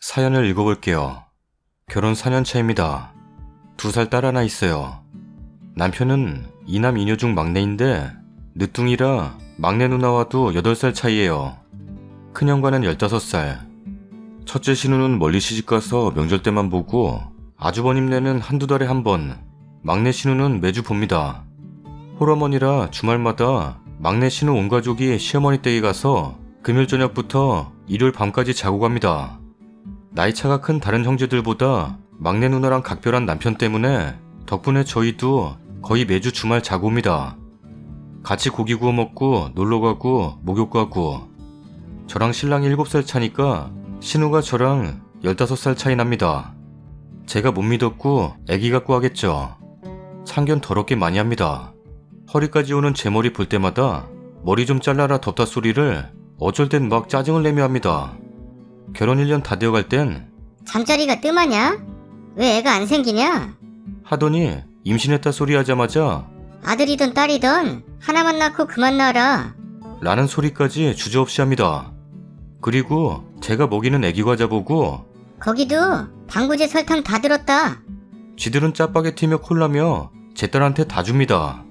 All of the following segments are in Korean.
사연을 읽어볼게요. 결혼 4년 차입니다. 2살 딸 하나 있어요. 남편은 2남 2녀 중 막내인데 늦둥이라 막내 누나와도 8살 차이예요. 큰형과는 15살. 첫째 신우는 멀리 시집가서 명절 때만 보고 아주버님네는 한두 달에 한 번, 막내 신우는 매주 봅니다. 홀어머니라 주말마다 막내 신우 온 가족이 시어머니 댁에 가서 금요일 저녁부터 일요일 밤까지 자고 갑니다. 나이차가 큰 다른 형제들보다 막내 누나랑 각별한 남편 때문에 덕분에 저희도 거의 매주 주말 자고 옵니다. 같이 고기 구워 먹고 놀러 가고 목욕 가고. 저랑 신랑이 7살 차니까 신우가 저랑 15살 차이 납니다. 제가 못 믿었고 애기 같고 하겠죠. 참견 더럽게 많이 합니다. 허리까지 오는 제 머리 볼 때마다 머리 좀 잘라라 덥다 소리를 어쩔 땐 막 짜증을 내며 합니다. 결혼 1년 다 되어갈 땐 잠자리가 뜸하냐? 왜 애가 안 생기냐? 하더니 임신했다 소리 하자마자 아들이든 딸이든 하나만 낳고 그만 낳아라. 라는 소리까지 주저없이 합니다. 그리고 제가 먹이는 애기 과자 보고 거기도 방부제 설탕 다 들었다. 쥐들은 짜파게티며 콜라며 제 딸한테 다 줍니다.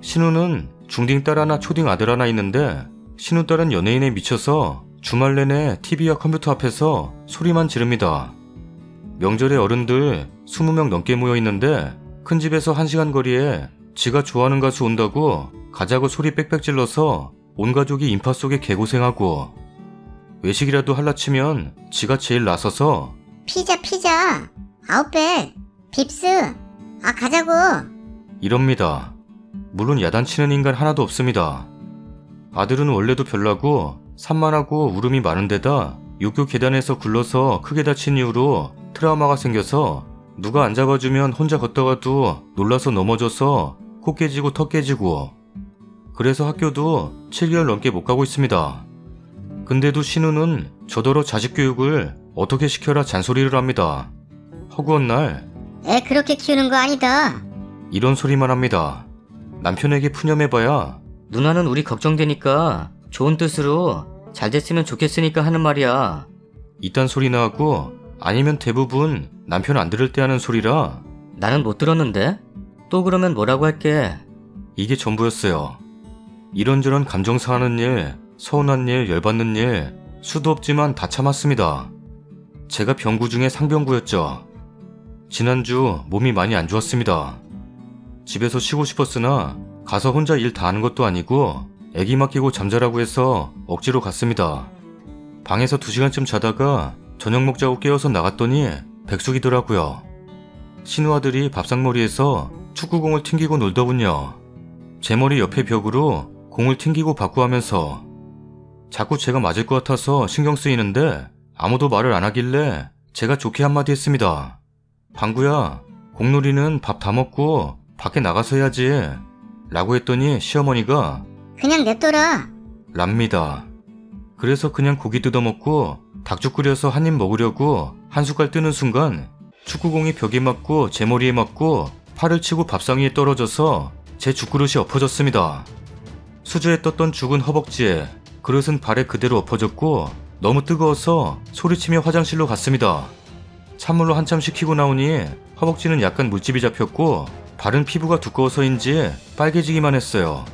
신우는 중딩 딸 하나 초딩 아들 하나 있는데 신우 딸은 연예인에 미쳐서 주말 내내 TV와 컴퓨터 앞에서 소리만 지릅니다. 명절에 어른들 20명 넘게 모여 있는데 큰 집에서 1시간 거리에 지가 좋아하는 가수 온다고 가자고 소리 빽빽 질러서 온 가족이 인파 속에 개고생하고, 외식이라도 할라치면 지가 제일 나서서 피자 아웃백 빕스 가자고. 이럽니다. 물론 야단치는 인간 하나도 없습니다. 아들은 원래도 별나고 산만하고 울음이 많은 데다 육교 계단에서 굴러서 크게 다친 이후로 트라우마가 생겨서 누가 안 잡아주면 혼자 걷다가도 놀라서 넘어져서 코 깨지고 턱 깨지고, 그래서 학교도 7개월 넘게 못 가고 있습니다. 근데도 신우는 저더러 자식 교육을 어떻게 시켜라 잔소리를 합니다. 허구한 날 애 그렇게 키우는 거 아니다. 이런 소리만 합니다. 남편에게 푸념해봐야 누나는 우리 걱정되니까 좋은 뜻으로 잘 됐으면 좋겠으니까 하는 말이야. 이딴 소리나 하고, 아니면 대부분 남편 안 들을 때 하는 소리라 나는 못 들었는데? 또 그러면 뭐라고 할게. 이게 전부였어요. 이런저런 감정 상하는 일, 서운한 일, 열받는 일 수도 없지만 다 참았습니다. 제가 병구 중에 상병구였죠. 지난주 몸이 많이 안 좋았습니다. 집에서 쉬고 싶었으나 가서 혼자 일 다 하는 것도 아니고 애기 맡기고 잠자라고 해서 억지로 갔습니다. 방에서 2시간쯤 자다가 저녁 먹자고 깨워서 나갔더니 백숙이더라고요. 신우 아들이 밥상머리에서 축구공을 튕기고 놀더군요. 제 머리 옆에 벽으로 공을 튕기고 받고 하면서 자꾸 제가 맞을 것 같아서 신경 쓰이는데 아무도 말을 안 하길래 제가 좋게 한마디 했습니다. 방구야, 공놀이는 밥 다 먹고 밖에 나가서 해야지 라고 했더니 시어머니가 그냥 냅둬라. 랍니다. 그래서 그냥 고기 뜯어먹고 닭죽 끓여서 한 입 먹으려고 한 숟갈 뜨는 순간 축구공이 벽에 맞고 제 머리에 맞고 팔을 치고 밥상 위에 떨어져서 제 죽그릇이 엎어졌습니다. 수저에 떴던 죽은 허벅지에, 그릇은 발에 그대로 엎어졌고 너무 뜨거워서 소리치며 화장실로 갔습니다. 찬물로 한참 식히고 나오니 허벅지는 약간 물집이 잡혔고 발은 피부가 두꺼워서인지 빨개지기만 했어요.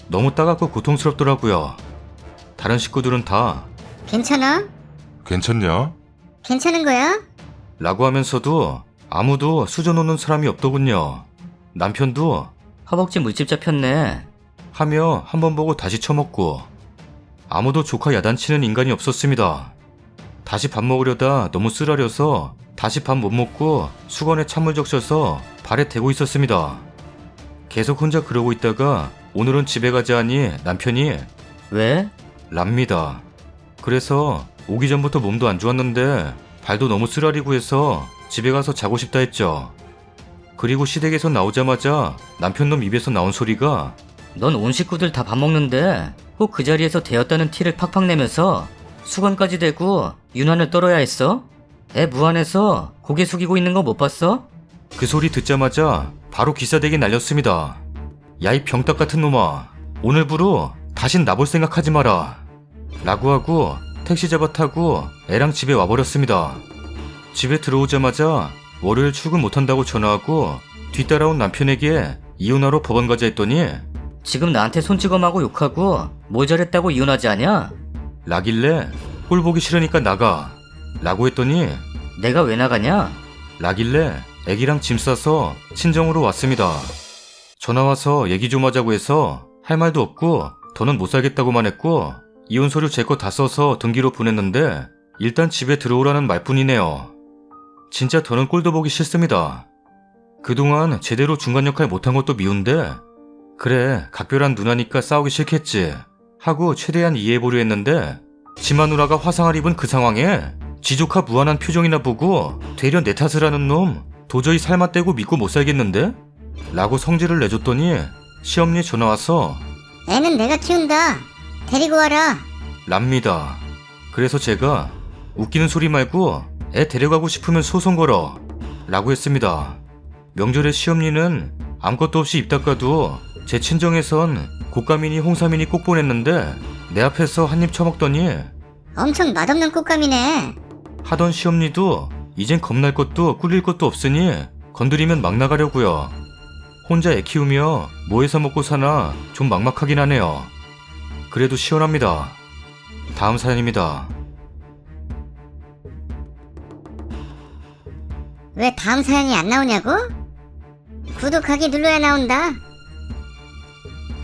너무 따갑고 고통스럽더라고요. 다른 식구들은 다 괜찮아? 괜찮냐? 괜찮은 거야? 라고 하면서도 아무도 수저 놓는 사람이 없더군요. 남편도 허벅지 물집 잡혔네. 하며 한 번 보고 다시 처먹고, 아무도 조카 야단치는 인간이 없었습니다. 다시 밥 먹으려다 너무 쓰라려서 다시 밥 못 먹고 수건에 찬물 적셔서 발에 대고 있었습니다. 계속 혼자 그러고 있다가 오늘은 집에 가자 하니 남편이 왜? 랍니다. 그래서 오기 전부터 몸도 안 좋았는데 발도 너무 쓰라리고 해서 집에 가서 자고 싶다 했죠. 그리고 시댁에서 나오자마자 남편 놈 입에서 나온 소리가 넌 온 식구들 다 밥 먹는데 꼭 그 자리에서 대었다는 티를 팍팍 내면서 수건까지 대고 윤환을 떨어야 했어? 애 무안해서 고개 숙이고 있는 거 못 봤어? 그 소리 듣자마자 바로 기사대기 날렸습니다. 야 이 병딱 같은 놈아, 오늘부로 다신 나볼 생각하지 마라 라고 하고 택시 잡아 타고 애랑 집에 와버렸습니다. 집에 들어오자마자 월요일 출근 못한다고 전화하고 뒤따라온 남편에게 이혼하러 법원 가자 했더니 지금 나한테 손찌검하고 욕하고 뭘 잘했다고 이혼하지 않냐? 라길래 꼴 보기 싫으니까 나가 라고 했더니 내가 왜 나가냐? 라길래 애기랑 짐 싸서 친정으로 왔습니다. 전화 와서 얘기 좀 하자고 해서 할 말도 없고 더는 못 살겠다고만 했고 이혼 서류 제 거 다 써서 등기로 보냈는데 일단 집에 들어오라는 말뿐이네요. 진짜 더는 꼴도 보기 싫습니다. 그동안 제대로 중간 역할 못한 것도 미운데 그래 각별한 누나니까 싸우기 싫겠지 하고 최대한 이해해보려 했는데 지 마누라가 화상을 입은 그 상황에 지 조카 무한한 표정이나 보고 되려 내 탓을 하는 놈 도저히 살맛대고 믿고 못 살겠는데? 라고 성질을 내줬더니 시엄니 전화 와서 애는 내가 키운다. 데리고 와라. 랍니다. 그래서 제가 웃기는 소리 말고 애 데려가고 싶으면 소송 걸어 라고 했습니다. 명절에 시엄니는 아무것도 없이 입 닦아도 제 친정에선 곶감이니 홍삼이니 꼭 보냈는데 내 앞에서 한 입 처먹더니 엄청 맛없는 꽃감이네. 하던 시엄니도 이젠 겁날 것도 꿀릴 것도 없으니 건드리면 막 나가려고요. 혼자 애 키우며 뭐 해서 먹고 사나 좀 막막하긴 하네요. 그래도 시원합니다. 다음 사연입니다. 왜 다음 사연이 안 나오냐고? 구독하기 눌러야 나온다.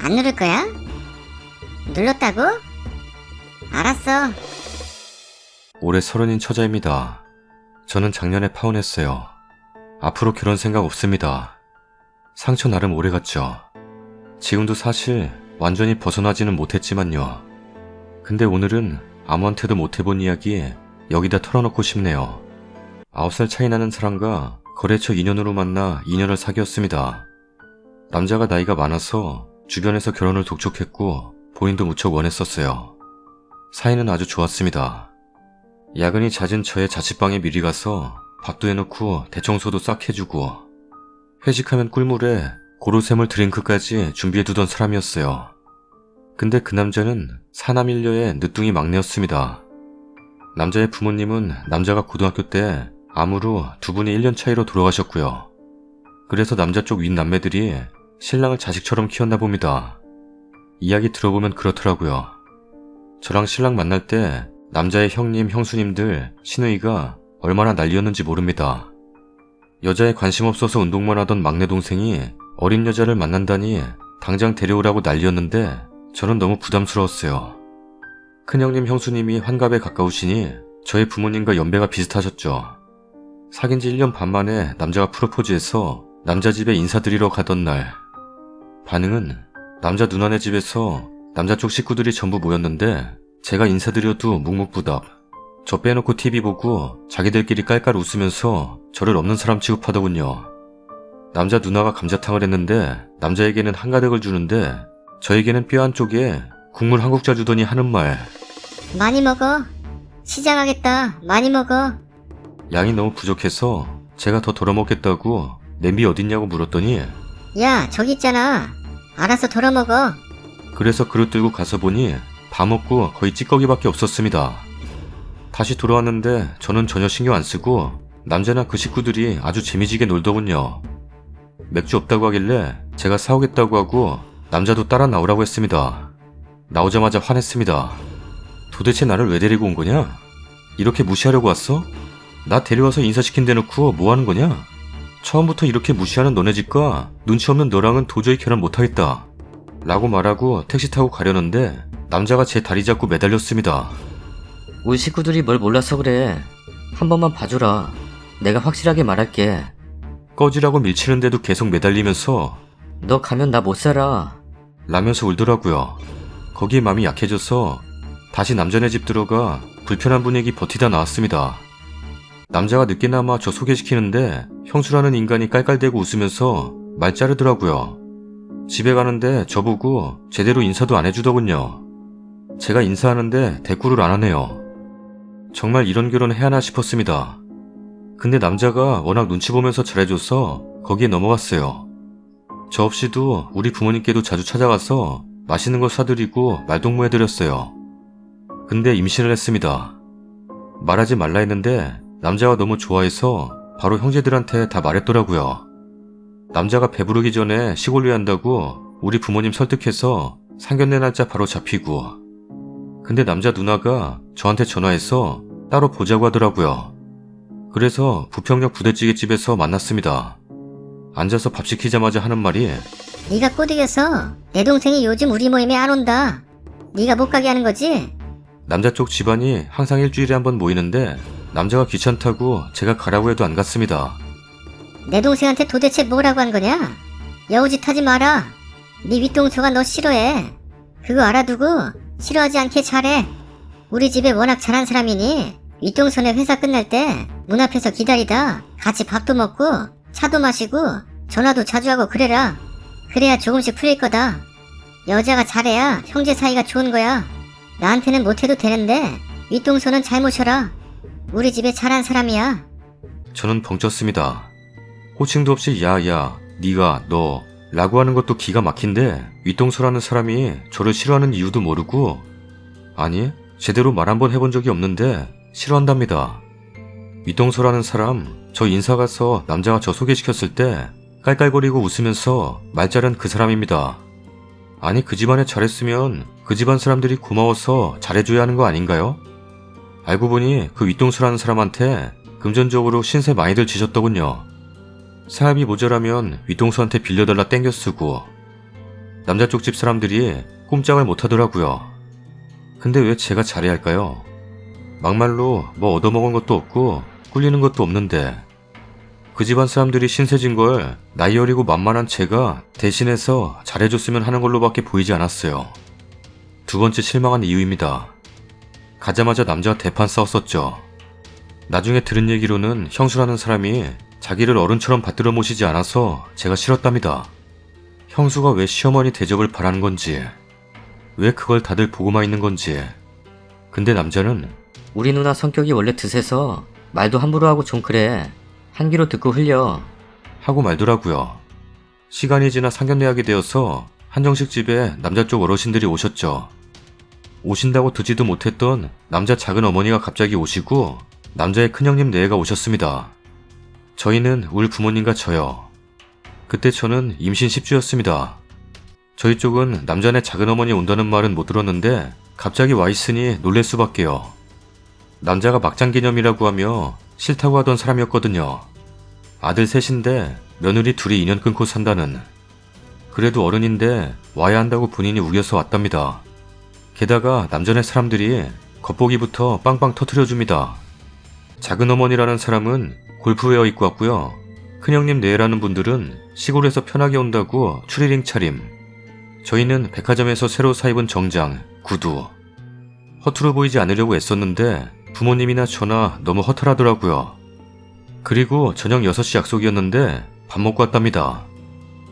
안 누를 거야? 눌렀다고? 알았어. 올해 30인 처자입니다. 저는 작년에 파혼했어요. 앞으로 결혼 생각 없습니다. 상처 나름 오래 갔죠. 지금도 사실 완전히 벗어나지는 못했지만요. 근데 오늘은 아무한테도 못해본 이야기 여기다 털어놓고 싶네요. 9살 차이 나는 사람과 거래처 인연으로 만나 2년을 사귀었습니다. 남자가 나이가 많아서 주변에서 결혼을 독촉했고 본인도 무척 원했었어요. 사이는 아주 좋았습니다. 야근이 잦은 저의 자취방에 미리 가서 밥도 해놓고 대청소도 싹 해주고 회식하면 꿀물에 고로쇠물 드링크까지 준비해두던 사람이었어요. 근데 그 남자는 사남일녀의 늦둥이 막내였습니다. 남자의 부모님은 남자가 고등학교 때 암으로 두 분이 1년 차이로 돌아가셨고요. 그래서 남자 쪽 윗남매들이 신랑을 자식처럼 키웠나 봅니다. 이야기 들어보면 그렇더라고요. 저랑 신랑 만날 때 남자의 형님, 형수님들, 시누이가 얼마나 난리였는지 모릅니다. 여자에 관심 없어서 운동만 하던 막내 동생이 어린 여자를 만난다니 당장 데려오라고 난리였는데 저는 너무 부담스러웠어요. 큰형님, 형수님이 환갑에 가까우시니 저희 부모님과 연배가 비슷하셨죠. 사귄 지 1년 반 만에 남자가 프로포즈해서 남자 집에 인사드리러 가던 날, 반응은 남자 누나네 집에서 남자 쪽 식구들이 전부 모였는데 제가 인사드려도 묵묵부답. 저 빼놓고 TV 보고 자기들끼리 깔깔 웃으면서 저를 없는 사람 취급하더군요. 남자 누나가 감자탕을 했는데 남자에게는 한가득을 주는데 저에게는 뼈 한쪽에 국물 한 국자 주더니 하는 말, 많이 먹어. 시장하겠다. 많이 먹어. 양이 너무 부족해서 제가 더 덜어먹겠다고 냄비 어딨냐고 물었더니 야, 저기 있잖아. 알아서 덜어먹어. 그래서 그릇 들고 가서 보니 다 먹고 거의 찌꺼기밖에 없었습니다. 다시 돌아왔는데 저는 전혀 신경 안 쓰고 남자나 그 식구들이 아주 재미지게 놀더군요. 맥주 없다고 하길래 제가 사오겠다고 하고 남자도 따라 나오라고 했습니다. 나오자마자 화냈습니다. 도대체 나를 왜 데리고 온 거냐? 이렇게 무시하려고 왔어? 나 데려와서 인사시킨 데 놓고 뭐 하는 거냐? 처음부터 이렇게 무시하는 너네 집과 눈치 없는 너랑은 도저히 결혼 못하겠다. 라고 말하고 택시 타고 가려는데 남자가 제 다리 잡고 매달렸습니다. 우리 식구들이 뭘 몰라서 그래. 한 번만 봐주라. 내가 확실하게 말할게. 꺼지라고 밀치는데도 계속 매달리면서 너 가면 나 못 살아. 라면서 울더라고요. 거기에 마음이 약해져서 다시 남자네 집 들어가 불편한 분위기 버티다 나왔습니다. 남자가 늦게나마 저 소개시키는데 형수라는 인간이 깔깔대고 웃으면서 말 자르더라고요. 집에 가는데 저보고 제대로 인사도 안 해주더군요. 제가 인사하는데 대꾸를 안 하네요. 정말 이런 결혼 해야 하나 싶었습니다. 근데 남자가 워낙 눈치 보면서 잘해줘서 거기에 넘어갔어요. 저 없이도 우리 부모님께도 자주 찾아가서 맛있는 거 사드리고 말동무 해드렸어요. 근데 임신을 했습니다. 말하지 말라 했는데 남자가 너무 좋아해서 바로 형제들한테 다 말했더라고요. 남자가 배부르기 전에 시골 한다고 우리 부모님 설득해서 상견례 날짜 바로 잡히고, 근데 남자 누나가 저한테 전화해서 따로 보자고 하더라고요. 그래서 부평역 부대찌개집에서 만났습니다. 앉아서 밥 시키자마자 하는 말이 네가 꼬드겨서 내 동생이 요즘 우리 모임에 안 온다. 네가 못 가게 하는 거지? 남자 쪽 집안이 항상 일주일에 한 번 모이는데 남자가 귀찮다고 제가 가라고 해도 안 갔습니다. 내 동생한테 도대체 뭐라고 한 거냐? 여우짓 하지 마라. 네 윗동서가 너 싫어해. 그거 알아두고 싫어하지 않게 잘해. 우리 집에 워낙 잘한 사람이니 윗동서네 회사 끝날 때 문 앞에서 기다리다 같이 밥도 먹고 차도 마시고 전화도 자주 하고 그래라. 그래야 조금씩 풀릴 거다. 여자가 잘해야 형제 사이가 좋은 거야. 나한테는 못해도 되는데 윗동서는 잘 모셔라. 우리 집에 잘한 사람이야. 저는 벙쪘습니다. 호칭도 없이 야야, 네가, 너 라고 하는 것도 기가 막힌데 윗동서라는 사람이 저를 싫어하는 이유도 모르고, 아니 제대로 말 한번 해본 적이 없는데 싫어한답니다. 윗동서라는 사람, 저 인사 가서 남자가 저 소개시켰을 때 깔깔거리고 웃으면서 말잘한 그 사람입니다. 아니 그 집안에 잘했으면 그 집안 사람들이 고마워서 잘해줘야 하는 거 아닌가요? 알고 보니 그 윗동서라는 사람한테 금전적으로 신세 많이들 지셨더군요. 사업이 모자라면 윗동서한테 빌려달라 땡겨 쓰고, 남자 쪽 집 사람들이 꼼짝을 못하더라고요. 근데 왜 제가 잘해야 할까요? 막말로 뭐 얻어먹은 것도 없고 꿀리는 것도 없는데 그 집안 사람들이 신세진 걸 나이 어리고 만만한 제가 대신해서 잘해줬으면 하는 걸로밖에 보이지 않았어요. 두 번째 실망한 이유입니다. 가자마자 남자와 대판 싸웠었죠. 나중에 들은 얘기로는 형수라는 사람이 자기를 어른처럼 받들어 모시지 않아서 제가 싫었답니다. 형수가 왜 시어머니 대접을 바라는 건지, 왜 그걸 다들 보고만 있는 건지. 근데 남자는 우리 누나 성격이 원래 드세서 말도 함부로 하고 좀 그래. 한 귀로 듣고 흘려. 하고 말더라고요. 시간이 지나 상견례하게 되어서 한정식 집에 남자 쪽 어르신들이 오셨죠. 오신다고 듣지도 못했던 남자 작은 어머니가 갑자기 오시고 남자의 큰형님 내외가 오셨습니다. 저희는 울 부모님과 저요. 그때 저는 임신 10주였습니다. 저희 쪽은 남자네 작은 어머니 온다는 말은 못 들었는데 갑자기 와 있으니 놀랄 수밖에요. 남자가 막장 기념이라고 하며 싫다고 하던 사람이었거든요. 아들 셋인데 며느리 둘이 인연 끊고 산다는. 그래도 어른인데 와야 한다고 본인이 우겨서 왔답니다. 게다가 남자네 사람들이 겉보기부터 빵빵 터트려줍니다. 작은 어머니라는 사람은 골프웨어 입고 왔고요. 큰형님 내외라는 분들은 시골에서 편하게 온다고 추리링 차림. 저희는 백화점에서 새로 사입은 정장, 구두. 허투루 보이지 않으려고 애썼는데 부모님이나 저나 너무 허탈하더라고요. 그리고 저녁 6시 약속이었는데 밥 먹고 왔답니다.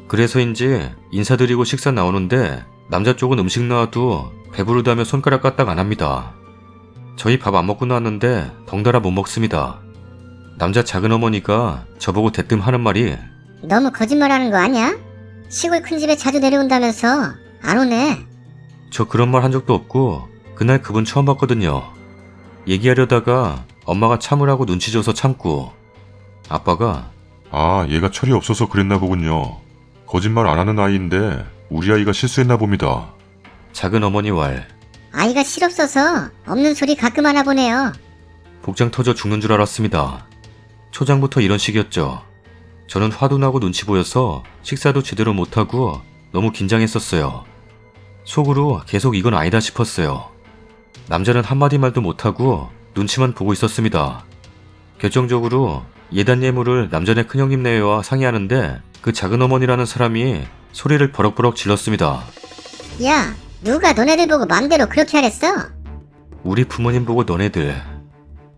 그래서인지 인사드리고 식사 나오는데 남자 쪽은 음식 나와도 배부르다며 손가락 까딱 안 합니다. 저희 밥 안 먹고 나왔는데 덩달아 못 먹습니다. 남자 작은 어머니가 저보고 대뜸 하는 말이 너무 거짓말하는 거 아니야? 시골 큰 집에 자주 내려온다면서 안 오네. 저 그런 말 한 적도 없고 그날 그분 처음 봤거든요. 얘기하려다가 엄마가 참으라고 눈치 줘서 참고 아빠가 아, 얘가 철이 없어서 그랬나 보군요. 거짓말 안 하는 아이인데 우리 아이가 실수했나 봅니다. 작은 어머니 왈 아이가 실없어서 없는 소리 가끔 하나 보네요. 복장 터져 죽는 줄 알았습니다. 초장부터 이런 식이었죠. 저는 화도 나고 눈치 보여서 식사도 제대로 못하고 너무 긴장했었어요. 속으로 계속 이건 아니다 싶었어요. 남자는 한마디 말도 못하고 눈치만 보고 있었습니다. 결정적으로 예단 예물을 남자네 큰형님 내외와 상의하는데 그 작은 어머니라는 사람이 소리를 버럭버럭 질렀습니다. 야, 누가 너네들 보고 맘대로 그렇게 하랬어? 우리 부모님 보고 너네들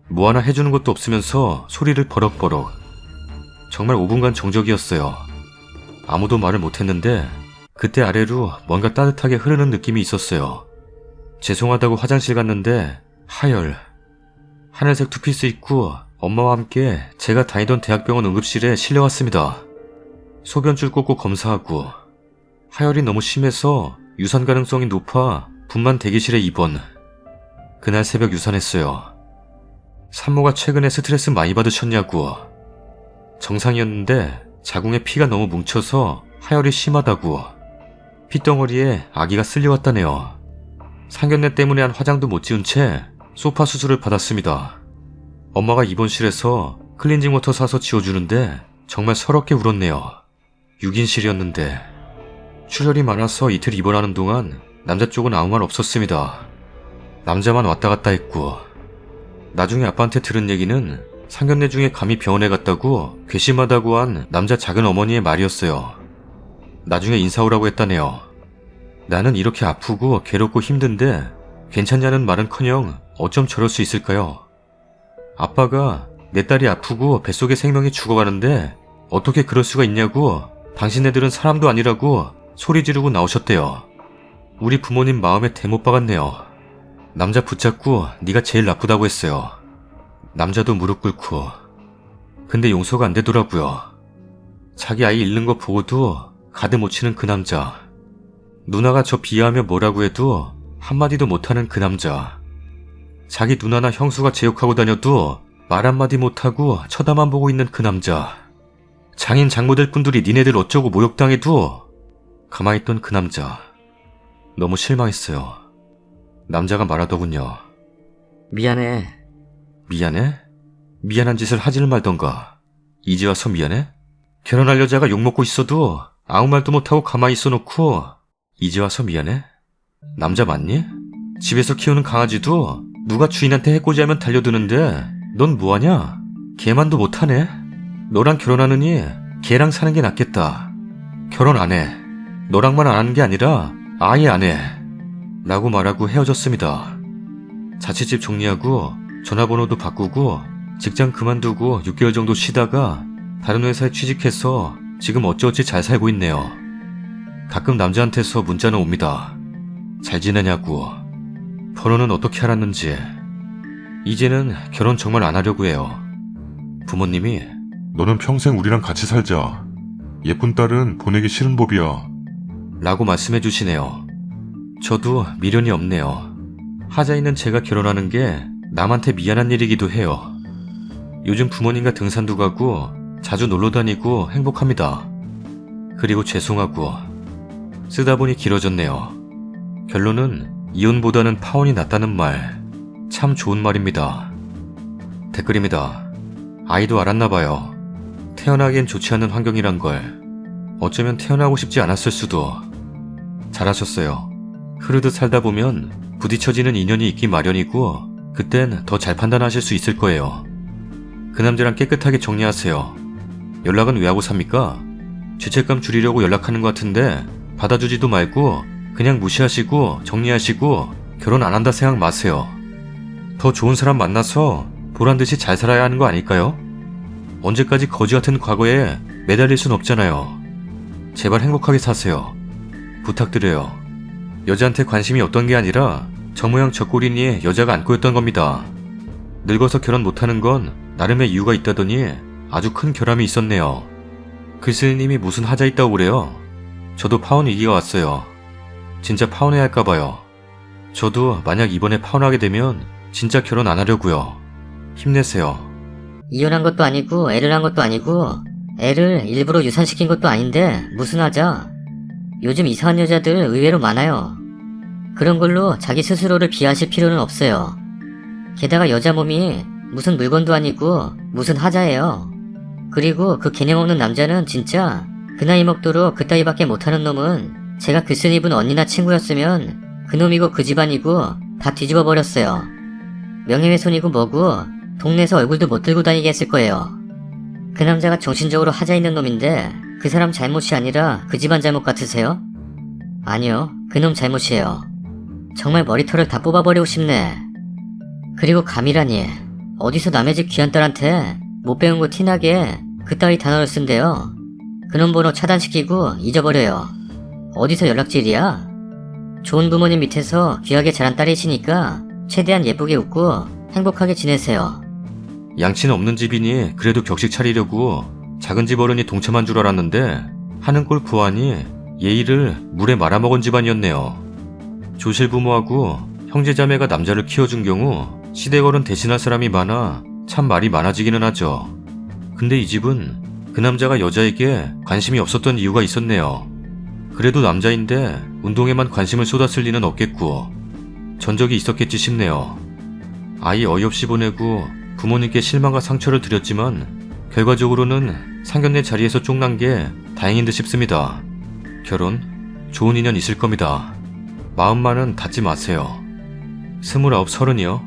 뭐 하나 해주는 것도 없으면서 소리를 버럭버럭. 정말 5분간 정적이었어요. 아무도 말을 못했는데 그때 아래로 뭔가 따뜻하게 흐르는 느낌이 있었어요. 죄송하다고 화장실 갔는데 하열. 하늘색 투피스 입고 엄마와 함께 제가 다니던 대학병원 응급실에 실려왔습니다. 소변줄 꽂고 검사하고 하열이 너무 심해서 유산 가능성이 높아 분만 대기실에 입원. 그날 새벽 유산했어요. 산모가 최근에 스트레스 많이 받으셨냐고. 정상이었는데 자궁에 피가 너무 뭉쳐서 하열이 심하다고. 핏덩어리에 아기가 쓸려왔다네요. 상견례 때문에 한 화장도 못 지운 채 소파 수술을 받았습니다. 엄마가 입원실에서 클렌징 워터 사서 지워주는데 정말 서럽게 울었네요. 6인실이었는데. 출혈이 많아서 이틀 입원하는 동안 남자 쪽은 아무 말 없었습니다. 남자만 왔다 갔다 했고. 나중에 아빠한테 들은 얘기는 상견례 중에 감히 병원에 갔다고 괘씸하다고 한 남자 작은 어머니의 말이었어요. 나중에 인사 오라고 했다네요. 나는 이렇게 아프고 괴롭고 힘든데 괜찮냐는 말은커녕 어쩜 저럴 수 있을까요? 아빠가 내 딸이 아프고 뱃속에 생명이 죽어가는데 어떻게 그럴 수가 있냐고 당신네들은 사람도 아니라고 소리 지르고 나오셨대요. 우리 부모님 마음에 대못 박았네요. 남자 붙잡고 네가 제일 나쁘다고 했어요. 남자도 무릎 꿇고. 근데 용서가 안 되더라고요. 자기 아이 잃는 거 보고도 가드 못 치는 그 남자. 누나가 저 비하하며 뭐라고 해도 한마디도 못하는 그 남자. 자기 누나나 형수가 제욕하고 다녀도 말 한마디 못하고 쳐다만 보고 있는 그 남자. 장인 장모들 분들이 니네들 어쩌고 모욕당해도 가만히 있던 그 남자. 너무 실망했어요. 남자가 말하더군요. 미안해. 미안해? 미안한 짓을 하지를 말던가. 이제 와서 미안해? 결혼할 여자가 욕먹고 있어도 아무 말도 못하고 가만히 있어놓고 이제 와서 미안해? 남자 맞니? 집에서 키우는 강아지도 누가 주인한테 해코지하면 달려드는데 넌 뭐하냐? 개만도 못하네? 너랑 결혼하느니 개랑 사는 게 낫겠다. 결혼 안 해. 너랑만 안 하는 게 아니라 아예 안 해. 라고 말하고 헤어졌습니다. 자취집 정리하고 전화번호도 바꾸고 직장 그만두고 6개월 정도 쉬다가 다른 회사에 취직해서 지금 어찌어찌 잘 살고 있네요. 가끔 남자한테서 문자는 옵니다. 잘 지내냐고. 번호는 어떻게 알았는지. 이제는 결혼 정말 안 하려고 해요. 부모님이 너는 평생 우리랑 같이 살자. 예쁜 딸은 보내기 싫은 법이야. 라고 말씀해 주시네요. 저도 미련이 없네요. 하자 있는 제가 결혼하는 게 남한테 미안한 일이기도 해요. 요즘 부모님과 등산도 가고 자주 놀러 다니고 행복합니다. 그리고 죄송하고. 쓰다 보니 길어졌네요. 결론은 이혼보다는 파혼이 낫다는 말. 참 좋은 말입니다. 댓글입니다. 아이도 알았나봐요. 태어나기엔 좋지 않은 환경이란 걸. 어쩌면 태어나고 싶지 않았을 수도. 잘하셨어요. 흐르듯 살다 보면 부딪혀지는 인연이 있기 마련이고 그땐 더 잘 판단하실 수 있을 거예요. 그 남자랑 깨끗하게 정리하세요. 연락은 왜 하고 삽니까? 죄책감 줄이려고 연락하는 것 같은데 받아주지도 말고 그냥 무시하시고 정리하시고 결혼 안 한다 생각 마세요. 더 좋은 사람 만나서 보란듯이 잘 살아야 하는 거 아닐까요? 언제까지 거지 같은 과거에 매달릴 순 없잖아요. 제발 행복하게 사세요. 부탁드려요. 여자한테 관심이 없던 게 아니라 저 모양 저 꼴이니 여자가 안 꼬였던 겁니다. 늙어서 결혼 못하는 건 나름의 이유가 있다더니 아주 큰 결함이 있었네요. 글쓰님이 무슨 하자 있다고 그래요? 저도 파혼 위기가 왔어요. 진짜 파혼해야 할까봐요. 저도 만약 이번에 파혼하게 되면 진짜 결혼 안 하려고요. 힘내세요. 이혼한 것도 아니고 애를 한 것도 아니고 애를 일부러 유산시킨 것도 아닌데 무슨 하자. 요즘 이상한 여자들 의외로 많아요. 그런 걸로 자기 스스로를 비하하실 필요는 없어요. 게다가 여자 몸이 무슨 물건도 아니고 무슨 하자예요. 그리고 그 개념 없는 남자는 진짜 그 나이 먹도록 그따위밖에 못하는 놈은 제가 글쓴 입은 언니나 친구였으면 그놈이고 그 집안이고 다 뒤집어 버렸어요. 명예훼손이고 뭐고 동네에서 얼굴도 못 들고 다니게 했을 거예요. 그 남자가 정신적으로 하자 있는 놈인데 그 사람 잘못이 아니라 그 집안 잘못 같으세요? 아니요, 그놈 잘못이에요. 정말 머리털을 다 뽑아버리고 싶네. 그리고 감이라니, 어디서 남의 집 귀한 딸한테 못 배운 거 티나게 그따위 단어를 쓴대요. 그놈 번호 차단시키고 잊어버려요. 어디서 연락질이야? 좋은 부모님 밑에서 귀하게 자란 딸이시니까 최대한 예쁘게 웃고 행복하게 지내세요. 양치는 없는 집이니 그래도 격식 차리려고 작은 집 어른이 동참한 줄 알았는데 하는 꼴 보아니 예의를 물에 말아먹은 집안이었네요. 조실부모하고 형제자매가 남자를 키워준 경우 시댁어른 대신할 사람이 많아 참 말이 많아지기는 하죠. 근데 이 집은 그 남자가 여자에게 관심이 없었던 이유가 있었네요. 그래도 남자인데 운동에만 관심을 쏟았을 리는 없겠고 전적이 있었겠지 싶네요. 아이 어이없이 보내고 부모님께 실망과 상처를 드렸지만 결과적으로는 상견례 자리에서 쫑난 게 다행인 듯 싶습니다. 결혼, 좋은 인연 있을 겁니다. 마음만은 닫지 마세요. 29, 30이요?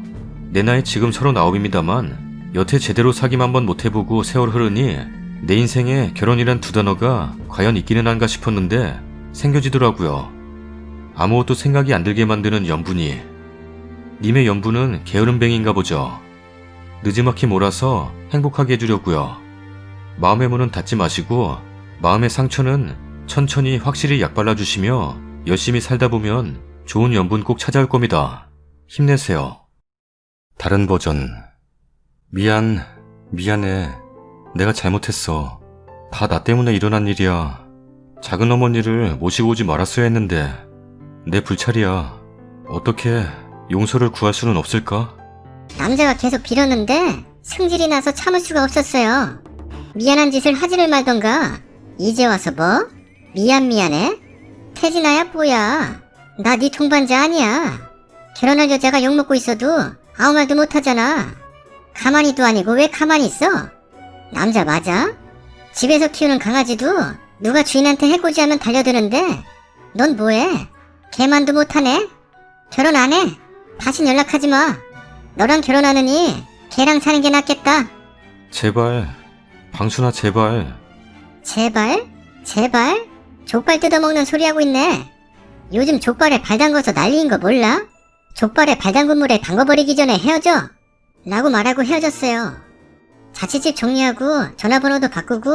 내 나이 지금 39입니다만 여태 제대로 사귐 한번 못해보고 세월 흐르니 내 인생에 결혼이란 두 단어가 과연 있기는 한가 싶었는데 생겨지더라고요. 아무것도 생각이 안 들게 만드는 연분이. 님의 연분은 게으름뱅인가 보죠. 느지막이 몰아서 행복하게 해주려고요. 마음의 문은 닫지 마시고 마음의 상처는 천천히 확실히 약 발라주시며 열심히 살다 보면 좋은 연분 꼭 찾아올 겁니다. 힘내세요. 다른 버전. 미안해. 내가 잘못했어. 다 나 때문에 일어난 일이야. 작은 어머니를 모시고 오지 말았어야 했는데 내 불찰이야. 어떻게 용서를 구할 수는 없을까? 남자가 계속 빌었는데 승질이 나서 참을 수가 없었어요. 미안한 짓을 하지를 말던가. 이제 와서 뭐? 미안해? 태진아야 뭐야. 나 네 동반자 아니야. 결혼할 여자가 욕먹고 있어도 아무 말도 못하잖아. 가만히도 아니고 왜 가만히 있어? 남자 맞아? 집에서 키우는 강아지도 누가 주인한테 해코지하면 달려드는데 넌 뭐해? 개만도 못하네? 결혼 안 해? 다신 연락하지 마. 너랑 결혼하느니 걔랑 사는 게 낫겠다. 제발, 방순아 제발. 제발? 족발 뜯어먹는 소리 하고 있네. 요즘 족발에 발 담궈서 난리인 거 몰라? 족발에 발 담근 물에 담궈버리기 전에 헤어져 라고 말하고 헤어졌어요. 자취집 정리하고 전화번호도 바꾸고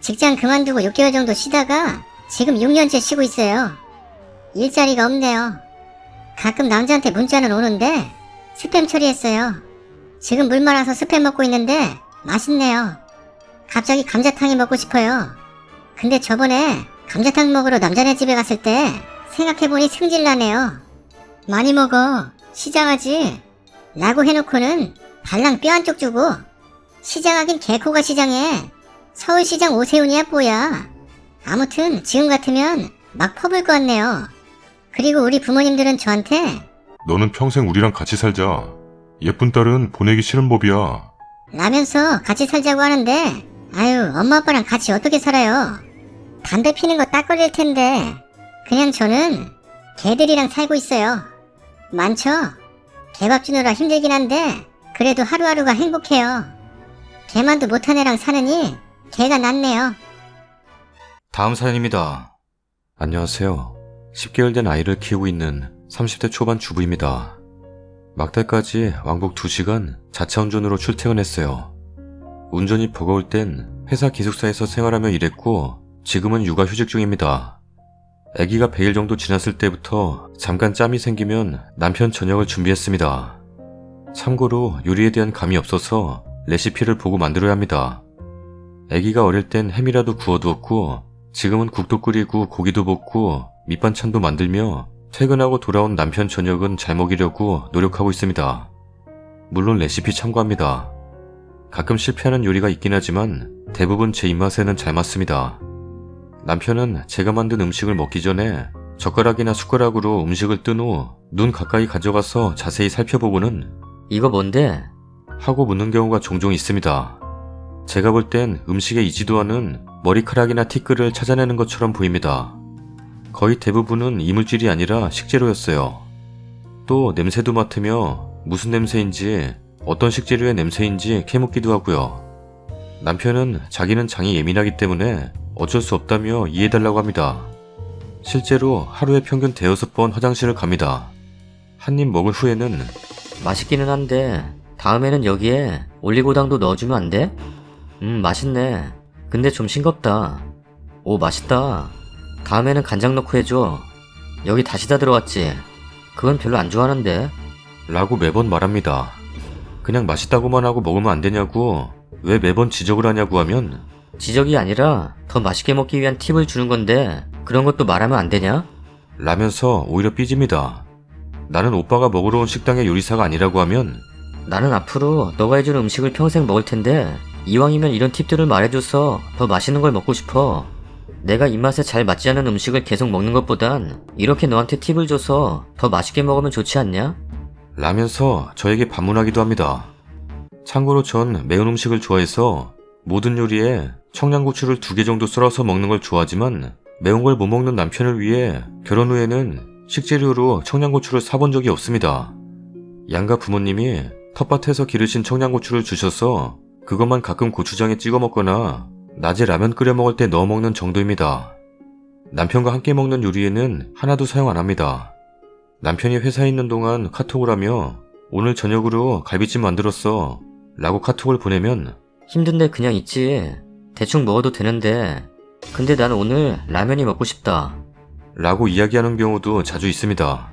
직장 그만두고 6개월 정도 쉬다가 지금 6년째 쉬고 있어요. 일자리가 없네요. 가끔 남자한테 문자는 오는데 스팸 처리했어요. 지금 물 말아서 스팸 먹고 있는데 맛있네요. 갑자기 감자탕이 먹고 싶어요. 근데 저번에 감자탕 먹으러 남자네 집에 갔을 때 생각해보니 승질나네요. 많이 먹어. 시장하지. 라고 해놓고는 발랑 뼈 한쪽 주고 시장하긴 개코가 시장해. 서울시장 오세훈이야 뭐야. 아무튼 지금 같으면 막 퍼볼 것 같네요. 그리고 우리 부모님들은 저한테 너는 평생 우리랑 같이 살자. 예쁜 딸은 보내기 싫은 법이야. 라면서 같이 살자고 하는데 아유 엄마 아빠랑 같이 어떻게 살아요. 담배 피는 거 딱 걸릴 텐데 그냥 저는 개들이랑 살고 있어요. 많죠? 개밥 주느라 힘들긴 한데 그래도 하루하루가 행복해요. 개만도 못한 애랑 사느니 개가 낫네요. 다음 사연입니다. 안녕하세요. 10개월 된 아이를 키우고 있는 30대 초반 주부입니다. 막달까지 왕복 2시간 자차 운전으로 출퇴근했어요. 운전이 버거울 땐 회사 기숙사에서 생활하며 일했고 지금은 육아휴직 중입니다. 아기가 100일 정도 지났을 때부터 잠깐 짬이 생기면 남편 저녁을 준비했습니다. 참고로 요리에 대한 감이 없어서 레시피를 보고 만들어야 합니다. 아기가 어릴 땐 햄이라도 구워두었고 지금은 국도 끓이고 고기도 볶고 밑반찬도 만들며 퇴근하고 돌아온 남편 저녁은 잘 먹이려고 노력하고 있습니다. 물론 레시피 참고합니다. 가끔 실패하는 요리가 있긴 하지만 대부분 제 입맛에는 잘 맞습니다. 남편은 제가 만든 음식을 먹기 전에 젓가락이나 숟가락으로 음식을 뜬 후 눈 가까이 가져가서 자세히 살펴보고는 이거 뭔데? 하고 묻는 경우가 종종 있습니다. 제가 볼 땐 음식에 이지도 않은 머리카락이나 티끌을 찾아내는 것처럼 보입니다. 거의 대부분은 이물질이 아니라 식재료였어요. 또 냄새도 맡으며 무슨 냄새인지 어떤 식재료의 냄새인지 캐묻기도 하고요. 남편은 자기는 장이 예민하기 때문에 어쩔 수 없다며 이해해달라고 합니다. 실제로 하루에 평균 5-6번 화장실을 갑니다. 한 입 먹을 후에는 맛있기는 한데 다음에는 여기에 올리고당도 넣어주면 안 돼? 맛있네. 근데 좀 싱겁다. 오 맛있다. 다음에는 간장 넣고 해줘. 여기 다시 다 들어왔지? 그건 별로 안 좋아하는데. 라고 매번 말합니다. 그냥 맛있다고만 하고 먹으면 안 되냐고 왜 매번 지적을 하냐고 하면 지적이 아니라 더 맛있게 먹기 위한 팁을 주는 건데 그런 것도 말하면 안 되냐? 라면서 오히려 삐집니다. 나는 오빠가 먹으러 온 식당의 요리사가 아니라고 하면 나는 앞으로 너가 해준 음식을 평생 먹을 텐데 이왕이면 이런 팁들을 말해줘서 더 맛있는 걸 먹고 싶어. 내가 입맛에 잘 맞지 않는 음식을 계속 먹는 것보단 이렇게 너한테 팁을 줘서 더 맛있게 먹으면 좋지 않냐? 라면서 저에게 반문하기도 합니다. 참고로 전 매운 음식을 좋아해서 모든 요리에 청양고추를 2개 정도 썰어서 먹는 걸 좋아하지만 매운 걸 못 먹는 남편을 위해 결혼 후에는 식재료로 청양고추를 사본 적이 없습니다. 양가 부모님이 텃밭에서 기르신 청양고추를 주셔서 그것만 가끔 고추장에 찍어 먹거나 낮에 라면 끓여 먹을 때 넣어 먹는 정도입니다. 남편과 함께 먹는 요리에는 하나도 사용 안 합니다. 남편이 회사에 있는 동안 카톡을 하며 오늘 저녁으로 갈비찜 만들었어 라고 카톡을 보내면 힘든데 그냥 있지. 대충 먹어도 되는데. 근데 난 오늘 라면이 먹고 싶다. 라고 이야기하는 경우도 자주 있습니다.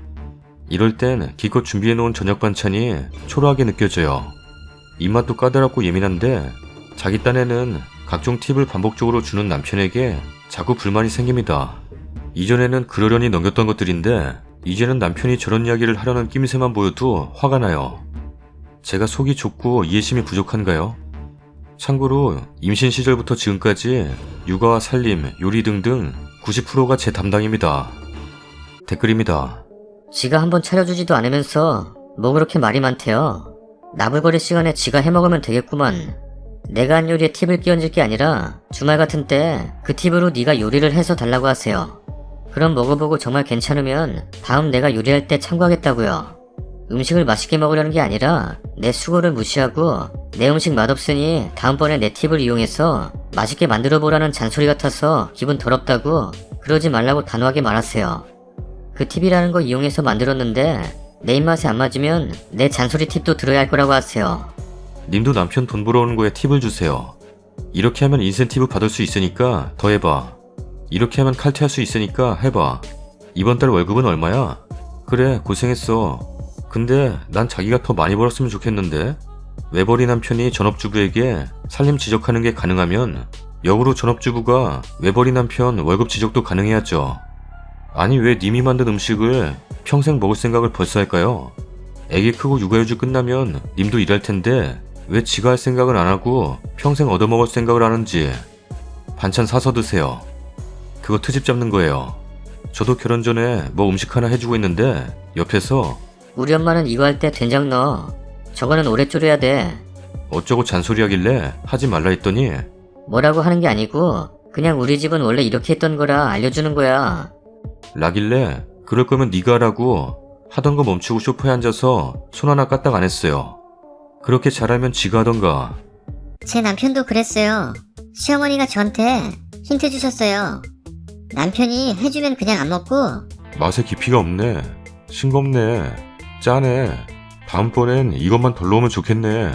이럴 땐 기껏 준비해놓은 저녁 반찬이 초라하게 느껴져요. 입맛도 까다롭고 예민한데 자기 딴에는 각종 팁을 반복적으로 주는 남편에게 자꾸 불만이 생깁니다. 이전에는 그러려니 넘겼던 것들인데 이제는 남편이 저런 이야기를 하려는 낌새만 보여도 화가 나요. 제가 속이 좁고 이해심이 부족한가요? 참고로 임신 시절부터 지금까지 육아와 살림, 요리 등등 90%가 제 담당입니다. 댓글입니다. 지가 한번 차려주지도 않으면서 뭐 그렇게 말이 많대요. 나불거릴 시간에 지가 해먹으면 되겠구만. 내가 한 요리에 팁을 끼얹을 게 아니라 주말 같은 때 그 팁으로 네가 요리를 해서 달라고 하세요. 그럼 먹어보고 정말 괜찮으면 다음 내가 요리할 때 참고하겠다고요. 음식을 맛있게 먹으려는 게 아니라 내 수고를 무시하고 내 음식 맛없으니 다음번에 내 팁을 이용해서 맛있게 만들어보라는 잔소리 같아서 기분 더럽다고 그러지 말라고 단호하게 말하세요. 그 팁이라는 거 이용해서 만들었는데 내 입맛에 안 맞으면 내 잔소리 팁도 들어야 할 거라고 하세요. 님도 남편 돈 벌어오는 거에 팁을 주세요. 이렇게 하면 인센티브 받을 수 있으니까 더 해봐. 이렇게 하면 칼퇴할 수 있으니까 해봐. 이번 달 월급은 얼마야? 그래, 고생했어. 근데 난 자기가 더 많이 벌었으면 좋겠는데? 외벌이 남편이 전업주부에게 살림 지적하는 게 가능하면 역으로 전업주부가 외벌이 남편 월급 지적도 가능해야죠. 아니 왜 님이 만든 음식을 평생 먹을 생각을 벌써 할까요? 애기 크고 육아휴직 끝나면 님도 일할 텐데 왜 지가 할 생각을 안 하고 평생 얻어먹을 생각을 하는지. 반찬 사서 드세요. 그거 트집 잡는 거예요. 저도 결혼 전에 뭐 음식 하나 해주고 있는데 옆에서 우리 엄마는 이거 할 때 된장 넣어. 저거는 오래 졸여야 돼. 어쩌고 잔소리 하길래 하지 말라 했더니 뭐라고 하는 게 아니고 그냥 우리 집은 원래 이렇게 했던 거라 알려주는 거야. 라길래 그럴 거면 네가 하라고 하던 거 멈추고 소파에 앉아서 손 하나 까딱 안 했어요. 그렇게 잘하면 지가 하던가. 제 남편도 그랬어요. 시어머니가 저한테 힌트 주셨어요. 남편이 해주면 그냥 안 먹고 맛에 깊이가 없네. 싱겁네. 짜네. 다음번엔 이것만 덜 넣으면 좋겠네.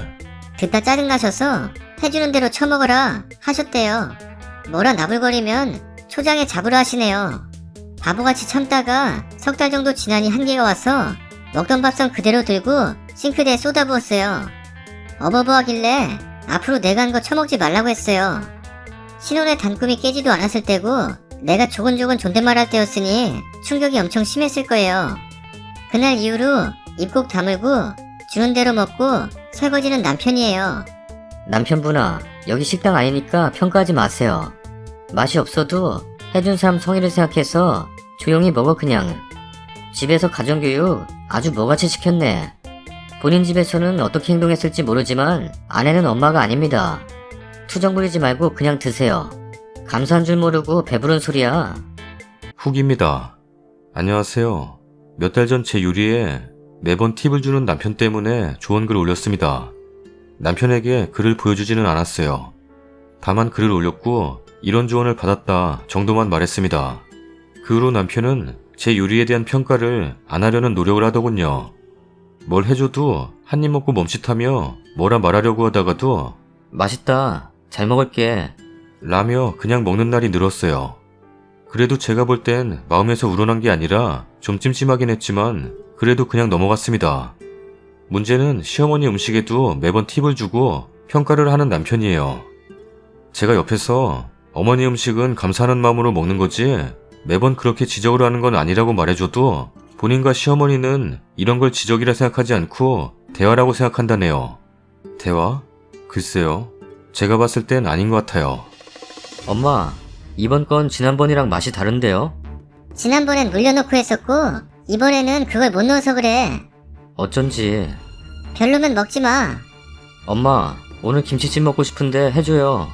듣다 짜증나셔서 해주는 대로 처먹어라 하셨대요. 뭐라 나불거리면 초장에 잡으라 하시네요. 바보같이 참다가 석 달 정도 지나니 한계가 와서 먹던 밥상 그대로 들고 싱크대에 쏟아부었어요. 어버버하길래 앞으로 내가 한 거 처먹지 말라고 했어요. 신혼의 단꿈이 깨지도 않았을 때고 내가 조곤조곤 존댓말 할 때였으니 충격이 엄청 심했을 거예요. 그날 이후로 입 꼭 다물고 주는 대로 먹고 설거지는 남편이에요. 남편분아, 여기 식당 아니니까 평가하지 마세요. 맛이 없어도 해준 사람 성의를 생각해서 조용히 먹어 그냥. 집에서 가정교육 아주 뭐같이 시켰네. 본인 집에서는 어떻게 행동했을지 모르지만 아내는 엄마가 아닙니다. 투정 부리지 말고 그냥 드세요. 감사한 줄 모르고 배부른 소리야. 후기입니다. 안녕하세요. 몇 달 전 제 요리에 매번 팁을 주는 남편 때문에 조언글 올렸습니다. 남편에게 글을 보여주지는 않았어요. 다만 글을 올렸고 이런 조언을 받았다 정도만 말했습니다. 그 후로 남편은 제 요리에 대한 평가를 안 하려는 노력을 하더군요. 뭘 해줘도 한 입 먹고 멈칫하며 뭐라 말하려고 하다가도 맛있다. 잘 먹을게. 라며 그냥 먹는 날이 늘었어요. 그래도 제가 볼 땐 마음에서 우러난 게 아니라 좀 찜찜하긴 했지만 그래도 그냥 넘어갔습니다. 문제는 시어머니 음식에도 매번 팁을 주고 평가를 하는 남편이에요. 제가 옆에서 어머니 음식은 감사하는 마음으로 먹는 거지 매번 그렇게 지적을 하는 건 아니라고 말해줘도 본인과 시어머니는 이런 걸 지적이라 생각하지 않고 대화라고 생각한다네요. 대화? 글쎄요. 제가 봤을 땐 아닌 것 같아요. 엄마, 이번 건 지난번이랑 맛이 다른데요? 지난번엔 물려놓고 했었고 이번에는 그걸 못 넣어서 그래. 어쩐지. 별로면 먹지 마. 엄마, 오늘 김치찜 먹고 싶은데 해줘요.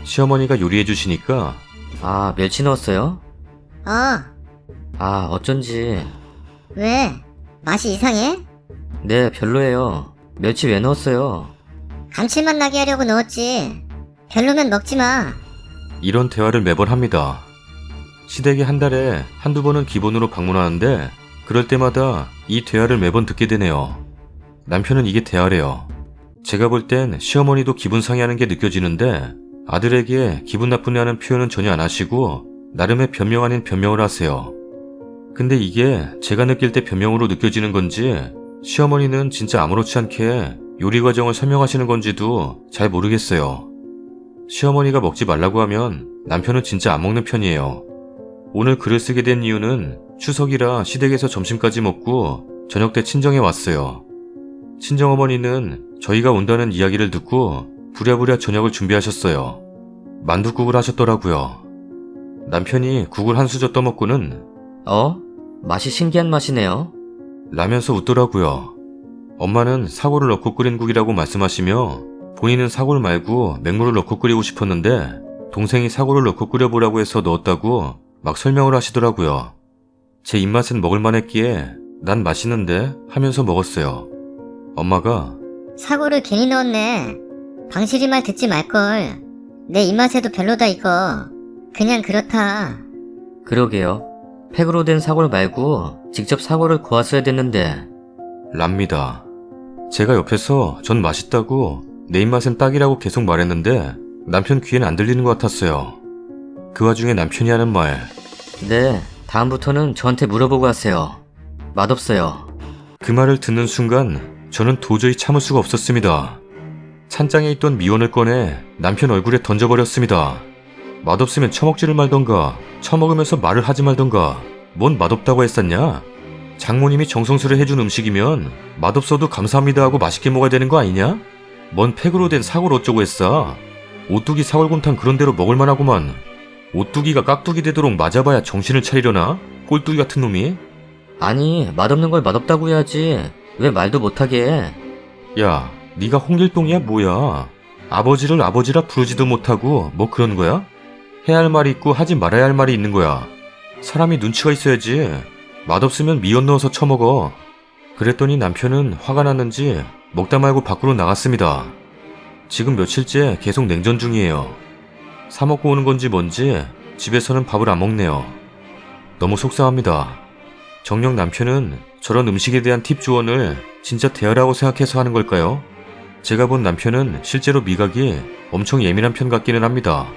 시어머니가 요리해 주시니까 아, 멸치 넣었어요? 어, 아, 어쩐지. 왜? 맛이 이상해? 네, 별로예요. 멸치 왜 넣었어요? 감칠맛 나게 하려고 넣었지. 별로면 먹지 마. 이런 대화를 매번 합니다. 시댁에 한 달에 한두 번은 기본으로 방문하는데 그럴 때마다 이 대화를 매번 듣게 되네요. 남편은 이게 대화래요. 제가 볼 땐 시어머니도 기분 상해하는 게 느껴지는데 아들에게 기분 나쁘냐는 표현은 전혀 안 하시고 나름의 변명 아닌 변명을 하세요. 근데 이게 제가 느낄 때 변명으로 느껴지는 건지 시어머니는 진짜 아무렇지 않게 요리 과정을 설명하시는 건지도 잘 모르겠어요. 시어머니가 먹지 말라고 하면 남편은 진짜 안 먹는 편이에요. 오늘 글을 쓰게 된 이유는 추석이라 시댁에서 점심까지 먹고 저녁 때 친정에 왔어요. 친정어머니는 저희가 온다는 이야기를 듣고 부랴부랴 저녁을 준비하셨어요. 만둣국을 하셨더라고요. 남편이 국을 한 수저 떠먹고는 맛이 신기한 맛이네요. 라면서 웃더라고요. 엄마는 사골을 넣고 끓인 국이라고 말씀하시며 본인은 사골 말고 맹물을 넣고 끓이고 싶었는데 동생이 사골을 넣고 끓여보라고 해서 넣었다고 막 설명을 하시더라고요. 제 입맛은 먹을만 했기에 난 맛있는데 하면서 먹었어요. 엄마가 사고를 괜히 넣었네. 방실이 말 듣지 말걸. 내 입맛에도 별로다 이거. 그냥 그렇다. 그러게요. 팩으로 된 사골 말고 직접 사골을 고았어야 됐는데. 랍니다. 제가 옆에서 전 맛있다고 내 입맛엔 딱이라고 계속 말했는데 남편 귀엔 안 들리는 것 같았어요. 그 와중에 남편이 하는 말. 네, 다음부터는 저한테 물어보고 하세요. 맛없어요. 그 말을 듣는 순간 저는 도저히 참을 수가 없었습니다. 찬장에 있던 미원을 꺼내 남편 얼굴에 던져버렸습니다. 맛없으면 처먹지를 말던가 처먹으면서 말을 하지 말던가 뭔 맛없다고 했었냐? 장모님이 정성스레 해준 음식이면 맛없어도 감사합니다 하고 맛있게 먹어야 되는 거 아니냐? 뭔 팩으로 된 사골 어쩌고 했어? 오뚜기 사골곰탕 그런 대로 먹을만 하구만. 오뚜기가 깍두기 되도록 맞아봐야 정신을 차리려나? 꼴뚜기 같은 놈이? 아니, 맛없는 걸 맛없다고 해야지. 왜 말도 못하게 해? 야, 네가 홍길동이야 뭐야? 아버지를 아버지라 부르지도 못하고 뭐 그런 거야? 해야 할 말이 있고 하지 말아야 할 말이 있는 거야. 사람이 눈치가 있어야지. 맛없으면 미원 넣어서 처먹어. 그랬더니 남편은 화가 났는지 먹다 말고 밖으로 나갔습니다. 지금 며칠째 계속 냉전 중이에요. 사 먹고 오는 건지 뭔지 집에서는 밥을 안 먹네요. 너무 속상합니다. 정녕 남편은 저런 음식에 대한 팁 조언을 진짜 대화라고 생각해서 하는 걸까요? 제가 본 남편은 실제로 미각이 엄청 예민한 편 같기는 합니다.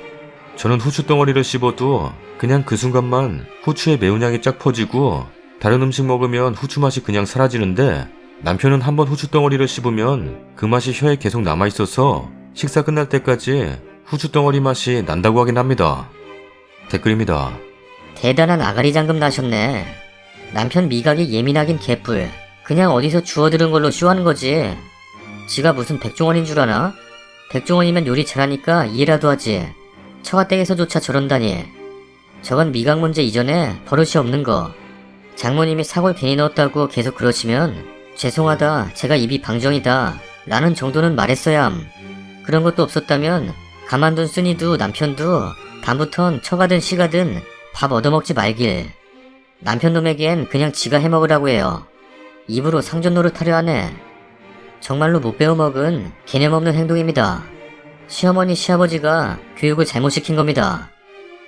저는 후추 덩어리를 씹어도 그냥 그 순간만 후추의 매운 향이 쫙 퍼지고 다른 음식 먹으면 후추 맛이 그냥 사라지는데 남편은 한번 후추 덩어리를 씹으면 그 맛이 혀에 계속 남아있어서 식사 끝날 때까지 후추 덩어리 맛이 난다고 하긴 합니다. 댓글입니다. 대단한 아가리 장금 나셨네. 남편 미각이 예민하긴 개뿔. 그냥 어디서 주워들은 걸로 쇼하는 거지. 지가 무슨 백종원인 줄 아나? 백종원이면 요리 잘하니까 이해라도 하지. 처가댁에서조차 저런다니. 저건 미각 문제 이전에 버릇이 없는 거. 장모님이 사골 괜히 넣었다고 계속 그러시면 죄송하다, 제가 입이 방정이다 라는 정도는 말했어야 함. 그런 것도 없었다면 가만둔 쓴이도 남편도 다음부턴 처가든 시가든 밥 얻어먹지 말길. 남편 놈에겐 그냥 지가 해먹으라고 해요. 입으로 상전 노릇하려 하네. 정말로 못 배워먹은 개념 없는 행동입니다. 시어머니 시아버지가 교육을 잘못 시킨 겁니다.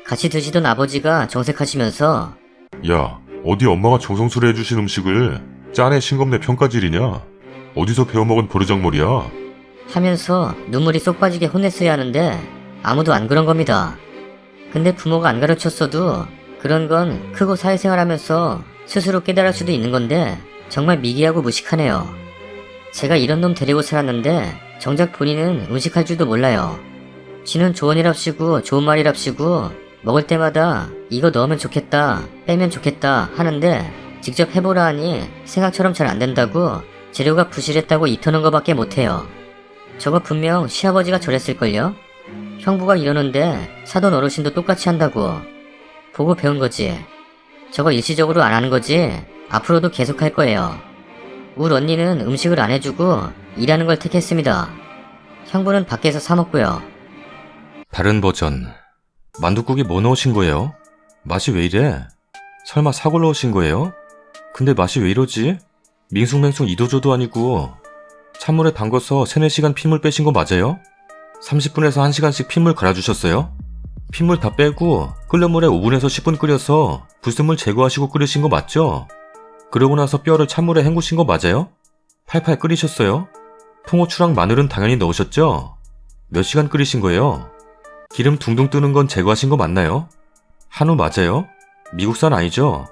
같이 드시던 아버지가 정색하시면서 야, 어디 엄마가 정성스레 해주신 음식을 짠에 싱겁네 평가질이냐? 어디서 배워먹은 버르장머리야? 하면서 눈물이 쏙 빠지게 혼냈어야 하는데 아무도 안 그런 겁니다. 근데 부모가 안 가르쳤어도 그런 건 크고 사회생활하면서 스스로 깨달을 수도 있는 건데 정말 미개하고 무식하네요. 제가 이런 놈 데리고 살았는데 정작 본인은 음식할 줄도 몰라요. 지는 조언이랍시고 좋은 말이랍시고 먹을 때마다 이거 넣으면 좋겠다, 빼면 좋겠다 하는데 직접 해보라 하니 생각처럼 잘 안된다고 재료가 부실했다고 입터는 거밖에 못해요. 저거 분명 시아버지가 저랬을걸요? 형부가 이러는데 사돈 어르신도 똑같이 한다고. 보고 배운 거지. 저거 일시적으로 안 하는 거지 앞으로도 계속 할 거예요. 울 언니는 음식을 안 해주고 일하는 걸 택했습니다. 형부는 밖에서 사 먹고요. 다른 버전. 만둣국에 뭐 넣으신 거예요? 맛이 왜 이래? 설마 사골 넣으신 거예요? 근데 맛이 왜 이러지? 밍숭맹숭 이도저도 아니고 찬물에 담궈서 3-4시간 핏물 빼신 거 맞아요? 30분에서 1시간씩 핏물 갈아주셨어요? 핏물 다 빼고 끓는 물에 5분에서 10분 끓여서 불순물 제거하시고 끓이신 거 맞죠? 그러고 나서 뼈를 찬물에 헹구신 거 맞아요? 팔팔 끓이셨어요? 통후추랑 마늘은 당연히 넣으셨죠? 몇 시간 끓이신 거예요? 기름 둥둥 뜨는 건 제거하신 거 맞나요? 한우 맞아요? 미국산 아니죠?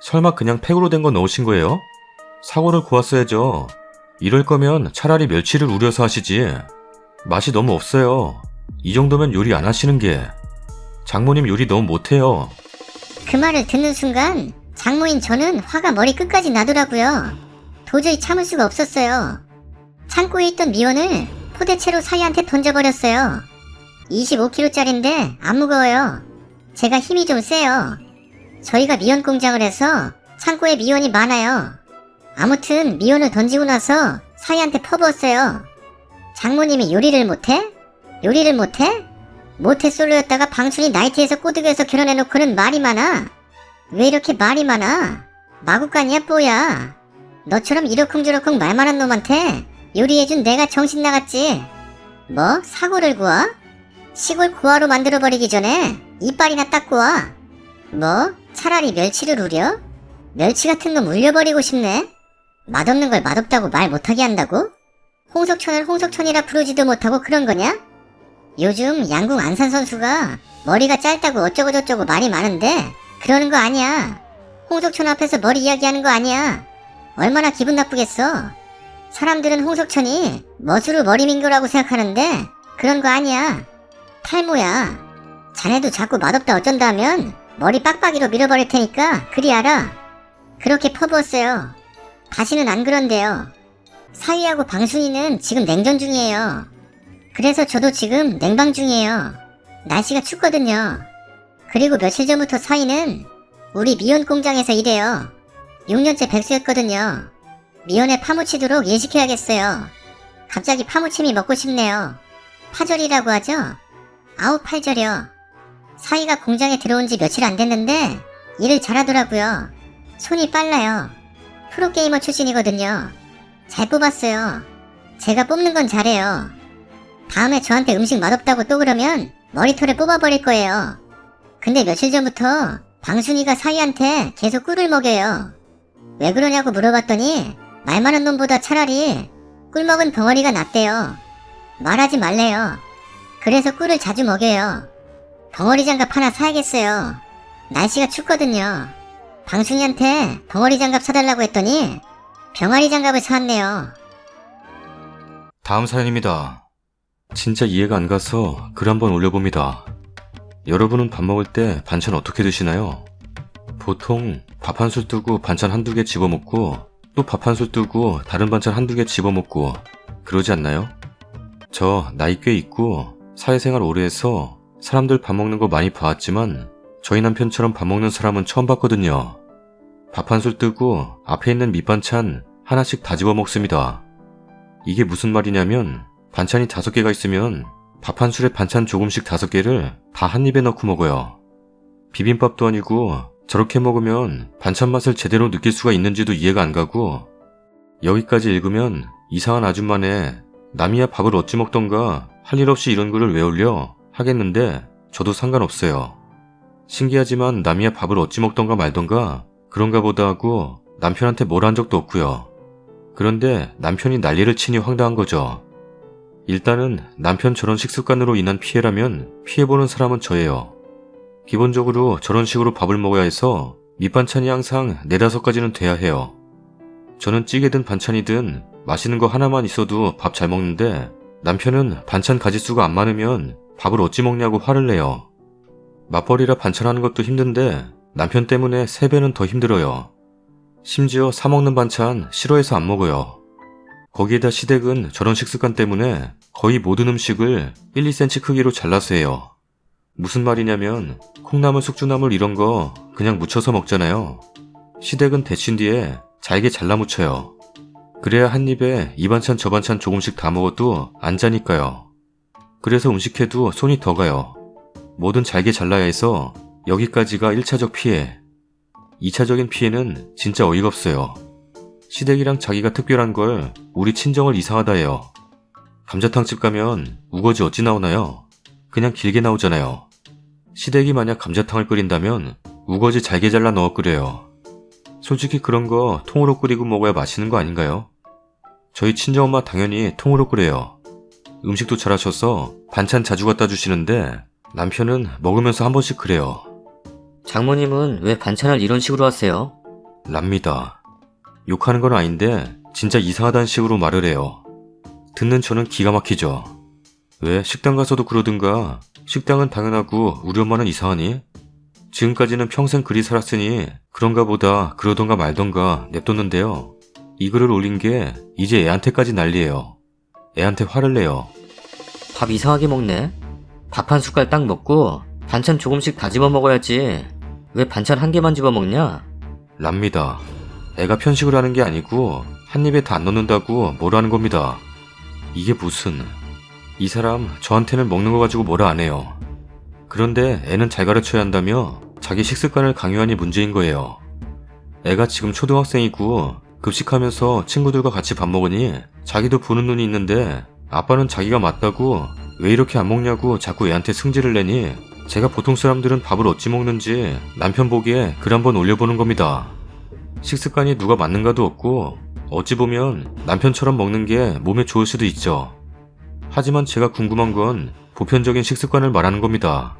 설마 그냥 팩으로 된 거 넣으신 거예요? 사고를 구웠어야죠. 이럴 거면 차라리 멸치를 우려서 하시지. 맛이 너무 없어요. 이 정도면 요리 안 하시는 게. 장모님 요리 너무 못해요. 그 말을 듣는 순간 장모인 저는 화가 머리 끝까지 나더라고요. 도저히 참을 수가 없었어요. 창고에 있던 미원을 포대채로 사이한테 던져버렸어요. 25kg짜린데 안 무거워요. 제가 힘이 좀 세요. 저희가 미원 공장을 해서 창고에 미원이 많아요. 아무튼 미원을 던지고 나서 사이한테 퍼부었어요. 장모님이 요리를 못해? 요리를 못해? 모태솔로였다가 방춘이 나이트에서 꼬드겨서 결혼해놓고는 말이 많아. 왜 이렇게 말이 많아? 마구간이야 뽀야. 너처럼 이러쿵저러쿵 말 많은 놈한테 요리해준 내가 정신 나갔지. 뭐? 사고를 구워? 시골 고아로 만들어버리기 전에 이빨이나 닦고 와. 뭐? 차라리 멸치를 우려? 멸치 같은 놈 울려버리고 싶네. 맛없는 걸 맛없다고 말 못하게 한다고? 홍석천을 홍석천이라 부르지도 못하고 그런 거냐? 요즘 양궁 안산 선수가 머리가 짧다고 어쩌고저쩌고 말이 많은데 그러는 거 아니야. 홍석천 앞에서 머리 이야기하는 거 아니야. 얼마나 기분 나쁘겠어. 사람들은 홍석천이 멋으로 머리 민 거라고 생각하는데 그런 거 아니야. 탈모야. 자네도 자꾸 맛없다 어쩐다 하면 머리 빡빡이로 밀어버릴 테니까 그리 알아. 그렇게 퍼부었어요. 다시는 안 그런데요. 사위하고 방순이는 지금 냉전 중이에요. 그래서 저도 지금 냉방 중이에요. 날씨가 춥거든요. 그리고 며칠 전부터 사위는 우리 미원 공장에서 일해요. 6년째 백수였거든요. 미원에 파무치도록 일 시켜야겠어요. 갑자기 파무침이 먹고 싶네요. 파절이라고 하죠? 아우 팔절이요. 사위가 공장에 들어온 지 며칠 안 됐는데 일을 잘하더라고요. 손이 빨라요. 프로게이머 출신이거든요. 잘 뽑았어요. 제가 뽑는 건 잘해요. 다음에 저한테 음식 맛없다고 또 그러면 머리털을 뽑아버릴 거예요. 근데 며칠 전부터 방순이가 사위한테 계속 꿀을 먹여요. 왜 그러냐고 물어봤더니 말 많은 놈보다 차라리 꿀 먹은 벙어리가 낫대요. 말하지 말래요. 그래서 꿀을 자주 먹여요. 벙어리 장갑 하나 사야겠어요. 날씨가 춥거든요. 방순이한테 벙어리 장갑 사달라고 했더니 병아리 장갑을 사왔네요. 다음 사연입니다. 진짜 이해가 안 가서 글 한번 올려봅니다. 여러분은 밥 먹을 때 반찬 어떻게 드시나요? 보통 밥 한 술 뜨고 반찬 한두 개 집어먹고 또 밥 한 술 뜨고 다른 반찬 한두 개 집어먹고 그러지 않나요? 저 나이 꽤 있고 사회생활 오래 해서 사람들 밥 먹는 거 많이 봐왔지만 저희 남편처럼 밥 먹는 사람은 처음 봤거든요. 밥 한 술 뜨고 앞에 있는 밑반찬 하나씩 다 집어먹습니다. 이게 무슨 말이냐면 반찬이 5개가 있으면 밥 한 술에 반찬 조금씩 5개를 다 한 입에 넣고 먹어요. 비빔밥도 아니고 저렇게 먹으면 반찬 맛을 제대로 느낄 수가 있는지도 이해가 안 가고 여기까지 읽으면 이상한 아줌마네 남이야 밥을 어찌 먹던가 할 일 없이 이런 글을 왜 올려 하겠는데 저도 상관없어요. 신기하지만 남이야 밥을 어찌 먹던가 말던가 그런가 보다 하고 남편한테 뭘 한 적도 없고요. 그런데 남편이 난리를 치니 황당한 거죠. 일단은 남편 저런 식습관으로 인한 피해라면 피해보는 사람은 저예요. 기본적으로 저런 식으로 밥을 먹어야 해서 밑반찬이 항상 4-5가지는 돼야 해요. 저는 찌개든 반찬이든 맛있는 거 하나만 있어도 밥 잘 먹는데 남편은 반찬 가짓수가 안 많으면 밥을 어찌 먹냐고 화를 내요. 맞벌이라 반찬하는 것도 힘든데 남편 때문에 3배는 더 힘들어요. 심지어 사 먹는 반찬 싫어해서 안 먹어요. 거기에다 시댁은 저런 식습관 때문에 거의 모든 음식을 1, 2cm 크기로 잘라서 해요. 무슨 말이냐면 콩나물, 숙주나물 이런 거 그냥 무쳐서 먹잖아요. 시댁은 데친 뒤에 잘게 잘라 무쳐요. 그래야 한 입에 이 반찬 저 반찬 조금씩 다 먹어도 안 자니까요. 그래서 음식해도 손이 더 가요. 뭐든 잘게 잘라야 해서 여기까지가 1차적 피해. 2차적인 피해는 진짜 어이가 없어요. 시댁이랑 자기가 특별한 걸 우리 친정을 이상하다 해요. 감자탕집 가면 우거지 어찌 나오나요? 그냥 길게 나오잖아요. 시댁이 만약 감자탕을 끓인다면 우거지 잘게 잘라 넣어 끓여요. 솔직히 그런 거 통으로 끓이고 먹어야 맛있는 거 아닌가요? 저희 친정엄마 당연히 통으로 끓여요. 음식도 잘하셔서 반찬 자주 갖다 주시는데 남편은 먹으면서 한 번씩 그래요. 장모님은 왜 반찬을 이런 식으로 하세요? 랍니다. 욕하는 건 아닌데 진짜 이상하다는 식으로 말을 해요. 듣는 저는 기가 막히죠. 왜 식당 가서도 그러든가 식당은 당연하고 우리 엄마는 이상하니? 지금까지는 평생 그리 살았으니 그런가 보다 그러던가 말던가 냅뒀는데요. 이 글을 올린 게 이제 애한테까지 난리예요. 애한테 화를 내요. 밥 이상하게 먹네. 밥 한 숟갈 딱 먹고 반찬 조금씩 다 집어 먹어야지. 왜 반찬 한 개만 집어 먹냐? 랍니다. 애가 편식을 하는 게 아니고 한 입에 다 안 넣는다고 뭐라는 겁니다. 이게 무슨... 이 사람 저한테는 먹는 거 가지고 뭐라 안 해요. 그런데 애는 잘 가르쳐야 한다며 자기 식습관을 강요하니 문제인 거예요. 애가 지금 초등학생이고 급식하면서 친구들과 같이 밥 먹으니 자기도 보는 눈이 있는데 아빠는 자기가 맞다고 왜 이렇게 안 먹냐고 자꾸 애한테 승질을 내니 제가 보통 사람들은 밥을 어찌 먹는지 남편 보기에 글 한번 올려보는 겁니다. 식습관이 누가 맞는가도 없고 어찌 보면 남편처럼 먹는 게 몸에 좋을 수도 있죠. 하지만 제가 궁금한 건 보편적인 식습관을 말하는 겁니다.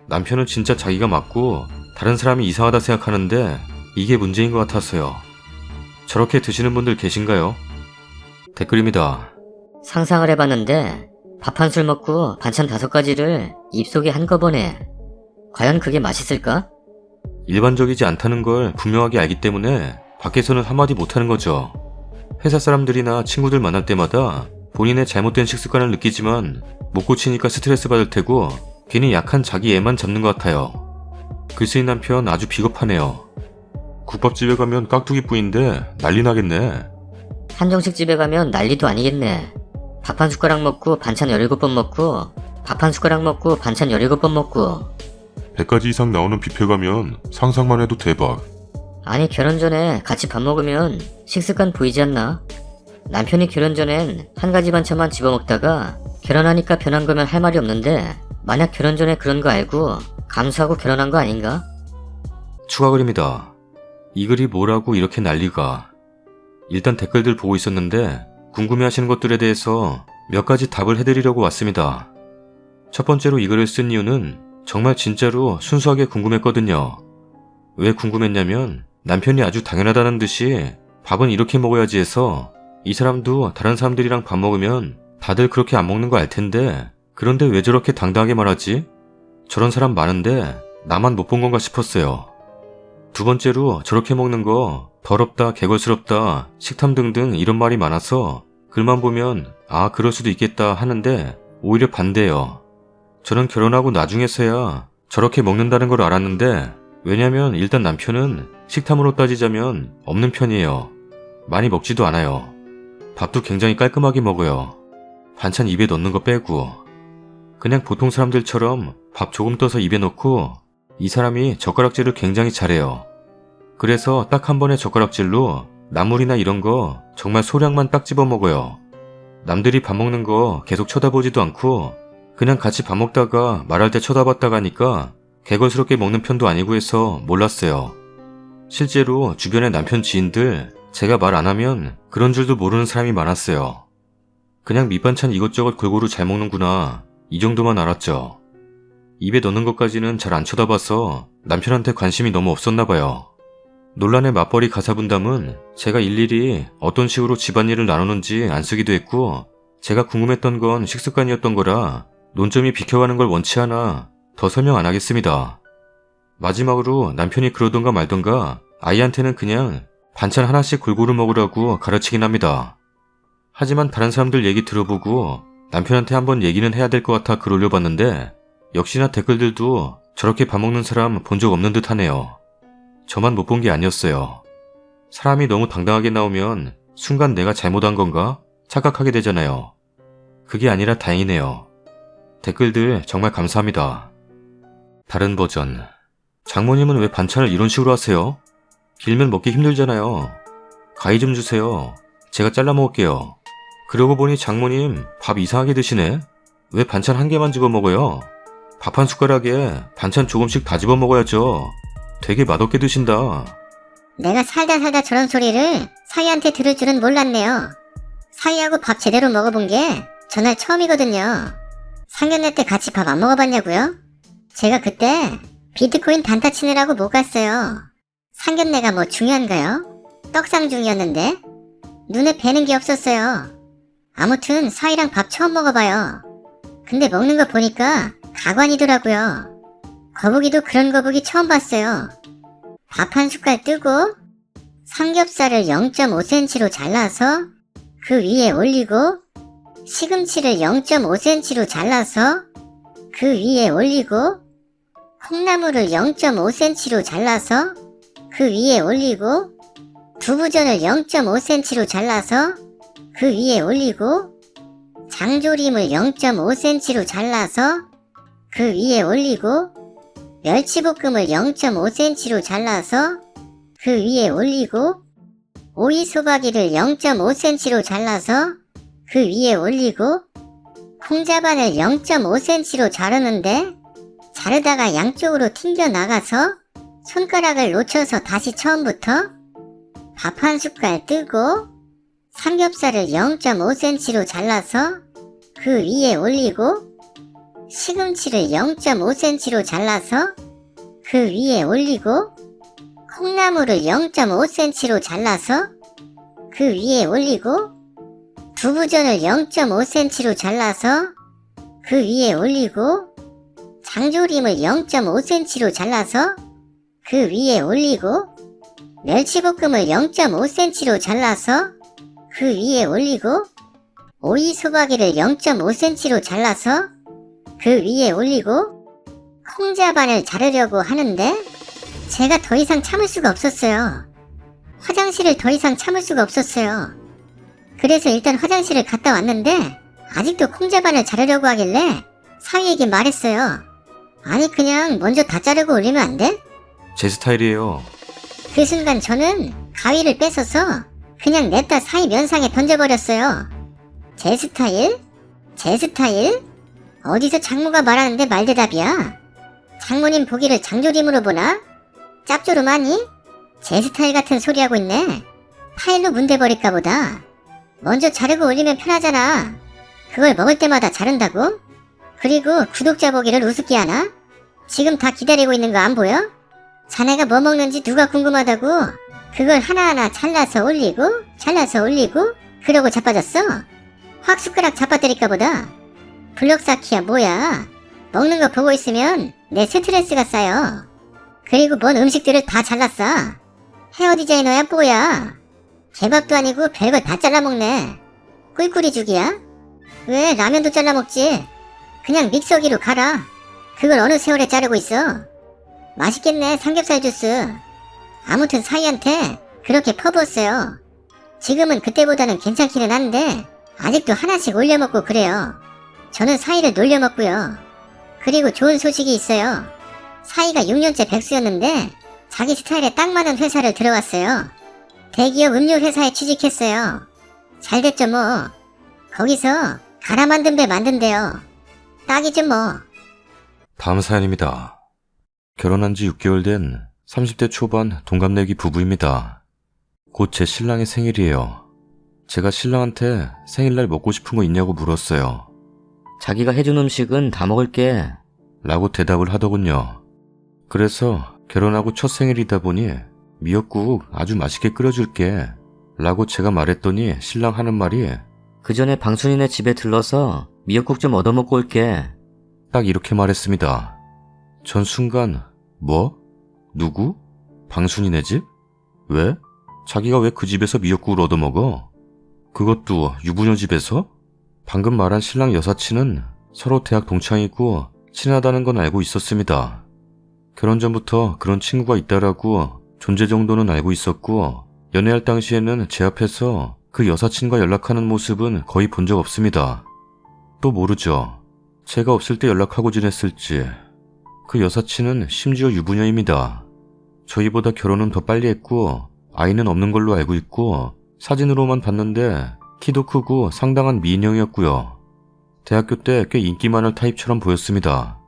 남편은 진짜 자기가 맞고 다른 사람이 이상하다 생각하는데 이게 문제인 것 같아서요. 저렇게 드시는 분들 계신가요? 댓글입니다. 상상을 해봤는데 밥 한 술 먹고 반찬 5가지를 입속에 한꺼번에. 과연 그게 맛있을까? 일반적이지 않다는 걸 분명하게 알기 때문에 밖에서는 한마디 못하는 거죠. 회사 사람들이나 친구들 만날 때마다 본인의 잘못된 식습관을 느끼지만 못 고치니까 스트레스 받을 테고 괜히 약한 자기 애만 잡는 것 같아요. 글쎄 이 남편 아주 비겁하네요. 국밥집에 가면 깍두기뿐인데 난리 나겠네. 한정식집에 가면 난리도 아니겠네. 밥 한 숟가락 먹고 반찬 17번 먹고 밥 한 숟가락 먹고 반찬 17번 먹고. 100가지 이상 나오는 뷔페 가면 상상만 해도 대박. 아니 결혼 전에 같이 밥 먹으면 식습관 보이지 않나? 남편이 결혼 전엔 한 가지 반찬만 집어먹다가 결혼하니까 변한 거면 할 말이 없는데 만약 결혼 전에 그런 거 알고 감수하고 결혼한 거 아닌가? 추가 글입니다. 이 글이 뭐라고 이렇게 난리가. 일단 댓글들 보고 있었는데 궁금해하시는 것들에 대해서 몇 가지 답을 해드리려고 왔습니다. 첫 번째로 이 글을 쓴 이유는 정말 진짜로 순수하게 궁금했거든요. 왜 궁금했냐면 남편이 아주 당연하다는 듯이 밥은 이렇게 먹어야지 해서 이 사람도 다른 사람들이랑 밥 먹으면 다들 그렇게 안 먹는 거 알 텐데 그런데 왜 저렇게 당당하게 말하지? 저런 사람 많은데 나만 못 본 건가 싶었어요. 두 번째로 저렇게 먹는 거 더럽다, 개걸스럽다, 식탐 등등 이런 말이 많아서 글만 보면 아 그럴 수도 있겠다 하는데 오히려 반대예요. 저는 결혼하고 나중에서야 저렇게 먹는다는 걸 알았는데 왜냐면 일단 남편은 식탐으로 따지자면 없는 편이에요. 많이 먹지도 않아요. 밥도 굉장히 깔끔하게 먹어요. 반찬 입에 넣는 거 빼고. 그냥 보통 사람들처럼 밥 조금 떠서 입에 넣고 이 사람이 젓가락질을 굉장히 잘해요. 그래서 딱 한 번의 젓가락질로 나물이나 이런 거 정말 소량만 딱 집어 먹어요. 남들이 밥 먹는 거 계속 쳐다보지도 않고 그냥 같이 밥 먹다가 말할 때 쳐다봤다가 하니까 개걸스럽게 먹는 편도 아니고 해서 몰랐어요. 실제로 주변의 남편 지인들 제가 말 안 하면 그런 줄도 모르는 사람이 많았어요. 그냥 밑반찬 이것저것 골고루 잘 먹는구나 이 정도만 알았죠. 입에 넣는 것까지는 잘 안 쳐다봐서 남편한테 관심이 너무 없었나 봐요. 논란의 맞벌이 가사분담은 제가 일일이 어떤 식으로 집안일을 나누는지 안 쓰기도 했고 제가 궁금했던 건 식습관이었던 거라 논점이 비켜가는 걸 원치 않아 더 설명 안 하겠습니다. 마지막으로 남편이 그러던가 말던가 아이한테는 그냥 반찬 하나씩 골고루 먹으라고 가르치긴 합니다. 하지만 다른 사람들 얘기 들어보고 남편한테 한번 얘기는 해야 될 것 같아 글 올려봤는데 역시나 댓글들도 저렇게 밥 먹는 사람 본 적 없는 듯 하네요. 저만 못 본 게 아니었어요. 사람이 너무 당당하게 나오면 순간 내가 잘못한 건가 착각하게 되잖아요. 그게 아니라 다행이네요. 댓글들 정말 감사합니다. 다른 버전. 장모님은 왜 반찬을 이런 식으로 하세요? 길면 먹기 힘들잖아요. 가위 좀 주세요. 제가 잘라 먹을게요. 그러고 보니 장모님 밥 이상하게 드시네? 왜 반찬 한 개만 집어 먹어요? 밥 한 숟가락에 반찬 조금씩 다 집어 먹어야죠. 되게 맛없게 드신다. 내가 살다 저런 소리를 사위한테 들을 줄은 몰랐네요. 사위하고 밥 제대로 먹어본 게 전날 처음이거든요. 상견례 때 같이 밥 안 먹어봤냐고요? 제가 그때 비트코인 단타 치느라고 못 갔어요. 상견례가 뭐 중요한가요? 떡상 중이었는데 눈에 뵈는 게 없었어요. 아무튼 사위랑 밥 처음 먹어봐요. 근데 먹는 거 보니까 가관이더라고요. 거북이도 그런 거북이 처음 봤어요. 밥 한 숟갈 뜨고 삼겹살을 0.5cm로 잘라서 그 위에 올리고 시금치를 0.5cm로 잘라서 그 위에 올리고 콩나물을 0.5cm로 잘라서 그 위에 올리고 두부전을 0.5cm로 잘라서 그 위에 올리고 장조림을 0.5cm로 잘라서 그 위에 올리고 멸치볶음을 0.5cm로 잘라서 그 위에 올리고 오이소박이를 0.5cm로 잘라서 그 위에 올리고 콩자반을 0.5cm로 자르는데 자르다가 양쪽으로 튕겨 나가서 손가락을 놓쳐서 다시 처음부터 밥 한 숟갈 뜨고 삼겹살을 0.5cm로 잘라서 그 위에 올리고 시금치를 0.5cm로 잘라서 그 위에 올리고 콩나물을 0.5cm로 잘라서 그 위에 올리고 두부전을 0.5cm로 잘라서 그 위에 올리고 장조림을 0.5cm로 잘라서 그 위에 올리고 멸치볶음을 0.5cm로 잘라서 그 위에 올리고 오이소박이를 0.5cm로 잘라서 그 위에 올리고 콩자반을 자르려고 하는데 제가 더 이상 참을 수가 없었어요. 화장실을 더 이상 참을 수가 없었어요. 그래서 일단 화장실을 갔다 왔는데 아직도 콩자반을 자르려고 하길래 사위에게 말했어요. 아니 그냥 먼저 다 자르고 올리면 안 돼? 제 스타일이에요. 그 순간 저는 가위를 뺏어서 그냥 냅다 사위 면상에 던져버렸어요. 제 스타일? 제 스타일? 어디서 장모가 말하는데 말대답이야? 장모님 보기를 장조림으로 보나? 짭조름하니? 제 스타일 같은 소리 하고 있네. 파일로 문대버릴까 보다. 먼저 자르고 올리면 편하잖아. 그걸 먹을 때마다 자른다고? 그리고 구독자 보기를 우습게 하나? 지금 다 기다리고 있는 거 안 보여? 자네가 뭐 먹는지 누가 궁금하다고 그걸 하나하나 잘라서 올리고 그러고 자빠졌어? 확 숟가락 잡아때릴까 보다. 블록 쌓기야 뭐야. 먹는 거 보고 있으면 내 스트레스가 쌓여. 그리고 뭔 음식들을 다 잘랐어. 헤어 디자이너야 뭐야. 개밥도 아니고 별걸 다 잘라먹네. 꿀꿀이죽이야? 왜 라면도 잘라먹지. 그냥 믹서기로 갈아. 그걸 어느 세월에 자르고 있어. 맛있겠네 삼겹살 주스. 아무튼 사위한테 그렇게 퍼부었어요. 지금은 그때보다는 괜찮기는 한데 아직도 하나씩 올려먹고 그래요. 저는 사위를 놀려먹고요. 그리고 좋은 소식이 있어요. 사위가 6년째 백수였는데 자기 스타일에 딱 맞는 회사를 들어왔어요. 대기업 음료 회사에 취직했어요. 잘됐죠 뭐. 거기서 갈아 만든 배 만든대요. 딱이죠 뭐. 다음 사연입니다. 결혼한 지 6개월 된 30대 초반 동갑내기 부부입니다. 곧 제 신랑의 생일이에요. 제가 신랑한테 생일날 먹고 싶은 거 있냐고 물었어요. 자기가 해준 음식은 다 먹을게. 라고 대답을 하더군요. 그래서 결혼하고 첫 생일이다 보니 미역국 아주 맛있게 끓여줄게 라고 제가 말했더니 신랑 하는 말이 그 전에 방순이네 집에 들러서 미역국 좀 얻어먹고 올게. 딱 이렇게 말했습니다. 전 순간 뭐? 누구? 방순이네 집? 왜? 자기가 왜 그 집에서 미역국을 얻어먹어? 그것도 유부녀 집에서? 방금 말한 신랑 여사친은 서로 대학 동창이고 친하다는 건 알고 있었습니다. 결혼 전부터 그런 친구가 있다라고 존재 정도는 알고 있었고 연애할 당시에는 제 앞에서 그 여사친과 연락하는 모습은 거의 본 적 없습니다. 또 모르죠. 제가 없을 때 연락하고 지냈을지. 그 여사친은 심지어 유부녀입니다. 저희보다 결혼은 더 빨리 했고 아이는 없는 걸로 알고 있고 사진으로만 봤는데 키도 크고 상당한 미인형이었고요. 대학교 때 꽤 인기 많을 타입처럼 보였습니다.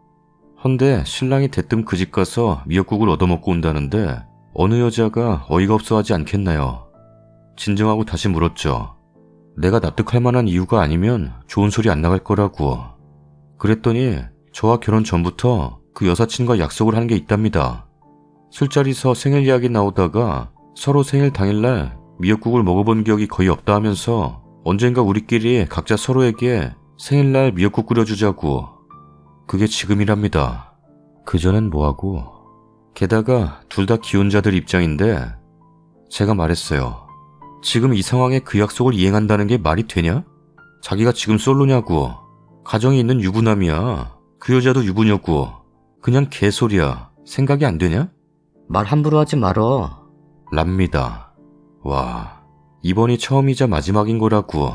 헌데 신랑이 대뜸 그 집 가서 미역국을 얻어먹고 온다는데 어느 여자가 어이가 없어 하지 않겠나요? 진정하고 다시 물었죠. 내가 납득할 만한 이유가 아니면 좋은 소리 안 나갈 거라고. 그랬더니 저와 결혼 전부터 그 여사친과 약속을 한 게 있답니다. 술자리에서 생일 이야기 나오다가 서로 생일 당일날 미역국을 먹어본 기억이 거의 없다 하면서 언젠가 우리끼리 각자 서로에게 생일날 미역국 끓여주자고. 그게 지금이랍니다. 그전엔 뭐하고. 게다가 둘 다 기혼자들 입장인데 제가 말했어요. 지금 이 상황에 그 약속을 이행한다는 게 말이 되냐? 자기가 지금 솔로냐고. 가정이 있는 유부남이야. 그 여자도 유부녀고. 그냥 개소리야. 생각이 안 되냐? 말 함부로 하지 말어. 랍니다. 와, 이번이 처음이자 마지막인 거라고.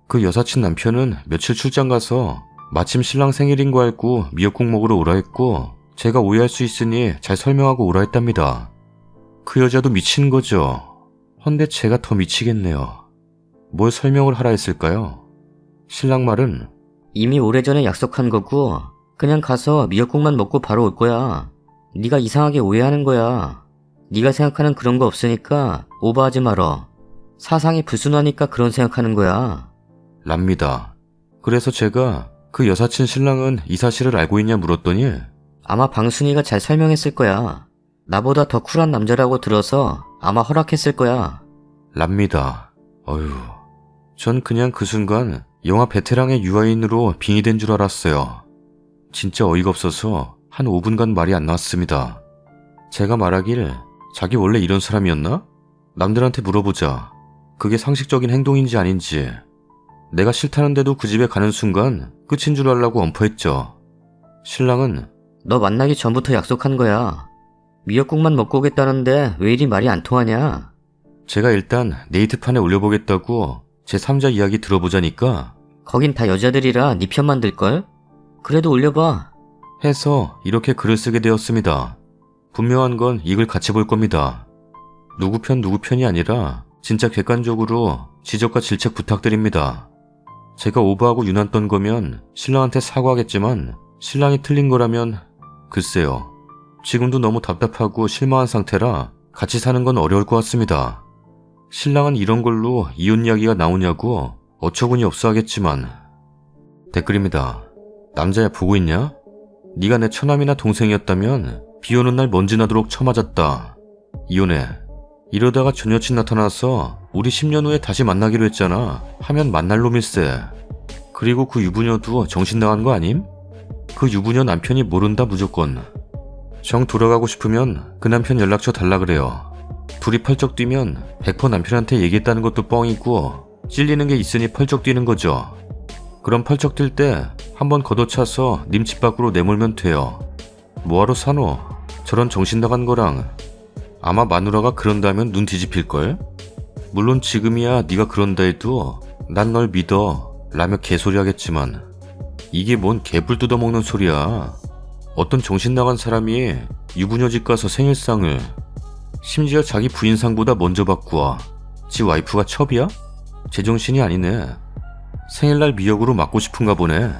그 여사친 남편은 며칠 출장 가서 마침 신랑 생일인 거 알고 미역국 먹으러 오라 했고 제가 오해할 수 있으니 잘 설명하고 오라 했답니다. 그 여자도 미친 거죠. 헌데 제가 더 미치겠네요. 뭘 설명을 하라 했을까요? 신랑 말은 이미 오래전에 약속한 거고 그냥 가서 미역국만 먹고 바로 올 거야. 네가 이상하게 오해하는 거야. 네가 생각하는 그런 거 없으니까 오버하지 말어. 사상이 불순하니까 그런 생각하는 거야. 랍니다. 그래서 제가 그 여사친 신랑은 이 사실을 알고 있냐 물었더니 아마 방순이가 잘 설명했을 거야. 나보다 더 쿨한 남자라고 들어서 아마 허락했을 거야. 랍니다. 어휴, 전 그냥 그 순간 영화 베테랑의 유아인으로 빙의된 줄 알았어요. 진짜 어이가 없어서 한 5분간 말이 안 나왔습니다. 제가 말하길 자기 원래 이런 사람이었나? 남들한테 물어보자. 그게 상식적인 행동인지 아닌지. 내가 싫다는데도 그 집에 가는 순간 끝인 줄 알라고 엄포했죠. 신랑은 너 만나기 전부터 약속한 거야. 미역국만 먹고 오겠다는데 왜 이리 말이 안 통하냐? 제가 일단 네이트판에 올려보겠다고 제 3자 이야기 들어보자니까 거긴 다 여자들이라 네 편만 들걸? 그래도 올려봐. 해서 이렇게 글을 쓰게 되었습니다. 분명한 건 이걸 같이 볼 겁니다. 누구 편이 아니라 진짜 객관적으로 지적과 질책 부탁드립니다. 제가 오버하고 유난 떤 거면 신랑한테 사과하겠지만 신랑이 틀린 거라면 글쎄요. 지금도 너무 답답하고 실망한 상태라 같이 사는 건 어려울 것 같습니다. 신랑은 이런 걸로 이혼 이야기가 나오냐고 어처구니 없어 하겠지만 댓글입니다. 남자야 보고 있냐? 네가 내 처남이나 동생이었다면 비 오는 날 먼지 나도록 쳐맞았다. 이혼해. 이러다가 전 여친 나타나서 우리 10년 후에 다시 만나기로 했잖아 하면 만날 놈일세. 그리고 그 유부녀도 정신 나간 거 아님? 그 유부녀 남편이 모른다 무조건. 정 돌아가고 싶으면 그 남편 연락처 달라 그래요. 둘이 펄쩍 뛰면 100% 남편한테 얘기했다는 것도 뻥이고 찔리는 게 있으니 펄쩍 뛰는 거죠. 그럼 펄쩍 뛸 때 한번 걷어차서 님 집 밖으로 내몰면 돼요. 뭐하러 사노? 저런 정신 나간 거랑. 아마 마누라가 그런다면 눈 뒤집힐걸? 물론 지금이야 네가 그런다 해도 난 널 믿어 라며 개소리 하겠지만 이게 뭔 개불 뜯어먹는 소리야. 어떤 정신 나간 사람이 유부녀 집 가서 생일상을 심지어 자기 부인상보다 먼저 받고 와. 지 와이프가 첩이야? 제정신이 아니네. 생일날 미역으로 맞고 싶은가 보네.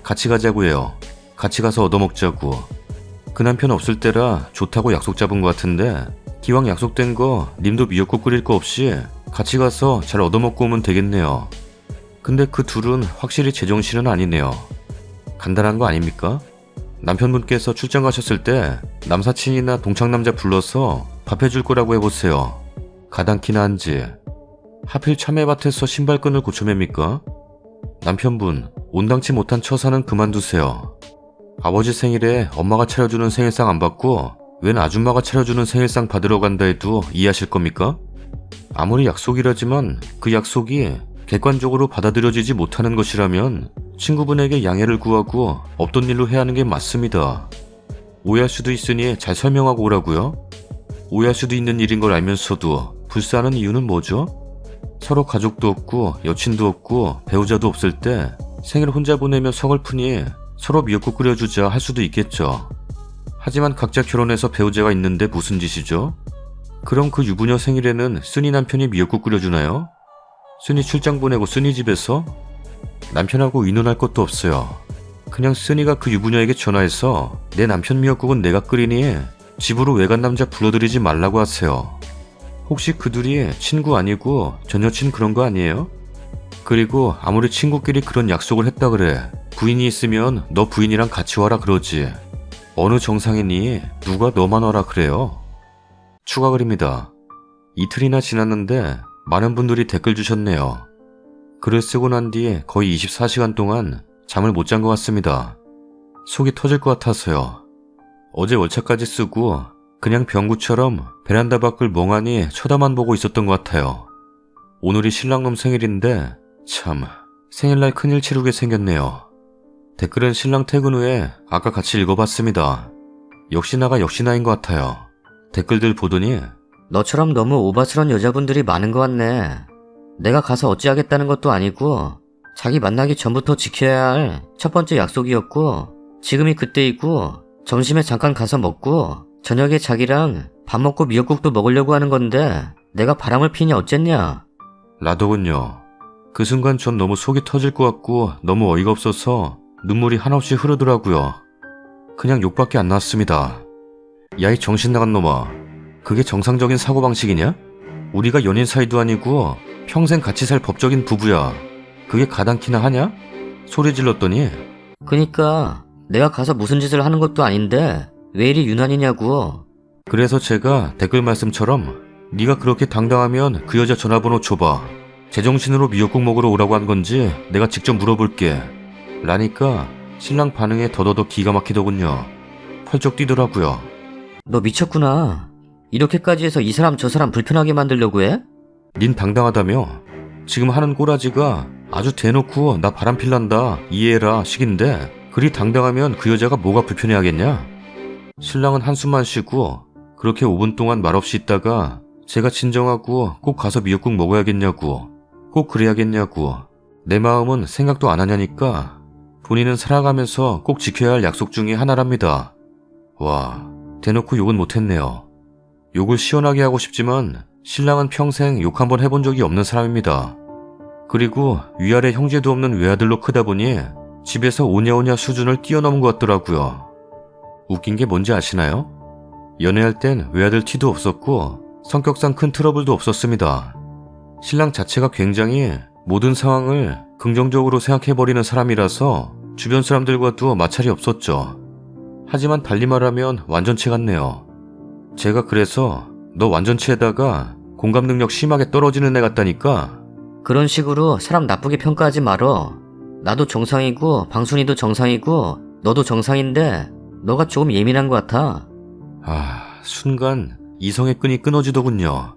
같이 가자고 해요. 같이 가서 얻어먹자고. 그 남편 없을 때라 좋다고 약속 잡은 것 같은데 기왕 약속된 거 님도 미역국 끓일 거 없이 같이 가서 잘 얻어먹고 오면 되겠네요. 근데 그 둘은 확실히 제정신은 아니네요. 간단한 거 아닙니까? 남편분께서 출장 가셨을 때 남사친이나 동창남자 불러서 밥 해줄 거라고 해보세요. 가당키나 한지. 하필 참외밭에서 신발끈을 고쳐맵니까? 남편분, 온당치 못한 처사는 그만두세요. 아버지 생일에 엄마가 차려주는 생일상 안 받고 웬 아줌마가 차려주는 생일상 받으러 간다 해도 이해하실 겁니까? 아무리 약속이라지만 그 약속이 객관적으로 받아들여지지 못하는 것이라면 친구분에게 양해를 구하고 없던 일로 해야 하는 게 맞습니다. 오해할 수도 있으니 잘 설명하고 오라고요? 오해할 수도 있는 일인 걸 알면서도 불사하는 이유는 뭐죠? 서로 가족도 없고 여친도 없고 배우자도 없을 때 생일 혼자 보내며 서글프니 서로 미역국 끓여주자 할 수도 있겠죠. 하지만 각자 결혼해서 배우자가 있는데 무슨 짓이죠? 그럼 그 유부녀 생일에는 쓰니 남편이 미역국 끓여주나요? 쓰니 출장 보내고 쓰니 집에서? 남편하고 의논할 것도 없어요. 그냥 쓰니가 그 유부녀에게 전화해서 내 남편 미역국은 내가 끓이니 집으로 외간 남자 불러들이지 말라고 하세요. 혹시 그 둘이 친구 아니고 전 여친 그런 거 아니에요? 그리고 아무리 친구끼리 그런 약속을 했다 그래. 부인이 있으면 너 부인이랑 같이 와라 그러지. 어느 정상이니 누가 너만 와라 그래요? 추가 글입니다. 이틀이나 지났는데 많은 분들이 댓글 주셨네요. 글을 쓰고 난 뒤에 거의 24시간 동안 잠을 못 잔 것 같습니다. 속이 터질 것 같아서요. 어제 월차까지 쓰고 그냥 병구처럼 베란다 밖을 멍하니 쳐다만 보고 있었던 것 같아요. 오늘이 신랑놈 생일인데 참 생일날 큰일 치르게 생겼네요. 댓글은 신랑 퇴근 후에 아까 같이 읽어봤습니다. 역시나가 역시나인 것 같아요. 댓글들 보더니 너처럼 너무 오바스런 여자분들이 많은 것 같네. 내가 가서 어찌하겠다는 것도 아니고 자기 만나기 전부터 지켜야 할 첫 번째 약속이었고 지금이 그때이고 점심에 잠깐 가서 먹고 저녁에 자기랑 밥 먹고 미역국도 먹으려고 하는 건데 내가 바람을 피니 어쨌냐? 라더군요. 그 순간 전 너무 속이 터질 것 같고 너무 어이가 없어서 눈물이 한없이 흐르더라고요. 그냥 욕밖에 안 나왔습니다. 야, 이 정신 나간 놈아. 그게 정상적인 사고방식이냐? 우리가 연인 사이도 아니고 평생 같이 살 법적인 부부야. 그게 가당키나 하냐? 소리 질렀더니 그니까 내가 가서 무슨 짓을 하는 것도 아닌데 왜 이리 유난이냐고. 그래서 제가 댓글 말씀처럼 네가 그렇게 당당하면 그 여자 전화번호 줘봐. 제정신으로 미역국 먹으러 오라고 한 건지 내가 직접 물어볼게. 라니까 신랑 반응에 더더더 기가 막히더군요. 펄쩍 뛰더라고요. 너 미쳤구나. 이렇게까지 해서 이 사람 저 사람 불편하게 만들려고 해? 닌 당당하다며? 지금 하는 꼬라지가 아주 대놓고 나 바람 필란다 이해해라 식인데 그리 당당하면 그 여자가 뭐가 불편해하겠냐? 신랑은 한숨만 쉬고 그렇게 5분 동안 말없이 있다가 제가 진정하고 꼭 가서 미역국 먹어야겠냐고 꼭 그래야겠냐고 내 마음은 생각도 안 하냐니까 본인은 살아가면서 꼭 지켜야 할 약속 중에 하나랍니다. 와, 대놓고 욕은 못했네요. 욕을 시원하게 하고 싶지만 신랑은 평생 욕 한번 해본 적이 없는 사람입니다. 그리고 위아래 형제도 없는 외아들로 크다 보니 집에서 오냐오냐 수준을 뛰어넘은 것 같더라고요. 웃긴 게 뭔지 아시나요? 연애할 땐 외아들 티도 없었고 성격상 큰 트러블도 없었습니다. 신랑 자체가 굉장히 모든 상황을 긍정적으로 생각해버리는 사람이라서 주변 사람들과도 마찰이 없었죠. 하지만 달리 말하면 완전체 같네요. 제가 그래서 너 완전체에다가 공감 능력 심하게 떨어지는 애 같다니까. 그런 식으로 사람 나쁘게 평가하지 말어. 나도 정상이고 방순이도 정상이고 너도 정상인데 너가 조금 예민한 것 같아. 순간 이성의 끈이 끊어지더군요.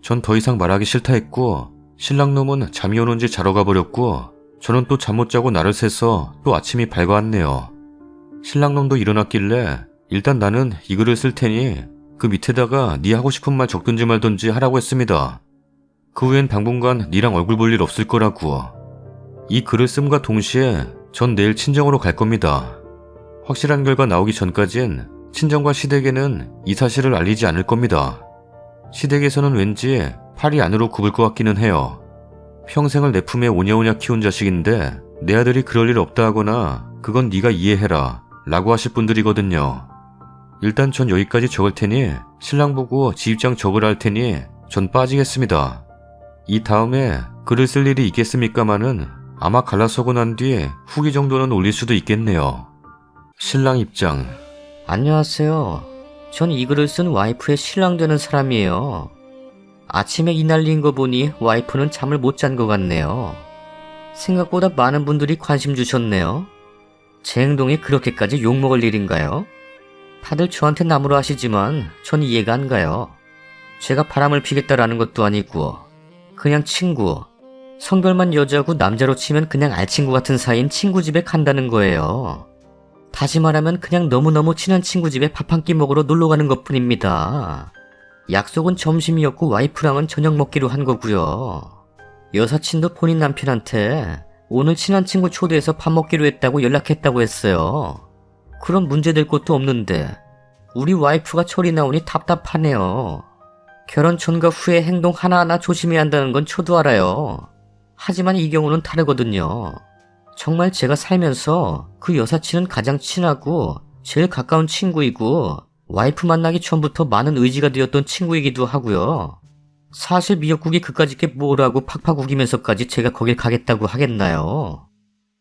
전 더 이상 말하기 싫다 했고 신랑놈은 잠이 오는지 자러 가버렸고 저는 또 잠 못 자고 날을 새서 또 아침이 밝아왔네요. 신랑놈도 일어났길래 일단 나는 이 글을 쓸 테니 그 밑에다가 네 하고 싶은 말 적든지 말든지 하라고 했습니다. 그 후엔 당분간 니랑 얼굴 볼 일 없을 거라고. 이 글을 씀과 동시에 전 내일 친정으로 갈 겁니다. 확실한 결과 나오기 전까진 친정과 시댁에는 이 사실을 알리지 않을 겁니다. 시댁에서는 왠지 팔이 안으로 굽을 것 같기는 해요. 평생을 내 품에 오냐오냐 키운 자식인데 내 아들이 그럴 일 없다 하거나 그건 네가 이해해라 라고 하실 분들이거든요. 일단 전 여기까지 적을 테니 신랑 보고 지 입장 적으라 할 테니 전 빠지겠습니다. 이 다음에 글을 쓸 일이 있겠습니까마는 아마 갈라서고 난 뒤에 후기 정도는 올릴 수도 있겠네요. 신랑 입장. 안녕하세요. 전 이 글을 쓴 와이프의 신랑 되는 사람이에요. 아침에 이 날린 거 보니 와이프는 잠을 못 잔 것 같네요. 생각보다 많은 분들이 관심 주셨네요. 제 행동에 그렇게까지 욕먹을 일인가요? 다들 저한테 나무라 하시지만 전 이해가 안 가요. 제가 바람을 피겠다라는 것도 아니고 그냥 친구. 성별만 여자고 남자로 치면 그냥 알친구 같은 사이인 친구 집에 간다는 거예요. 다시 말하면 그냥 너무너무 친한 친구 집에 밥 한 끼 먹으러 놀러 가는 것뿐입니다. 약속은 점심이었고 와이프랑은 저녁 먹기로 한 거고요. 여사친도 본인 남편한테 오늘 친한 친구 초대해서 밥 먹기로 했다고 연락했다고 했어요. 그럼 문제될 것도 없는데 우리 와이프가 철이 나오니 답답하네요. 결혼 전과 후의 행동 하나하나 조심해야 한다는 건 저도 알아요. 하지만 이 경우는 다르거든요. 정말 제가 살면서 그 여사친은 가장 친하고 제일 가까운 친구이고 와이프 만나기 전부터 많은 의지가 되었던 친구이기도 하고요. 사실 미역국이 그까짓 게 뭐라고 팍팍 우기면서까지 제가 거길 가겠다고 하겠나요?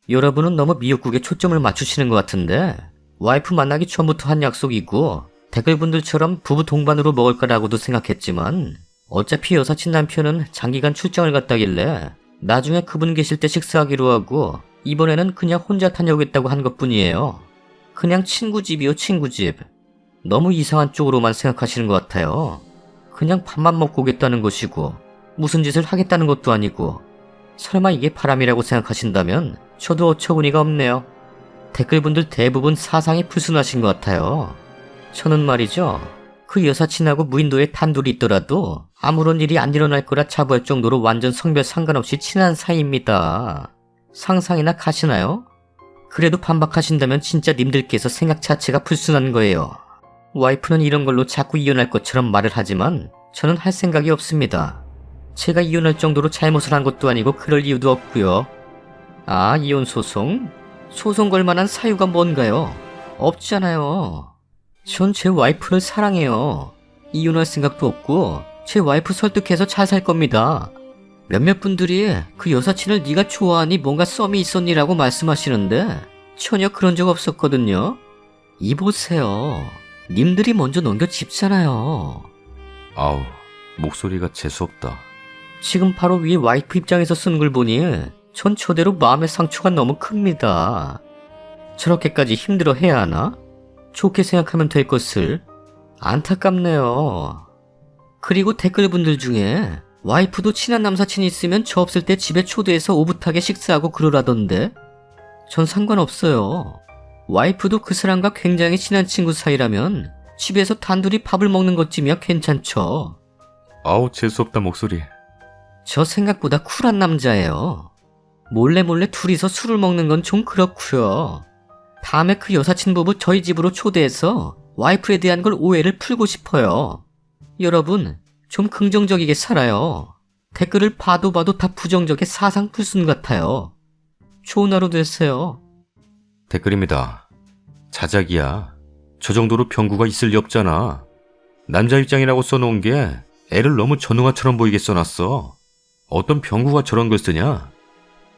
여러분은 너무 미역국에 초점을 맞추시는 것 같은데 와이프 만나기 전부터 한 약속이고 댓글분들처럼 부부 동반으로 먹을 거라고도 생각했지만 어차피 여사친 남편은 장기간 출장을 갔다길래 나중에 그분 계실 때 식사하기로 하고 이번에는 그냥 혼자 다녀오겠다고 한 것뿐이에요. 그냥 친구 집이요, 친구 집. 너무 이상한 쪽으로만 생각하시는 것 같아요. 그냥 밥만 먹고 오겠다는 것이고 무슨 짓을 하겠다는 것도 아니고 설마 이게 바람이라고 생각하신다면 저도 어처구니가 없네요. 댓글분들 대부분 사상이 불순하신 것 같아요. 저는 말이죠. 그 여사친하고 무인도에 단둘이 있더라도 아무런 일이 안 일어날 거라 자부할 정도로 완전 성별 상관없이 친한 사이입니다. 상상이나 가시나요? 그래도 반박하신다면 진짜 님들께서 생각 자체가 불순한 거예요. 와이프는 이런 걸로 자꾸 이혼할 것처럼 말을 하지만 저는 할 생각이 없습니다. 제가 이혼할 정도로 잘못을 한 것도 아니고 그럴 이유도 없고요. 아, 이혼 소송? 소송 걸 만한 사유가 뭔가요? 없잖아요. 전 제 와이프를 사랑해요. 이혼할 생각도 없고 제 와이프 설득해서 잘 살 겁니다. 몇몇 분들이 그 여사친을 네가 좋아하니 뭔가 썸이 있었니라고 말씀하시는데 전혀 그런 적 없었거든요. 이보세요. 님들이 먼저 넘겨짚잖아요. 아우, 목소리가 재수없다. 지금 바로 위에 와이프 입장에서 쓴 글 보니 전 저대로 마음의 상처가 너무 큽니다. 저렇게까지 힘들어 해야 하나? 좋게 생각하면 될 것을. 안타깝네요. 그리고 댓글분들 중에 와이프도 친한 남사친이 있으면 저 없을 때 집에 초대해서 오붓하게 식사하고 그러라던데 전 상관없어요. 와이프도 그 사람과 굉장히 친한 친구 사이라면 집에서 단둘이 밥을 먹는 것쯤이야 괜찮죠. 아우, 재수없다 목소리. 저 생각보다 쿨한 남자예요. 몰래 둘이서 술을 먹는 건 좀 그렇고요. 다음에 그 여사친 부부 저희 집으로 초대해서 와이프에 대한 걸 오해를 풀고 싶어요. 여러분, 좀 긍정적이게 살아요. 댓글을 봐도 다 부정적의 사상불순 같아요. 좋은 하루 되세요. 댓글입니다. 자작이야. 저 정도로 병구가 있을 리 없잖아. 남자 입장이라고 써놓은 게 애를 너무 전우화처럼 보이게 써놨어. 어떤 병구가 저런 걸 쓰냐?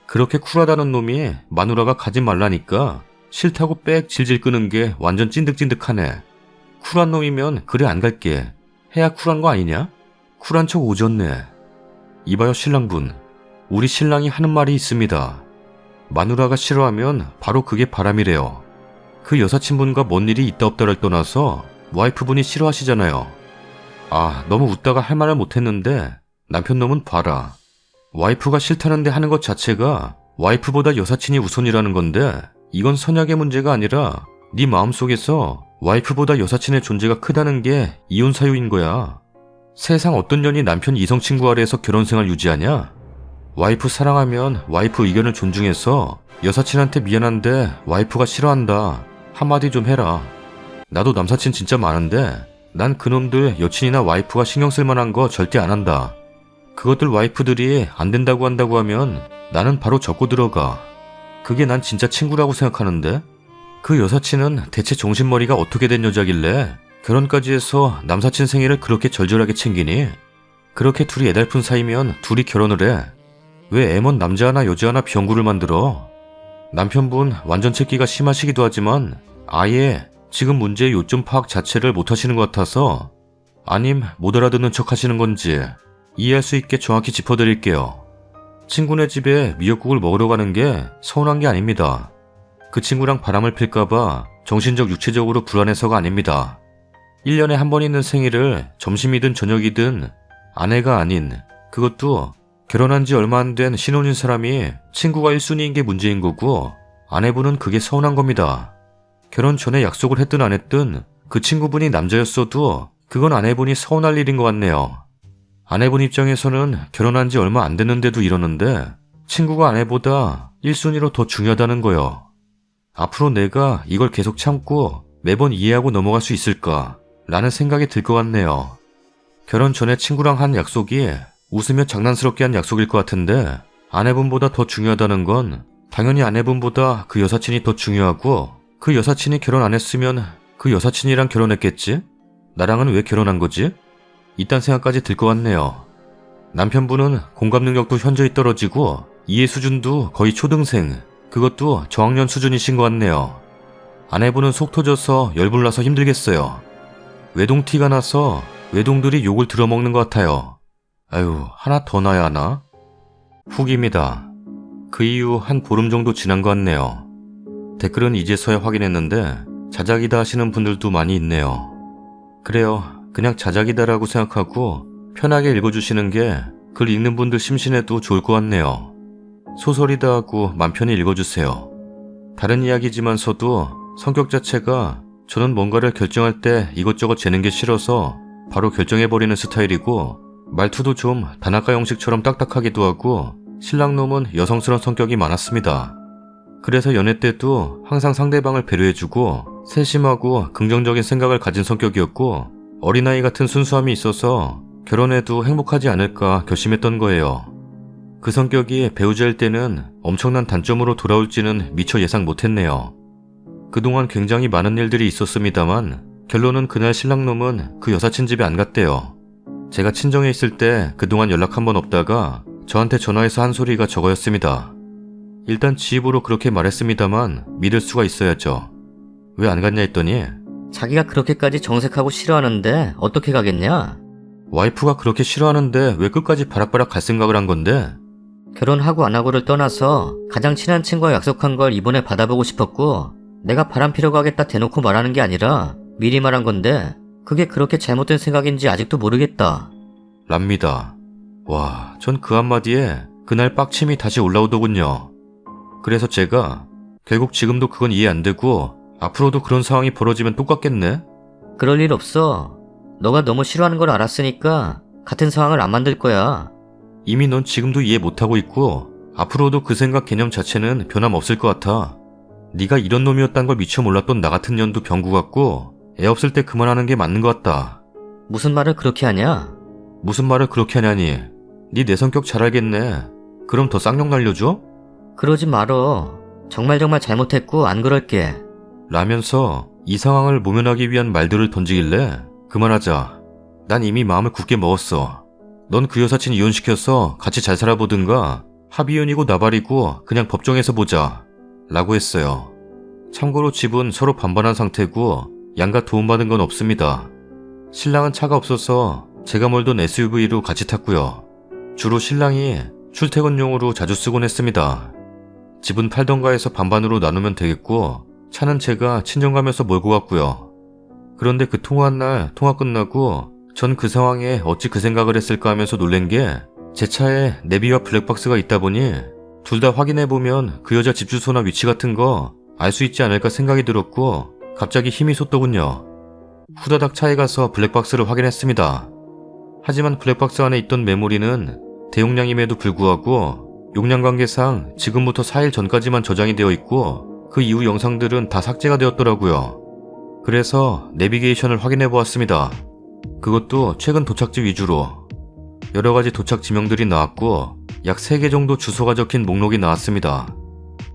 그렇게 쿨하다는 놈이 마누라가 가지 말라니까 싫다고 빽 질질 끄는 게 완전 찐득찐득하네. 쿨한 놈이면 그래 안 갈게 해야 쿨한 거 아니냐? 쿨한 척 오졌네. 이봐요 신랑분. 우리 신랑이 하는 말이 있습니다. 마누라가 싫어하면 바로 그게 바람이래요. 그 여사친분과 뭔 일이 있다 없다를 떠나서 와이프분이 싫어하시잖아요. 아, 너무 웃다가 할 말을 못했는데 남편 놈은 봐라. 와이프가 싫다는데 하는 것 자체가 와이프보다 여사친이 우선이라는 건데 이건 선약의 문제가 아니라 네 마음속에서 와이프보다 여사친의 존재가 크다는 게 이혼 사유인 거야. 세상 어떤 년이 남편 이성 친구 아래에서 결혼생활 유지하냐? 와이프 사랑하면 와이프 의견을 존중해서 여사친한테 미안한데 와이프가 싫어한다 한마디 좀 해라. 나도 남사친 진짜 많은데 난 그놈들 여친이나 와이프가 신경 쓸 만한 거 절대 안 한다. 그것들 와이프들이 안 된다고 한다고 하면 나는 바로 접고 들어가. 그게 난 진짜 친구라고 생각하는데 그 여사친은 대체 정신머리가 어떻게 된 여자길래 결혼까지 해서 남사친 생일을 그렇게 절절하게 챙기니? 그렇게 둘이 애달픈 사이면 둘이 결혼을 해. 왜 애먼 남자 하나 여자 하나 병구를 만들어? 남편분 완전 찾기가 심하시기도 하지만 아예 지금 문제의 요점 파악 자체를 못하시는 것 같아서 아님 못 알아듣는 척 하시는 건지 이해할 수 있게 정확히 짚어드릴게요. 친구네 집에 미역국을 먹으러 가는 게 서운한 게 아닙니다. 그 친구랑 바람을 필까봐 정신적 육체적으로 불안해서가 아닙니다. 1년에 한 번 있는 생일을 점심이든 저녁이든 아내가 아닌, 그것도 결혼한 지 얼마 안 된 신혼인 사람이 친구가 1순위인 게 문제인 거고, 아내분은 그게 서운한 겁니다. 결혼 전에 약속을 했든 안 했든 그 친구분이 남자였어도 그건 아내분이 서운할 일인 것 같네요. 아내분 입장에서는 결혼한 지 얼마 안 됐는데도 이러는데 친구가 아내보다 1순위로 더 중요하다는 거요. 앞으로 내가 이걸 계속 참고 매번 이해하고 넘어갈 수 있을까? 라는 생각이 들 것 같네요. 결혼 전에 친구랑 한 약속이 웃으며 장난스럽게 한 약속일 것 같은데 아내분보다 더 중요하다는 건 당연히 아내분보다 그 여사친이 더 중요하고 그 여사친이 결혼 안 했으면 그 여사친이랑 결혼했겠지? 나랑은 왜 결혼한 거지? 이딴 생각까지 들 것 같네요. 남편분은 공감 능력도 현저히 떨어지고 이해 수준도 거의 초등생, 그것도 저학년 수준이신 것 같네요. 아내분은 속 터져서 열불나서 힘들겠어요. 외동티가 나서 외동들이 욕을 들어먹는 것 같아요. 아유, 하나 더 낳아야 하나? 후기입니다. 그 이후 한 보름 정도 지난 것 같네요. 댓글은 이제서야 확인했는데 자작이다 하시는 분들도 많이 있네요. 그래요, 그냥 자작이다라고 생각하고 편하게 읽어주시는 게 글 읽는 분들 심신에도 좋을 것 같네요. 소설이다 하고 맘 편히 읽어주세요. 다른 이야기지만서도 성격 자체가 저는 뭔가를 결정할 때 이것저것 재는 게 싫어서 바로 결정해버리는 스타일이고, 말투도 좀 단아까 형식처럼 딱딱하기도 하고 신랑놈은 여성스러운 성격이 많았습니다. 그래서 연애 때도 항상 상대방을 배려해주고 세심하고 긍정적인 생각을 가진 성격이었고, 어린아이 같은 순수함이 있어서 결혼해도 행복하지 않을까 결심했던 거예요. 그 성격이 배우자일 때는 엄청난 단점으로 돌아올지는 미처 예상 못했네요. 그동안 굉장히 많은 일들이 있었습니다만 결론은 그날 신랑놈은 그 여사친 집에 안 갔대요. 제가 친정에 있을 때 그동안 연락 한 번 없다가 저한테 전화해서 한 소리가 저거였습니다. 일단 지입으로 그렇게 말했습니다만 믿을 수가 있어야죠. 왜 안 갔냐 했더니 자기가 그렇게까지 정색하고 싫어하는데 어떻게 가겠냐? 와이프가 그렇게 싫어하는데 왜 끝까지 바락바락 갈 생각을 한 건데? 결혼하고 안 하고를 떠나서 가장 친한 친구와 약속한 걸 이번에 받아보고 싶었고, 내가 바람 피러 가겠다 대놓고 말하는 게 아니라 미리 말한 건데 그게 그렇게 잘못된 생각인지 아직도 모르겠다. 랍니다. 와, 전 그 한마디에 그날 빡침이 다시 올라오더군요. 그래서 제가 결국 지금도 그건 이해 안 되고 앞으로도 그런 상황이 벌어지면 똑같겠네? 그럴 일 없어. 너가 너무 싫어하는 걸 알았으니까 같은 상황을 안 만들 거야. 이미 넌 지금도 이해 못하고 있고 앞으로도 그 생각 개념 자체는 변함없을 것 같아. 네가 이런 놈이었단 걸 미처 몰랐던 나 같은 년도 병구 같고 애 없을 때 그만하는 게 맞는 것 같다. 무슨 말을 그렇게 하냐? 무슨 말을 그렇게 하냐니. 네 내 성격 잘 알겠네. 그럼 더 쌍욕 날려줘? 그러지 말어. 정말 잘못했고 안 그럴게. 라면서 이 상황을 모면하기 위한 말들을 던지길래 그만하자. 난 이미 마음을 굳게 먹었어. 넌 그 여사친 이혼시켜서 같이 잘 살아보든가 합의혼이고 나발이고 그냥 법정에서 보자. 라고 했어요. 참고로 집은 서로 반반한 상태고 양가 도움받은 건 없습니다. 신랑은 차가 없어서 제가 몰던 SUV로 같이 탔고요. 주로 신랑이 출퇴근용으로 자주 쓰곤 했습니다. 집은 팔던가 해서 반반으로 나누면 되겠고 차는 제가 친정 가면서 몰고 갔고요. 그런데 그 통화한 날 통화 끝나고 전 그 상황에 어찌 그 생각을 했을까 하면서 놀란 게 제 차에 내비와 블랙박스가 있다 보니 둘 다 확인해보면 그 여자 집 주소나 위치 같은 거 알 수 있지 않을까 생각이 들었고 갑자기 힘이 솟더군요. 후다닥 차에 가서 블랙박스를 확인했습니다. 하지만 블랙박스 안에 있던 메모리는 대용량임에도 불구하고 용량 관계상 지금부터 4일 전까지만 저장이 되어 있고 그 이후 영상들은 다 삭제가 되었더라고요. 그래서 내비게이션을 확인해 보았습니다. 그것도 최근 도착지 위주로. 여러가지 도착 지명들이 나왔고 약 3개 정도 주소가 적힌 목록이 나왔습니다.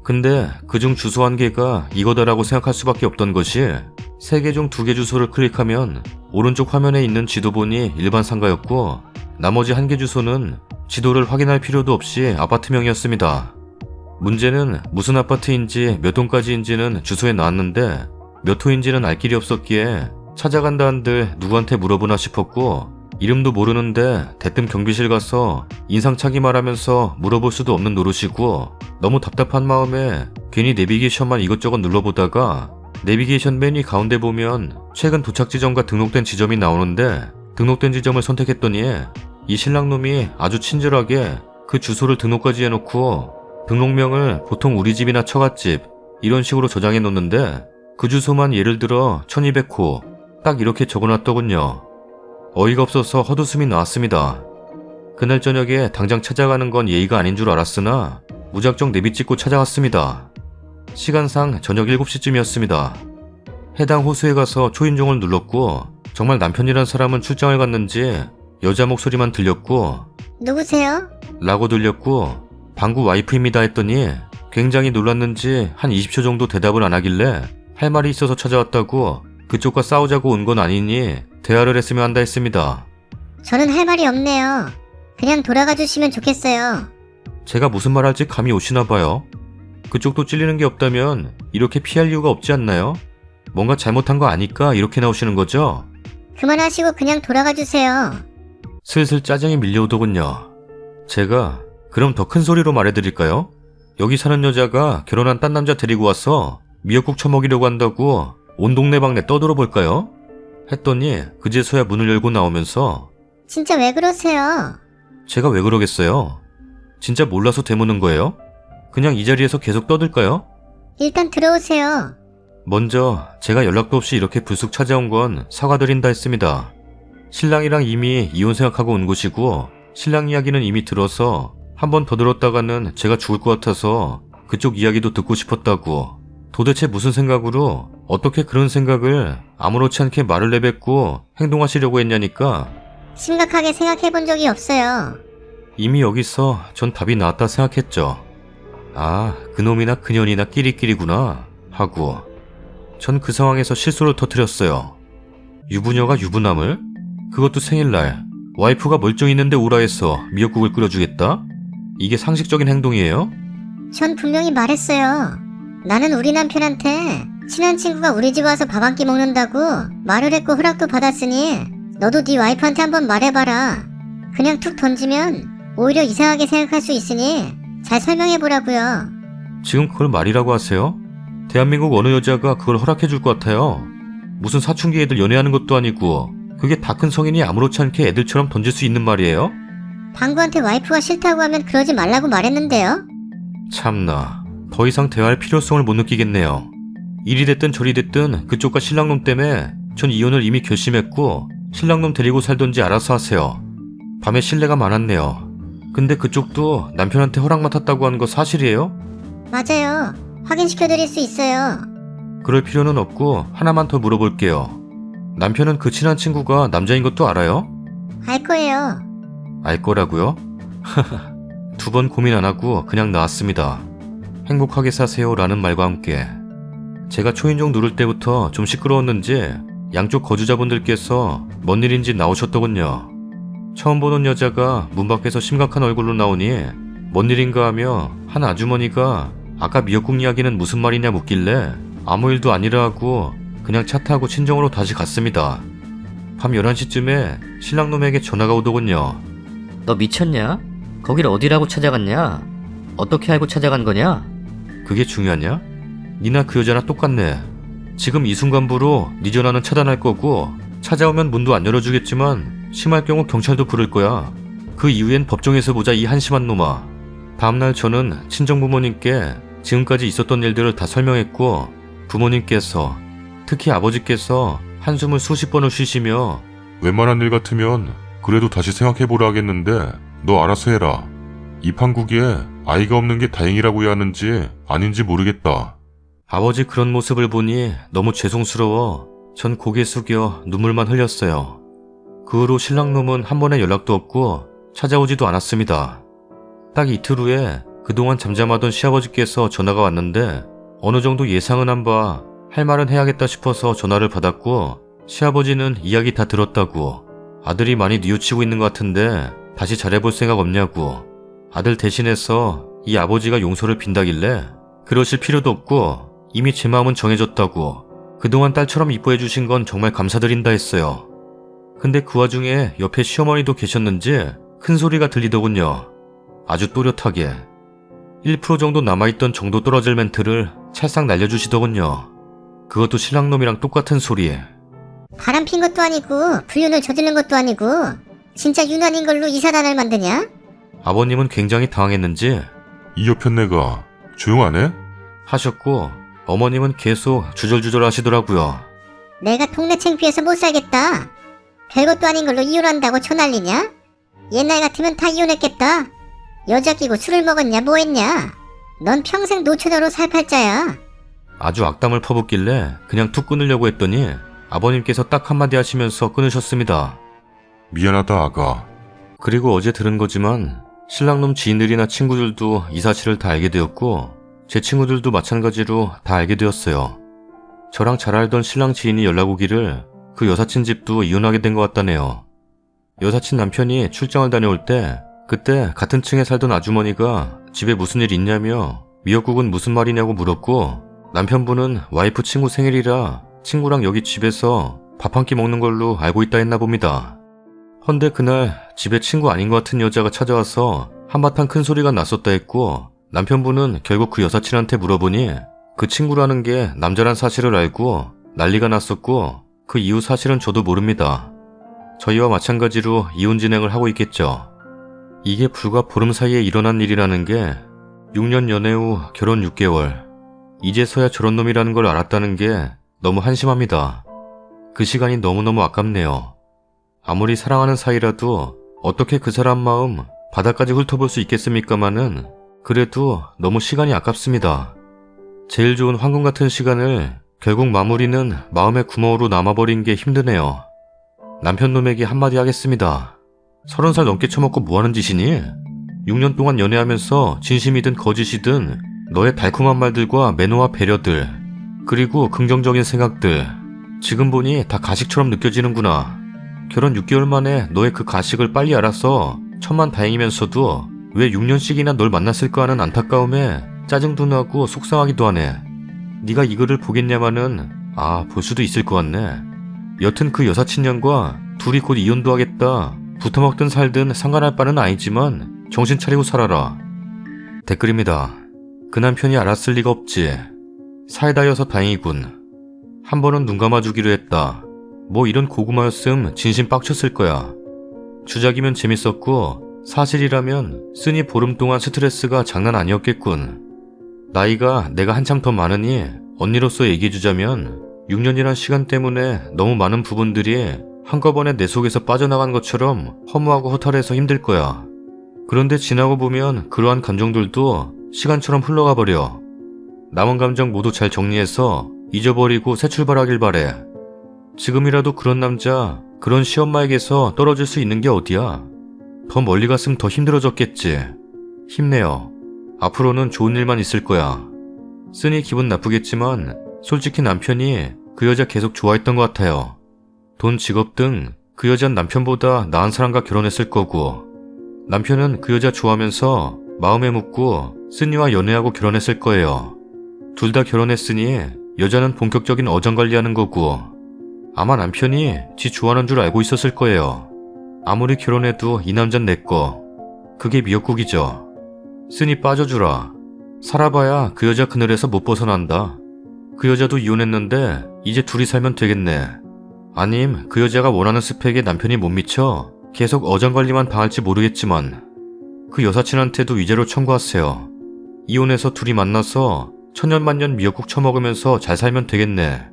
근데 그중 주소 1개가 이거다라고 생각할 수밖에 없던 것이 3개 중 2개 주소를 클릭하면 오른쪽 화면에 있는 지도본이 일반 상가였고 나머지 1개 주소는 지도를 확인할 필요도 없이 아파트명이었습니다. 문제는 무슨 아파트인지 몇 동까지인지는 주소에 나왔는데 몇 호인지는 알 길이 없었기에 찾아간다 한들 누구한테 물어보나 싶었고 이름도 모르는데 대뜸 경비실 가서 인상착의 말하면서 물어볼 수도 없는 노릇이고 너무 답답한 마음에 괜히 내비게이션만 이것저것 눌러보다가 내비게이션 맨 위 가운데 보면 최근 도착 지점과 등록된 지점이 나오는데 등록된 지점을 선택했더니 이 신랑놈이 아주 친절하게 그 주소를 등록까지 해놓고 등록명을 보통 우리 집이나 처갓집 이런 식으로 저장해 놓는데 그 주소만 예를 들어 1200호 딱 이렇게 적어놨더군요. 어이가 없어서 헛웃음이 나왔습니다. 그날 저녁에 당장 찾아가는 건 예의가 아닌 줄 알았으나 무작정 내비 찍고 찾아갔습니다. 시간상 저녁 7시쯤이었습니다. 해당 호수에 가서 초인종을 눌렀고 정말 남편이란 사람은 출장을 갔는지 여자 목소리만 들렸고 누구세요? 라고 들렸고 방구 와이프입니다 했더니 굉장히 놀랐는지 한 20초 정도 대답을 안 하길래 할 말이 있어서 찾아왔다고 그쪽과 싸우자고 온 건 아니니 대화를 했으면 한다 했습니다. 저는 할 말이 없네요. 그냥 돌아가 주시면 좋겠어요. 제가 무슨 말 할지 감이 오시나 봐요. 그쪽도 찔리는 게 없다면 이렇게 피할 이유가 없지 않나요? 뭔가 잘못한 거 아니까 이렇게 나오시는 거죠? 그만하시고 그냥 돌아가 주세요. 슬슬 짜증이 밀려오더군요. 제가 그럼 더 큰 소리로 말해드릴까요? 여기 사는 여자가 결혼한 딴 남자 데리고 와서 미역국 처먹이려고 한다고 온 동네 방네 떠들어볼까요? 했더니 그제서야 문을 열고 나오면서 진짜 왜 그러세요? 제가 왜 그러겠어요? 진짜 몰라서 되무는 거예요? 그냥 이 자리에서 계속 떠들까요? 일단 들어오세요. 먼저 제가 연락도 없이 이렇게 불쑥 찾아온 건 사과드린다 했습니다. 신랑이랑 이미 이혼 생각하고 온 곳이고 신랑 이야기는 이미 들어서 한 번 더 들었다가는 제가 죽을 것 같아서 그쪽 이야기도 듣고 싶었다고. 도대체 무슨 생각으로 어떻게 그런 생각을 아무렇지 않게 말을 내뱉고 행동하시려고 했냐니까 심각하게 생각해 본 적이 없어요. 이미 여기서 전 답이 나왔다 생각했죠. 아, 그놈이나 그년이나 끼리끼리구나 하고 전 그 상황에서 실수를 터뜨렸어요. 유부녀가 유부남을? 그것도 생일날 와이프가 멀쩡히 있는데 오라 해서 미역국을 끓여주겠다? 이게 상식적인 행동이에요? 전 분명히 말했어요. 나는 우리 남편한테 친한 친구가 우리 집 와서 밥 한 끼 먹는다고 말을 했고 허락도 받았으니 너도 네 와이프한테 한번 말해봐라. 그냥 툭 던지면 오히려 이상하게 생각할 수 있으니 잘 설명해보라고요. 지금 그걸 말이라고 하세요? 대한민국 어느 여자가 그걸 허락해줄 것 같아요? 무슨 사춘기 애들 연애하는 것도 아니고 그게 다 큰 성인이 아무렇지 않게 애들처럼 던질 수 있는 말이에요? 방구한테 와이프가 싫다고 하면 그러지 말라고 말했는데요. 참나, 더 이상 대화할 필요성을 못 느끼겠네요. 이리 됐든 저리 됐든 그쪽과 신랑놈 때문에 전 이혼을 이미 결심했고 신랑놈 데리고 살던지 알아서 하세요. 밤에 실례가 많았네요. 근데 그쪽도 남편한테 허락 맡았다고 한 거 사실이에요? 맞아요. 확인시켜드릴 수 있어요. 그럴 필요는 없고 하나만 더 물어볼게요. 남편은 그 친한 친구가 남자인 것도 알아요? 알 거예요. 알 거라고요? 두 번 고민 안 하고 그냥 나왔습니다. 행복하게 사세요 라는 말과 함께. 제가 초인종 누를 때부터 좀 시끄러웠는지 양쪽 거주자분들께서 뭔 일인지 나오셨더군요. 처음 보는 여자가 문 밖에서 심각한 얼굴로 나오니 뭔 일인가 하며 한 아주머니가 아까 미역국 이야기는 무슨 말이냐 묻길래 아무 일도 아니라 하고 그냥 차 타고 친정으로 다시 갔습니다. 밤 11시쯤에 신랑놈에게 전화가 오더군요. 너 미쳤냐? 거길 어디라고 찾아갔냐? 어떻게 알고 찾아간 거냐? 그게 중요하냐? 니나 그 여자나 똑같네. 지금 이 순간부로 니 전화는 차단할 거고 찾아오면 문도 안 열어주겠지만 심할 경우 경찰도 부를 거야. 그 이후엔 법정에서 보자 이 한심한 놈아. 다음날 저는 친정부모님께 지금까지 있었던 일들을 다 설명했고 부모님께서 특히 아버지께서 한숨을 수십 번을 쉬시며 웬만한 일 같으면 그래도 다시 생각해보라 하겠는데 너 알아서 해라. 이 판국에 아이가 없는 게 다행이라고 해야 하는지 아닌지 모르겠다. 아버지 그런 모습을 보니 너무 죄송스러워 전 고개 숙여 눈물만 흘렸어요. 그 후로 신랑놈은 한 번의 연락도 없고 찾아오지도 않았습니다. 딱 이틀 후에 그동안 잠잠하던 시아버지께서 전화가 왔는데 어느 정도 예상은 한 바 할 말은 해야겠다 싶어서 전화를 받았고 시아버지는 이야기 다 들었다고 아들이 많이 뉘우치고 있는 것 같은데 다시 잘해볼 생각 없냐고 아들 대신해서 이 아버지가 용서를 빈다길래 그러실 필요도 없고 이미 제 마음은 정해졌다고 그동안 딸처럼 이뻐해 주신 건 정말 감사드린다 했어요. 근데 그 와중에 옆에 시어머니도 계셨는지 큰 소리가 들리더군요. 아주 또렷하게 1% 정도 남아있던 정도 떨어질 멘트를 찰싹 날려주시더군요. 그것도 신랑놈이랑 똑같은 소리. 바람 핀 것도 아니고 불륜을 저지른 것도 아니고 진짜 유난인 걸로 이사단을 만드냐? 아버님은 굉장히 당황했는지 이 옆엔 내가 조용 안 해? 하셨고 어머님은 계속 주절주절 하시더라고요. 내가 동네 창피해서 못 살겠다. 별것도 아닌 걸로 이혼한다고 쳐난리냐? 옛날 같으면 다 이혼했겠다. 여자 끼고 술을 먹었냐 뭐 했냐? 넌 평생 노처녀로 살 팔자야. 아주 악담을 퍼붓길래 그냥 툭 끊으려고 했더니 아버님께서 딱 한마디 하시면서 끊으셨습니다. 미안하다 아가. 그리고 어제 들은 거지만 신랑놈 지인들이나 친구들도 이 사실을 다 알게 되었고 제 친구들도 마찬가지로 다 알게 되었어요. 저랑 잘 알던 신랑 지인이 연락 오기를 그 여사친 집도 이혼하게 된 것 같다네요. 여사친 남편이 출장을 다녀올 때 그때 같은 층에 살던 아주머니가 집에 무슨 일 있냐며 미역국은 무슨 말이냐고 물었고 남편분은 와이프 친구 생일이라 친구랑 여기 집에서 밥 한 끼 먹는 걸로 알고 있다 했나 봅니다. 헌데 그날 집에 친구 아닌 것 같은 여자가 찾아와서 한바탕 큰 소리가 났었다 했고 남편분은 결국 그 여사친한테 물어보니 그 친구라는 게 남자란 사실을 알고 난리가 났었고 그 이후 사실은 저도 모릅니다. 저희와 마찬가지로 이혼 진행을 하고 있겠죠. 이게 불과 보름 사이에 일어난 일이라는 게 6년 연애 후 결혼 6개월. 이제서야 저런 놈이라는 걸 알았다는 게 너무 한심합니다. 그 시간이 너무너무 아깝네요. 아무리 사랑하는 사이라도 어떻게 그 사람 마음 바닥까지 훑어볼 수 있겠습니까마는 그래도 너무 시간이 아깝습니다. 제일 좋은 황금 같은 시간을 결국 마무리는 마음의 구멍으로 남아버린 게 힘드네요. 남편놈에게 한마디 하겠습니다. 30살 넘게 처먹고 뭐하는 짓이니? 6년 동안 연애하면서 진심이든 거짓이든 너의 달콤한 말들과 매너와 배려들 그리고 긍정적인 생각들 지금 보니 다 가식처럼 느껴지는구나. 결혼 6개월 만에 너의 그 가식을 빨리 알아서 천만다행이면서도 왜 6년씩이나 널 만났을까 하는 안타까움에 짜증도 나고 속상하기도 하네. 네가 이 글을 보겠냐마는 볼 수도 있을 것 같네. 여튼 그 여사친년과 둘이 곧 이혼도 하겠다. 붙어먹든 살든 상관할 바는 아니지만 정신 차리고 살아라. 댓글입니다. 그 남편이 알았을 리가 없지. 사이다여서 다행이군. 한 번은 눈 감아주기로 했다. 뭐 이런 고구마였음 진심 빡쳤을 거야. 주작이면 재밌었고 사실이라면 쓰니 보름 동안 스트레스가 장난 아니었겠군. 나이가 내가 한참 더 많으니 언니로서 얘기해주자면 6년이란 시간 때문에 너무 많은 부분들이 한꺼번에 내 속에서 빠져나간 것처럼 허무하고 허탈해서 힘들 거야. 그런데 지나고 보면 그러한 감정들도 시간처럼 흘러가 버려. 남은 감정 모두 잘 정리해서 잊어버리고 새 출발하길 바래. 지금이라도 그런 남자, 그런 시엄마에게서 떨어질 수 있는 게 어디야. 더 멀리 갔으면 더 힘들어졌겠지. 힘내요. 앞으로는 좋은 일만 있을 거야. 쓰니 기분 나쁘겠지만 솔직히 남편이 그 여자 계속 좋아했던 것 같아요. 돈, 직업 등 그 여잔 남편보다 나은 사람과 결혼했을 거고 남편은 그 여자 좋아하면서 마음에 묻고 쓰니와 연애하고 결혼했을 거예요. 둘 다 결혼했으니 여자는 본격적인 어장관리하는 거고 아마 남편이 지 좋아하는 줄 알고 있었을 거예요. 아무리 결혼해도 이 남잔 내 거. 그게 미역국이죠. 쓰니 빠져주라. 살아봐야 그 여자 그늘에서 못 벗어난다. 그 여자도 이혼했는데 이제 둘이 살면 되겠네. 아님 그 여자가 원하는 스펙에 남편이 못 미쳐 계속 어장관리만 당할지 모르겠지만 그 여사친한테도 위자료 청구하세요. 이혼해서 둘이 만나서 천년만년 미역국 처먹으면서 잘 살면 되겠네.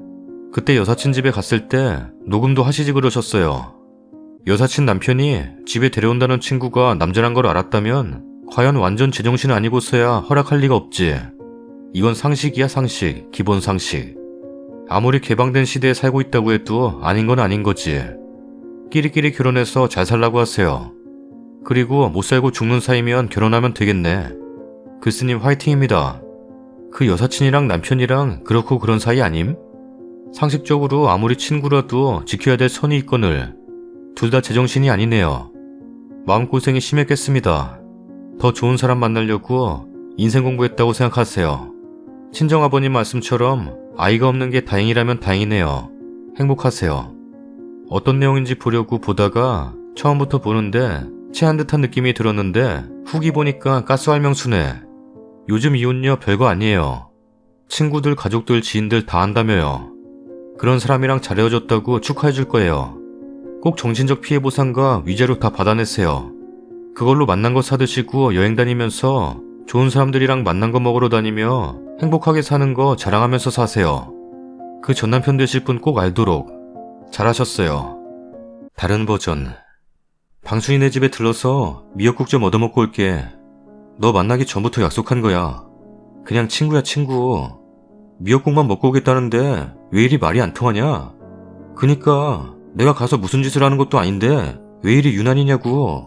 그때 여사친 집에 갔을 때 녹음도 하시지 그러셨어요. 여사친 남편이 집에 데려온다는 친구가 남자란 걸 알았다면 과연 완전 제정신 아니고서야 허락할 리가 없지. 이건 상식이야 상식, 기본 상식. 아무리 개방된 시대에 살고 있다고 해도 아닌 건 아닌 거지. 끼리끼리 결혼해서 잘 살라고 하세요. 그리고 못 살고 죽는 사이면 결혼하면 되겠네. 글쓰님 화이팅입니다. 그 여사친이랑 남편이랑 그렇고 그런 사이 아님? 상식적으로 아무리 친구라도 지켜야 될 선이 있거늘 둘 다 제정신이 아니네요. 마음고생이 심했겠습니다. 더 좋은 사람 만나려고 인생 공부했다고 생각하세요. 친정아버님 말씀처럼 아이가 없는 게 다행이라면 다행이네요. 행복하세요. 어떤 내용인지 보려고 보다가 처음부터 보는데 체한 듯한 느낌이 들었는데 후기 보니까 가스활명수네. 요즘 이혼녀 별거 아니에요. 친구들, 가족들, 지인들 다 안다며요. 그런 사람이랑 잘 헤어졌다고 축하해줄 거예요. 꼭 정신적 피해 보상과 위자료 다 받아내세요. 그걸로 만난 거 사드시고 여행 다니면서 좋은 사람들이랑 만난 거 먹으러 다니며 행복하게 사는 거 자랑하면서 사세요. 그 전남편 되실 분 꼭 알도록. 잘하셨어요. 다른 버전. 방순이네 집에 들러서 미역국 좀 얻어먹고 올게. 너 만나기 전부터 약속한 거야. 그냥 친구야, 친구. 미역국만 먹고 오겠다는데 왜 이리 말이 안 통하냐? 그니까 내가 가서 무슨 짓을 하는 것도 아닌데 왜 이리 유난이냐고.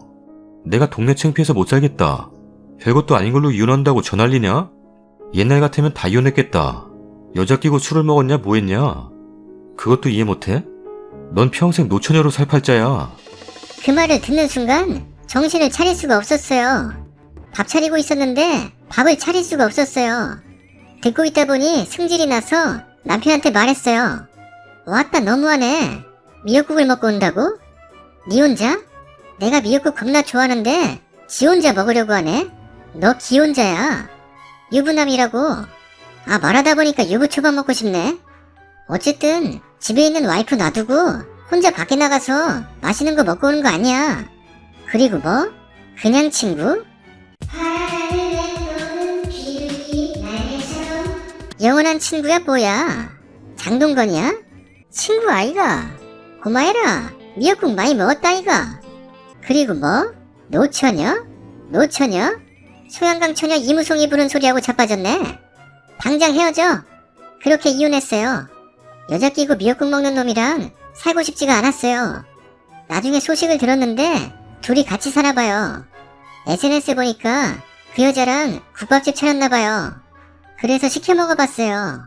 내가 동네 창피해서 못 살겠다. 별것도 아닌 걸로 이혼한다고 전난리냐? 옛날 같으면 다 이혼했겠다. 여자 끼고 술을 먹었냐 뭐했냐? 그것도 이해 못해? 넌 평생 노처녀로 살 팔자야. 그 말을 듣는 순간 정신을 차릴 수가 없었어요. 밥 차리고 있었는데 밥을 차릴 수가 없었어요. 듣고 있다 보니 승질이 나서 남편한테 말했어요. 왔다 너무하네. 미역국을 먹고 온다고? 니 혼자? 내가 미역국 겁나 좋아하는데 지 혼자 먹으려고 하네? 너 기혼자야. 유부남이라고. 아, 말하다 보니까 유부초밥 먹고 싶네. 어쨌든 집에 있는 와이프 놔두고 혼자 밖에 나가서 맛있는 거 먹고 오는 거 아니야. 그리고 뭐? 그냥 친구? 영원한 친구야 뭐야? 장동건이야? 친구 아이가? 고마해라. 미역국 많이 먹었다 아이가. 그리고 뭐? 노처녀? 노처녀? 소양강 처녀 이무송이 부른 소리하고 자빠졌네. 당장 헤어져. 그렇게 이혼했어요. 여자 끼고 미역국 먹는 놈이랑 살고 싶지가 않았어요. 나중에 소식을 들었는데 둘이 같이 사나봐요. SNS 보니까 그 여자랑 국밥집 차렸나봐요. 그래서 시켜 먹어봤어요.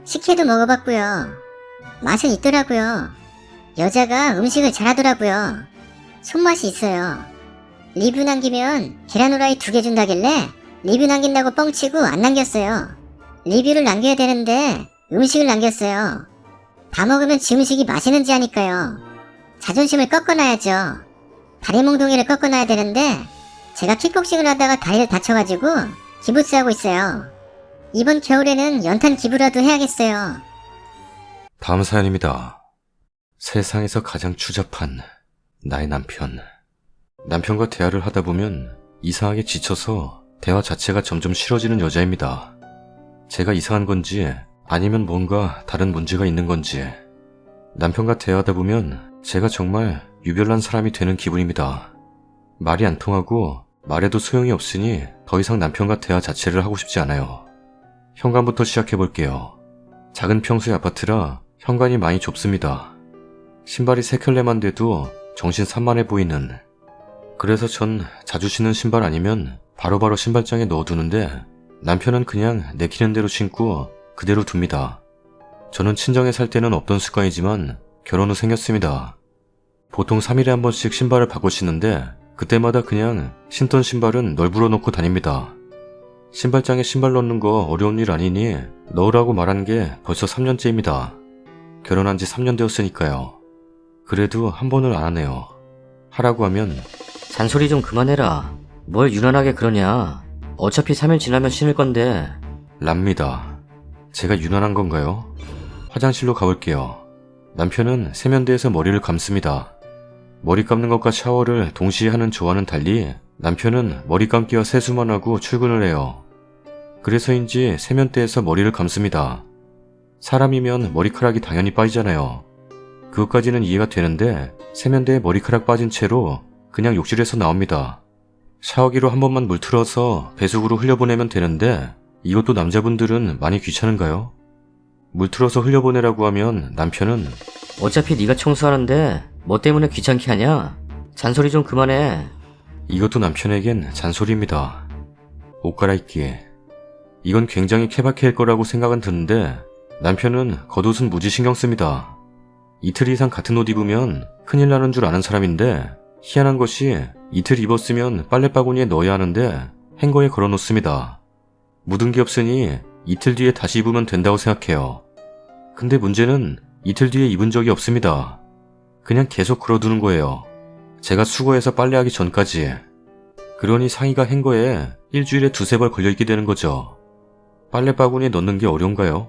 식혜도 먹어봤고요. 맛은 있더라고요. 여자가 음식을 잘하더라고요. 손맛이 있어요. 리뷰 남기면 계란 후라이 2개 준다길래 리뷰 남긴다고 뻥치고 안 남겼어요. 리뷰를 남겨야 되는데 음식을 남겼어요. 다 먹으면 지 음식이 맛있는지 아니까요. 자존심을 꺾어놔야죠. 다리 몽둥이를 꺾어놔야 되는데 제가 킥복싱을 하다가 다리를 다쳐가지고 기부스 하고 있어요. 이번 겨울에는 연탄 기부라도 해야겠어요. 다음 사연입니다. 세상에서 가장 추잡한 나의 남편. 남편과 대화를 하다 보면 이상하게 지쳐서 대화 자체가 점점 싫어지는 여자입니다. 제가 이상한 건지 아니면 뭔가 다른 문제가 있는 건지 남편과 대화하다 보면 제가 정말 유별난 사람이 되는 기분입니다. 말이 안 통하고 말해도 소용이 없으니 더 이상 남편과 대화 자체를 하고 싶지 않아요. 현관부터 시작해볼게요. 작은 평수의 아파트라 현관이 많이 좁습니다. 신발이 3켤레만 돼도 정신 산만해 보이는. 그래서 전 자주 신는 신발 아니면 바로바로 신발장에 넣어두는데 남편은 그냥 내키는 대로 신고 그대로 둡니다. 저는 친정에 살 때는 없던 습관이지만 결혼 후 생겼습니다. 보통 3일에 한 번씩 신발을 바꿔 신는데 그때마다 그냥 신던 신발은 널브러 놓고 다닙니다. 신발장에 신발 넣는 거 어려운 일 아니니 넣으라고 말한 게 벌써 3년째입니다. 결혼한 지 3년 되었으니까요. 그래도 한 번을 안 하네요. 하라고 하면 잔소리 좀 그만해라. 뭘 유난하게 그러냐. 어차피 3일 지나면 신을 건데. 랍니다. 제가 유난한 건가요? 화장실로 가볼게요. 남편은 세면대에서 머리를 감습니다. 머리 감는 것과 샤워를 동시에 하는 저와는 달리 남편은 머리 감기와 세수만 하고 출근을 해요. 그래서인지 세면대에서 머리를 감습니다. 사람이면 머리카락이 당연히 빠지잖아요. 그것까지는 이해가 되는데 세면대에 머리카락 빠진 채로 그냥 욕실에서 나옵니다. 샤워기로 한 번만 물 틀어서 배수구로 흘려보내면 되는데 이것도 남자분들은 많이 귀찮은가요? 물 틀어서 흘려보내라고 하면 남편은 어차피 네가 청소하는데 뭐 때문에 귀찮게 하냐? 잔소리 좀 그만해. 이것도 남편에겐 잔소리입니다. 옷 갈아입기. 이건 굉장히 케바케일 거라고 생각은 드는데 남편은 겉옷은 무지 신경 씁니다. 이틀 이상 같은 옷 입으면 큰일 나는 줄 아는 사람인데 희한한 것이 이틀 입었으면 빨래바구니에 넣어야 하는데 행거에 걸어놓습니다. 묻은 게 없으니 이틀 뒤에 다시 입으면 된다고 생각해요. 근데 문제는 이틀 뒤에 입은 적이 없습니다. 그냥 계속 걸어두는 거예요. 제가 수거해서 빨래하기 전까지. 그러니 상의가 행거에 일주일에 2-3벌 걸려있게 되는 거죠. 빨래 바구니에 넣는 게 어려운가요?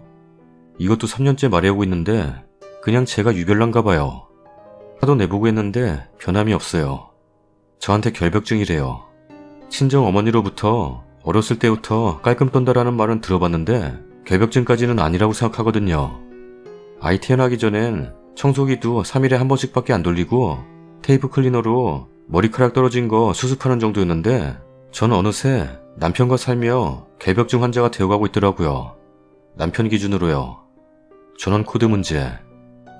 이것도 3년째 말해오고 있는데 그냥 제가 유별난가 봐요. 하도 내보고 했는데 변함이 없어요. 저한테 결벽증이래요. 친정 어머니로부터 어렸을 때부터 깔끔 떤다라는 말은 들어봤는데 결벽증까지는 아니라고 생각하거든요. 아이 태어나기 전엔 청소기도 3일에 한 번씩밖에 안 돌리고 테이프 클리너로 머리카락 떨어진 거 수습하는 정도였는데 저는 어느새 남편과 살며 결벽증 환자가 되어가고 있더라고요. 남편 기준으로요. 전원 코드 문제.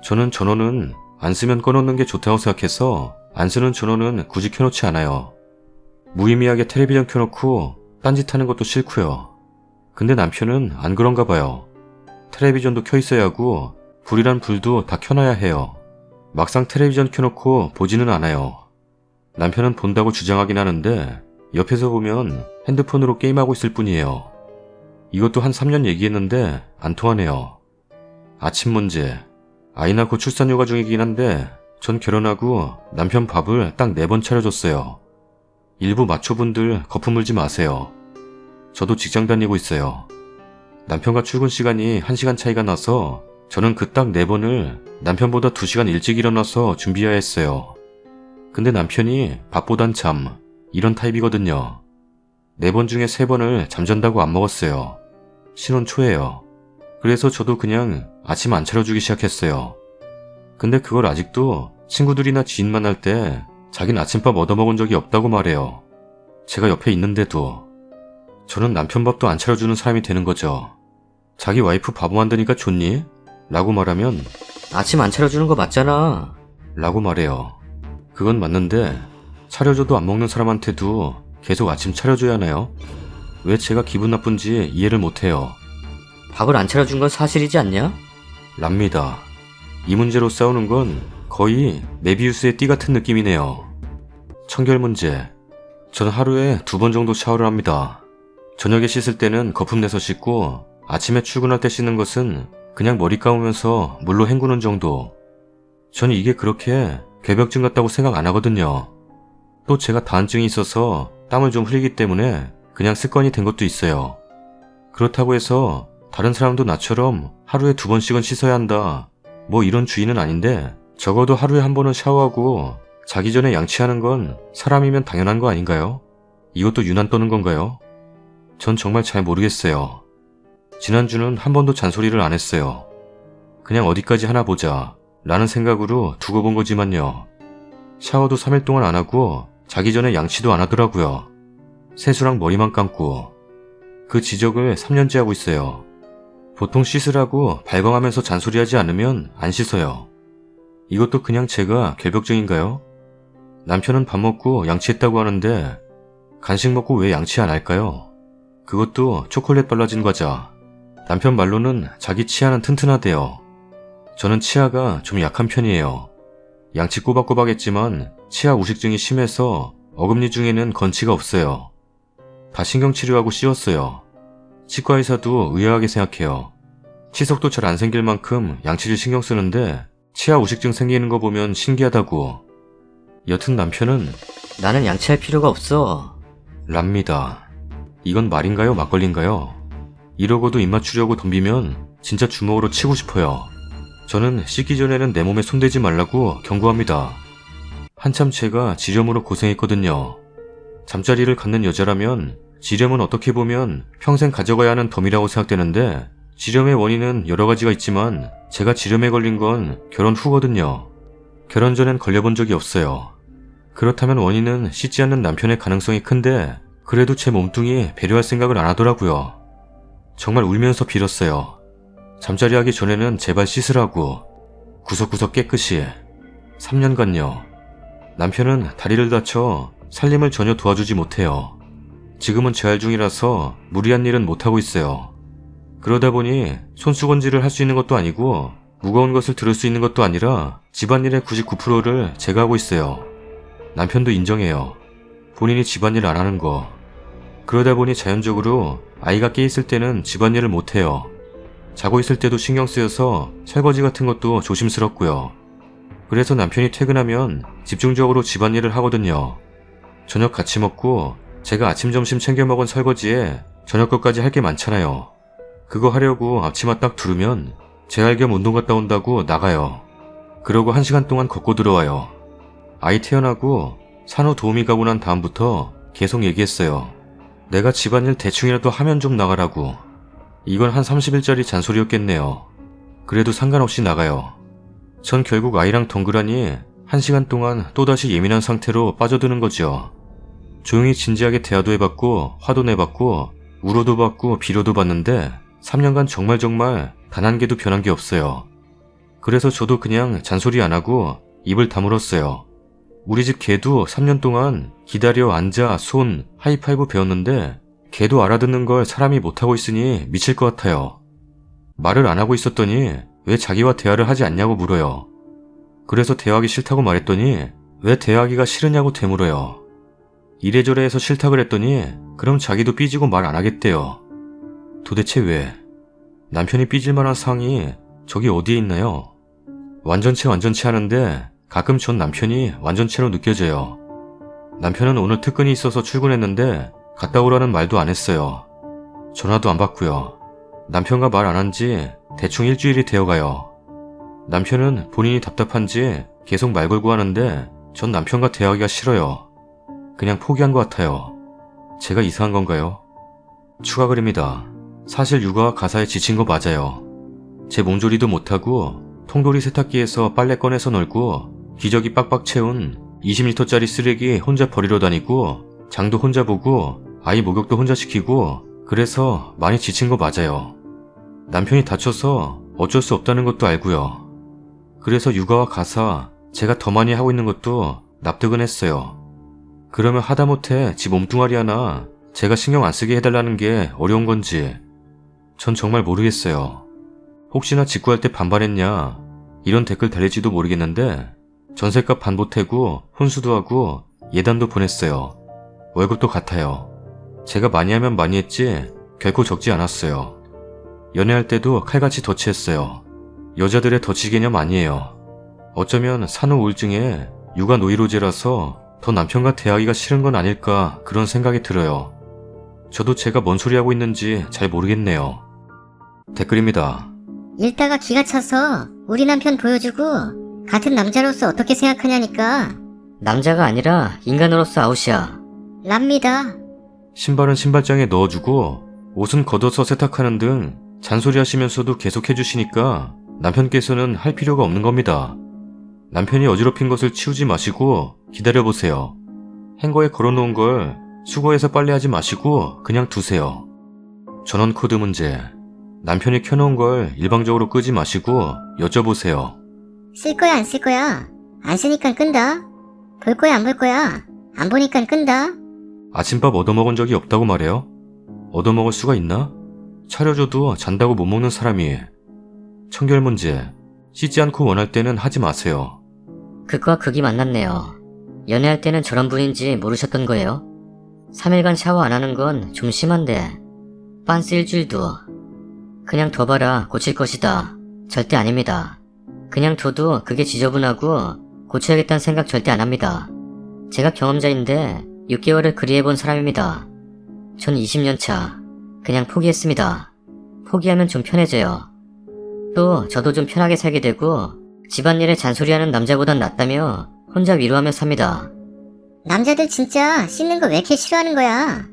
저는 전원은 안 쓰면 꺼놓는 게 좋다고 생각해서 안 쓰는 전원은 굳이 켜놓지 않아요. 무의미하게 텔레비전 켜놓고 딴짓하는 것도 싫고요. 근데 남편은 안 그런가 봐요. 텔레비전도 켜 있어야 하고 불이란 불도 다 켜놔야 해요. 막상 텔레비전 켜놓고 보지는 않아요. 남편은 본다고 주장하긴 하는데 옆에서 보면 핸드폰으로 게임하고 있을 뿐이에요. 이것도 한 3년 얘기했는데 안 통하네요. 아침 문제. 아이 낳고 출산 휴가 중이긴 한데 전 결혼하고 남편 밥을 딱 4번 차려줬어요. 일부 마초분들 거품 물지 마세요. 저도 직장 다니고 있어요. 남편과 출근 시간이 1시간 차이가 나서 저는 그 딱 4번을 남편보다 2시간 일찍 일어나서 준비해야 했어요. 근데 남편이 밥보단 잠, 이런 타입이거든요. 4번 중에 3번을 잠잔다고 안 먹었어요. 신혼 초에요. 그래서 저도 그냥 아침 안 차려주기 시작했어요. 근데 그걸 아직도 친구들이나 지인 만날 때 자긴 아침밥 얻어먹은 적이 없다고 말해요. 제가 옆에 있는데도. 저는 남편 밥도 안 차려주는 사람이 되는 거죠. 자기 와이프 바보 만드니까 좋니? 라고 말하면 아침 안 차려주는 거 맞잖아. 라고 말해요. 그건 맞는데 차려줘도 안 먹는 사람한테도 계속 아침 차려줘야 하나요? 왜 제가 기분 나쁜지 이해를 못해요. 밥을 안 차려준 건 사실이지 않냐? 랍니다. 이 문제로 싸우는 건 거의 메비우스의 띠 같은 느낌이네요. 청결 문제. 전 하루에 2번 정도 샤워를 합니다. 저녁에 씻을 때는 거품 내서 씻고 아침에 출근할 때 씻는 것은 그냥 머리 감으면서 물로 헹구는 정도. 전 이게 그렇게 결벽증 같다고 생각 안 하거든요. 또 제가 다한증이 있어서 땀을 좀 흘리기 때문에 그냥 습관이 된 것도 있어요. 그렇다고 해서 다른 사람도 나처럼 하루에 2번씩은 씻어야 한다, 뭐 이런 주의는 아닌데 적어도 하루에 1번은 샤워하고 자기 전에 양치하는 건 사람이면 당연한 거 아닌가요? 이것도 유난 떠는 건가요? 전 정말 잘 모르겠어요. 지난주는 한 번도 잔소리를 안 했어요. 그냥 어디까지 하나 보자 라는 생각으로 두고 본 거지만요. 샤워도 3일 동안 안 하고 자기 전에 양치도 안 하더라고요. 세수랑 머리만 감고. 그 지적을 3년째 하고 있어요. 보통 씻으라고 발광하면서 잔소리하지 않으면 안 씻어요. 이것도 그냥 제가 결벽증인가요? 남편은 밥 먹고 양치했다고 하는데 간식 먹고 왜 양치 안 할까요? 그것도 초콜릿 발라진 과자. 남편 말로는 자기 치아는 튼튼하대요. 저는 치아가 좀 약한 편이에요. 양치 꼬박꼬박 했지만 치아 우식증이 심해서 어금니 중에는 건치가 없어요. 다 신경치료하고 씌웠어요. 치과의사도 의아하게 생각해요. 치석도 잘 안 생길 만큼 양치를 신경 쓰는데 치아 우식증 생기는 거 보면 신기하다고. 여튼 남편은 나는 양치할 필요가 없어. 랍니다. 이건 말인가요? 막걸리인가요? 이러고도 입 맞추려고 덤비면 진짜 주먹으로 치고 싶어요. 저는 씻기 전에는 내 몸에 손대지 말라고 경고합니다. 한참 제가 지렴으로 고생했거든요. 잠자리를 갖는 여자라면 지렴은 어떻게 보면 평생 가져가야 하는 덤이라고 생각되는데 지렴의 원인은 여러 가지가 있지만 제가 지렴에 걸린 건 결혼 후거든요. 결혼 전엔 걸려본 적이 없어요. 그렇다면 원인은 씻지 않는 남편의 가능성이 큰데 그래도 제 몸뚱이에 배려할 생각을 안 하더라고요. 정말 울면서 빌었어요. 잠자리 하기 전에는 제발 씻으라고. 구석구석 깨끗이. 3년간요. 남편은 다리를 다쳐 살림을 전혀 도와주지 못해요. 지금은 재활 중이라서 무리한 일은 못하고 있어요. 그러다 보니 손수건질을 할 수 있는 것도 아니고 무거운 것을 들을 수 있는 것도 아니라 집안일의 99%를 제가 하고 있어요. 남편도 인정해요. 본인이 집안일 안 하는 거. 그러다 보니 자연적으로 아이가 깨 있을 때는 집안일을 못해요. 자고 있을 때도 신경 쓰여서 설거지 같은 것도 조심스럽고요. 그래서 남편이 퇴근하면 집중적으로 집안일을 하거든요. 저녁 같이 먹고 제가 아침 점심 챙겨 먹은 설거지에 저녁 것까지 할 게 많잖아요. 그거 하려고 앞치마 딱 두르면 재활 겸 운동 갔다 온다고 나가요. 그러고 1시간 동안 걷고 들어와요. 아이 태어나고 산후 도우미 가고 난 다음부터 계속 얘기했어요. 내가 집안일 대충이라도 하면 좀 나가라고. 이건 한 30일짜리 잔소리였겠네요. 그래도 상관없이 나가요. 전 결국 아이랑 덩그라니 1시간 동안 또다시 예민한 상태로 빠져드는 거죠. 조용히 진지하게 대화도 해봤고 화도 내봤고 울어도 받고 비료도 받는데 3년간 정말 단 한 개도 변한 게 없어요. 그래서 저도 그냥 잔소리 안 하고 입을 다물었어요. 우리 집 개도 3년 동안 기다려, 앉아, 손, 하이파이브 배웠는데 개도 알아듣는 걸 사람이 못하고 있으니 미칠 것 같아요. 말을 안 하고 있었더니 왜 자기와 대화를 하지 않냐고 물어요. 그래서 대화하기 싫다고 말했더니 왜 대화하기가 싫으냐고 되물어요. 이래저래 해서 싫다 그랬더니 그럼 자기도 삐지고 말 안 하겠대요. 도대체 왜? 남편이 삐질 만한 상황이 저기 어디에 있나요? 완전체 하는데 가끔 전 남편이 완전체로 느껴져요. 남편은 오늘 특근이 있어서 출근했는데 갔다 오라는 말도 안 했어요. 전화도 안 받고요. 남편과 말 안 한 지 대충 일주일이 되어가요. 남편은 본인이 답답한지 계속 말 걸고 하는데 전 남편과 대화하기가 싫어요. 그냥 포기한 것 같아요. 제가 이상한 건가요? 추가 글입니다. 사실 육아와 가사에 지친 거 맞아요. 제 몸조리도 못하고 통돌이 세탁기에서 빨래 꺼내서 널고 기저귀 빡빡 채운 20리터짜리 쓰레기 혼자 버리러 다니고 장도 혼자 보고 아이 목욕도 혼자 시키고 그래서 많이 지친 거 맞아요. 남편이 다쳐서 어쩔 수 없다는 것도 알고요. 그래서 육아와 가사 제가 더 많이 하고 있는 것도 납득은 했어요. 그러면 하다못해 지 몸뚱아리 하나 제가 신경 안 쓰게 해달라는 게 어려운 건지 전 정말 모르겠어요. 혹시나 직구할 때 반반했냐 이런 댓글 달릴지도 모르겠는데 전셋값 반 보태고 혼수도 하고 예단도 보냈어요. 월급도 같아요. 제가 많이 하면 많이 했지 결코 적지 않았어요. 연애할 때도 칼같이 더치했어요. 여자들의 더치 개념 아니에요. 어쩌면 산후 우울증에 육아 노이로제라서 더 남편과 대하기가 싫은 건 아닐까 그런 생각이 들어요. 저도 제가 뭔 소리 하고 있는지 잘 모르겠네요. 댓글입니다. 읽다가 기가 차서 우리 남편 보여주고 같은 남자로서 어떻게 생각하냐니까. 남자가 아니라 인간으로서 아웃이야. 랍니다. 신발은 신발장에 넣어주고 옷은 걷어서 세탁하는 등 잔소리 하시면서도 계속 해주시니까 남편께서는 할 필요가 없는 겁니다. 남편이 어지럽힌 것을 치우지 마시고 기다려보세요. 행거에 걸어놓은 걸 수거해서 빨래하지 마시고 그냥 두세요. 전원 코드 문제. 남편이 켜놓은 걸 일방적으로 끄지 마시고 여쭤보세요. 쓸 거야 안 쓸 거야? 안 쓰니까 끈다. 볼 거야 안 볼 거야? 안 보니까 끈다. 아침밥 얻어먹은 적이 없다고 말해요? 얻어먹을 수가 있나? 차려줘도 잔다고 못 먹는 사람이. 청결 문제. 씻지 않고 원할 때는 하지 마세요. 극과 극이 만났네요. 연애할 때는 저런 분인지 모르셨던 거예요? 3일간 샤워 안 하는 건 좀 심한데 빤스 일주일도 그냥 둬봐라 고칠 것이다. 절대 아닙니다. 그냥 둬도 그게 지저분하고 고쳐야겠다는 생각 절대 안 합니다. 제가 경험자인데 6개월을 그리해본 사람입니다. 전 20년 차 그냥 포기했습니다. 포기하면 좀 편해져요. 또 저도 좀 편하게 살게 되고 집안일에 잔소리하는 남자보단 낫다며 혼자 위로하며 삽니다. 남자들 진짜 씻는 거 왜 이렇게 싫어하는 거야?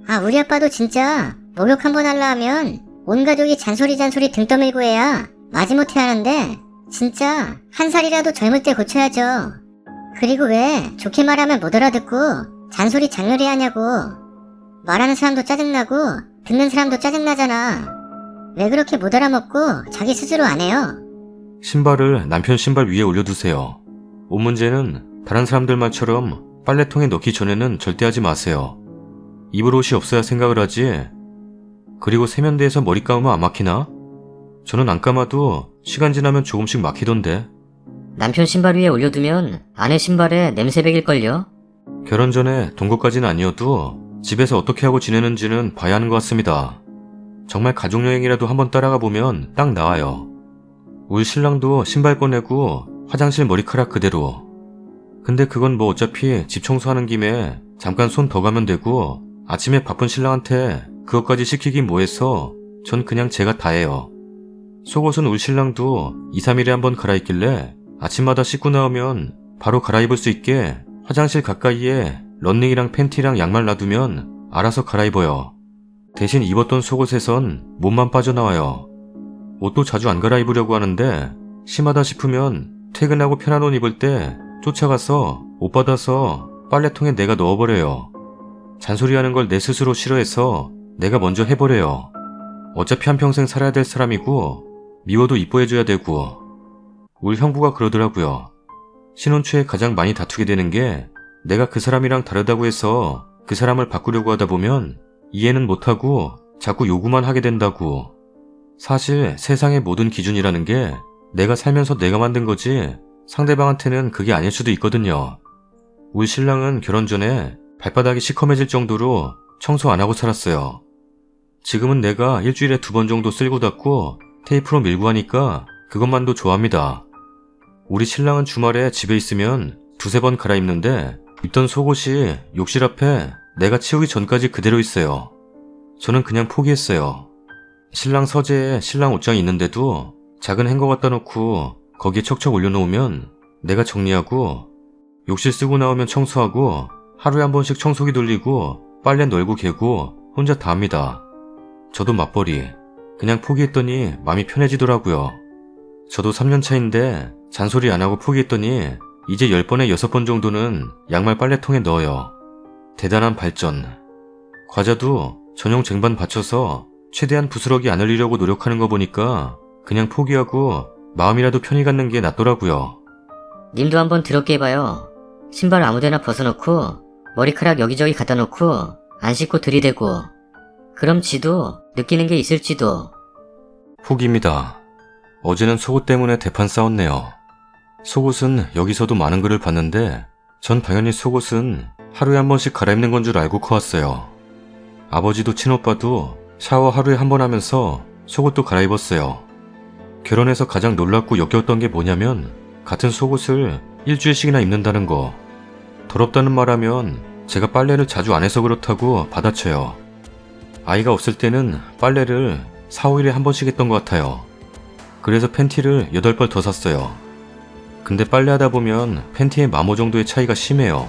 아, 우리 아빠도 진짜 목욕 한 번 하려 하면 온 가족이 잔소리 등 떠밀고 해야 마지못해 하는데 진짜 한 살이라도 젊을 때 고쳐야죠. 그리고 왜 좋게 말하면 못 알아듣고 잔소리 장렬히 하냐고. 말하는 사람도 짜증나고 듣는 사람도 짜증나잖아. 왜 그렇게 못 알아먹고 자기 스스로 안 해요? 신발을 남편 신발 위에 올려두세요. 옷 문제는 다른 사람들 말처럼 빨래통에 넣기 전에는 절대 하지 마세요. 입을 옷이 없어야 생각을 하지. 그리고 세면대에서 머리 감으면 안 막히나? 저는 안 감아도 시간 지나면 조금씩 막히던데. 남편 신발 위에 올려두면 아내 신발에 냄새 배길걸요? 결혼 전에 동거까지는 아니어도 집에서 어떻게 하고 지내는지는 봐야 하는 것 같습니다. 정말 가족여행이라도 한번 따라가 보면 딱 나와요. 우리 신랑도 신발 꺼내고 화장실 머리카락 그대로. 근데 그건 뭐 어차피 집 청소하는 김에 잠깐 손 더 가면 되고 아침에 바쁜 신랑한테 그것까지 시키긴 뭐해서 전 그냥 제가 다 해요. 속옷은 울 신랑도 2, 3일에 한 번 갈아입길래 아침마다 씻고 나오면 바로 갈아입을 수 있게 화장실 가까이에 런닝이랑 팬티랑 양말 놔두면 알아서 갈아입어요. 대신 입었던 속옷에선 몸만 빠져나와요. 옷도 자주 안 갈아입으려고 하는데 심하다 싶으면 퇴근하고 편한 옷 입을 때 쫓아가서 옷 받아서 빨래통에 내가 넣어버려요. 잔소리하는 걸 내 스스로 싫어해서 내가 먼저 해버려요. 어차피 한평생 살아야 될 사람이고 미워도 이뻐해줘야 되고. 우리 형부가 그러더라고요. 신혼 초에 가장 많이 다투게 되는 게 내가 그 사람이랑 다르다고 해서 그 사람을 바꾸려고 하다 보면 이해는 못하고 자꾸 요구만 하게 된다고. 사실 세상의 모든 기준이라는 게 내가 살면서 내가 만든 거지 상대방한테는 그게 아닐 수도 있거든요. 우리 신랑은 결혼 전에 발바닥이 시커매질 정도로 청소 안 하고 살았어요. 지금은 내가 일주일에 2번 정도 쓸고 닦고 테이프로 밀고 하니까 그것만도 좋아합니다. 우리 신랑은 주말에 집에 있으면 2, 3번 갈아입는데 입던 속옷이 욕실 앞에 내가 치우기 전까지 그대로 있어요. 저는 그냥 포기했어요. 신랑 서재에 신랑 옷장이 있는데도 작은 행거 갖다 놓고 거기에 척척 올려놓으면 내가 정리하고 욕실 쓰고 나오면 청소하고 하루에 한 번씩 청소기 돌리고 빨래 널고 개고 혼자 다 합니다. 저도 맞벌이. 그냥 포기했더니 마음이 편해지더라고요. 저도 3년 차인데 잔소리 안 하고 포기했더니 이제 10번에 6번 정도는 양말 빨래통에 넣어요. 대단한 발전. 과자도 전용 쟁반 받쳐서 최대한 부스러기 안 흘리려고 노력하는 거 보니까 그냥 포기하고 마음이라도 편히 갖는 게 낫더라고요. 님도 한번 더럽게 해봐요. 신발 아무데나 벗어놓고 머리카락 여기저기 갖다 놓고 안 씻고 들이대고. 그럼 지도 느끼는 게 있을지도. 포기입니다. 어제는 속옷 때문에 대판 싸웠네요. 속옷은 여기서도 많은 글을 봤는데 전 당연히 속옷은 하루에 한 번씩 갈아입는 건 줄 알고 커왔어요. 아버지도 친오빠도 샤워 하루에 한 번 하면서 속옷도 갈아입었어요. 결혼해서 가장 놀랍고 역겨웠던 게 뭐냐면 같은 속옷을 일주일씩이나 입는다는 거. 더럽다는 말하면 제가 빨래를 자주 안 해서 그렇다고 받아쳐요. 아이가 없을 때는 빨래를 4, 5일에 한 번씩 했던 것 같아요. 그래서 팬티를 8벌 더 샀어요. 근데 빨래하다 보면 팬티의 마모 정도의 차이가 심해요.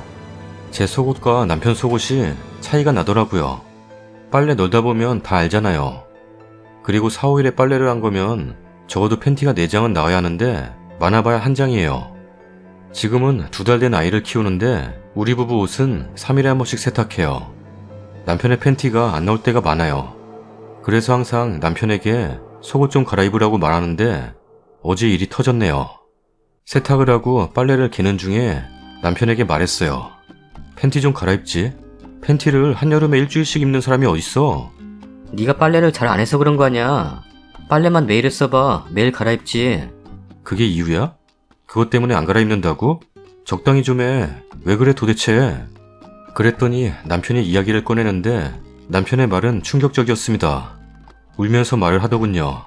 제 속옷과 남편 속옷이 차이가 나더라고요. 빨래 널다 보면 다 알잖아요. 그리고 4, 5일에 빨래를 한 거면 적어도 팬티가 4장은 나와야 하는데 많아봐야 1장이에요. 지금은 2달 된 아이를 키우는데 우리 부부 옷은 3일에 한 번씩 세탁해요. 남편의 팬티가 안 나올 때가 많아요. 그래서 항상 남편에게 속옷 좀 갈아입으라고 말하는데 어제 일이 터졌네요. 세탁을 하고 빨래를 개는 중에 남편에게 말했어요. 팬티 좀 갈아입지. 팬티를 한여름에 일주일씩 입는 사람이 어딨어. 네가 빨래를 잘 안 해서 그런 거 아니야. 빨래만 매일 했어봐. 매일 갈아입지. 그게 이유야? 그것 때문에 안 갈아입는다고? 적당히 좀 해. 왜 그래 도대체? 그랬더니 남편이 이야기를 꺼내는데 남편의 말은 충격적이었습니다. 울면서 말을 하더군요.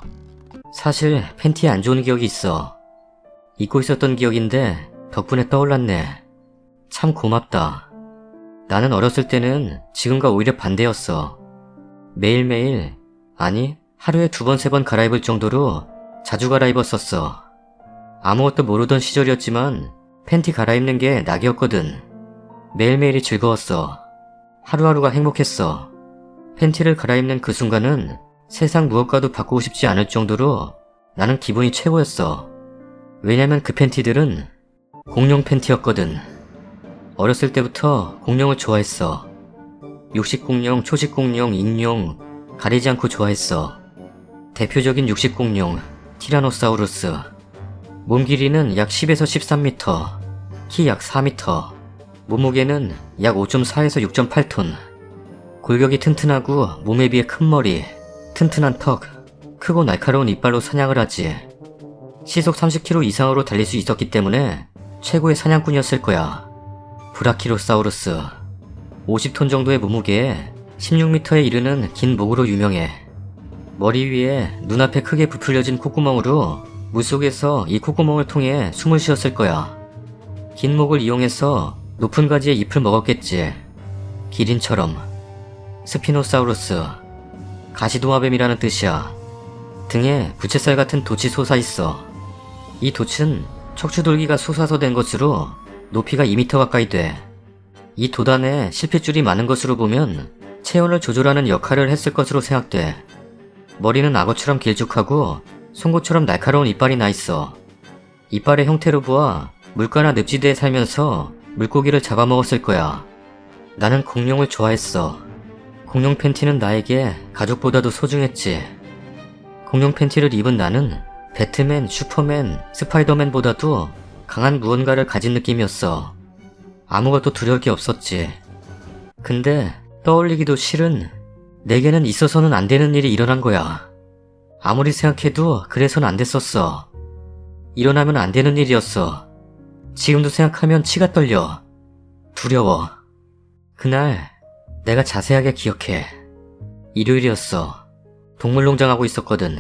사실 팬티에 안 좋은 기억이 있어. 잊고 있었던 기억인데 덕분에 떠올랐네. 참 고맙다. 나는 어렸을 때는 지금과 오히려 반대였어. 매일매일, 아니 하루에 2번, 3번 갈아입을 정도로 자주 갈아입었었어. 아무것도 모르던 시절이었지만 팬티 갈아입는 게 낙이었거든. 매일매일이 즐거웠어. 하루하루가 행복했어. 팬티를 갈아입는 그 순간은 세상 무엇과도 바꾸고 싶지 않을 정도로 나는 기분이 최고였어. 왜냐면 그 팬티들은 공룡 팬티였거든. 어렸을 때부터 공룡을 좋아했어. 육식 공룡, 초식 공룡, 익룡 가리지 않고 좋아했어. 대표적인 육식 공룡 티라노사우루스. 몸 길이는 약 10에서 13m, 키 약 4m, 몸무게는 약 5.4에서 6.8톤. 골격이 튼튼하고 몸에 비해 큰 머리, 튼튼한 턱, 크고 날카로운 이빨로 사냥을 하지. 시속 30km 이상으로 달릴 수 있었기 때문에 최고의 사냥꾼이었을 거야. 브라키로사우루스. 50톤 정도의 몸무게에 16m에 이르는 긴 목으로 유명해. 머리 위에 눈앞에 크게 부풀려진 콧구멍으로 물속에서 이 콧구멍을 통해 숨을 쉬었을 거야. 긴 목을 이용해서 높은 가지의 잎을 먹었겠지. 기린처럼. 스피노사우루스. 가시도마뱀이라는 뜻이야. 등에 부채살 같은 돛이 솟아있어. 이 돛은 척추돌기가 솟아서 된 것으로 높이가 2m 가까이 돼. 이 돛 안에 실핏줄이 많은 것으로 보면 체온을 조절하는 역할을 했을 것으로 생각돼. 머리는 악어처럼 길쭉하고 송곳처럼 날카로운 이빨이 나 있어. 이빨의 형태로 보아 물가나 늪지대에 살면서 물고기를 잡아먹었을 거야. 나는 공룡을 좋아했어. 공룡 팬티는 나에게 가족보다도 소중했지. 공룡 팬티를 입은 나는 배트맨, 슈퍼맨, 스파이더맨보다도 강한 무언가를 가진 느낌이었어. 아무것도 두려울 게 없었지. 근데 떠올리기도 싫은, 내게는 있어서는 안 되는 일이 일어난 거야. 아무리 생각해도 그래서는 안 됐었어. 일어나면 안 되는 일이었어. 지금도 생각하면 치가 떨려. 두려워. 그날 내가 자세하게 기억해. 일요일이었어. 동물농장하고 있었거든.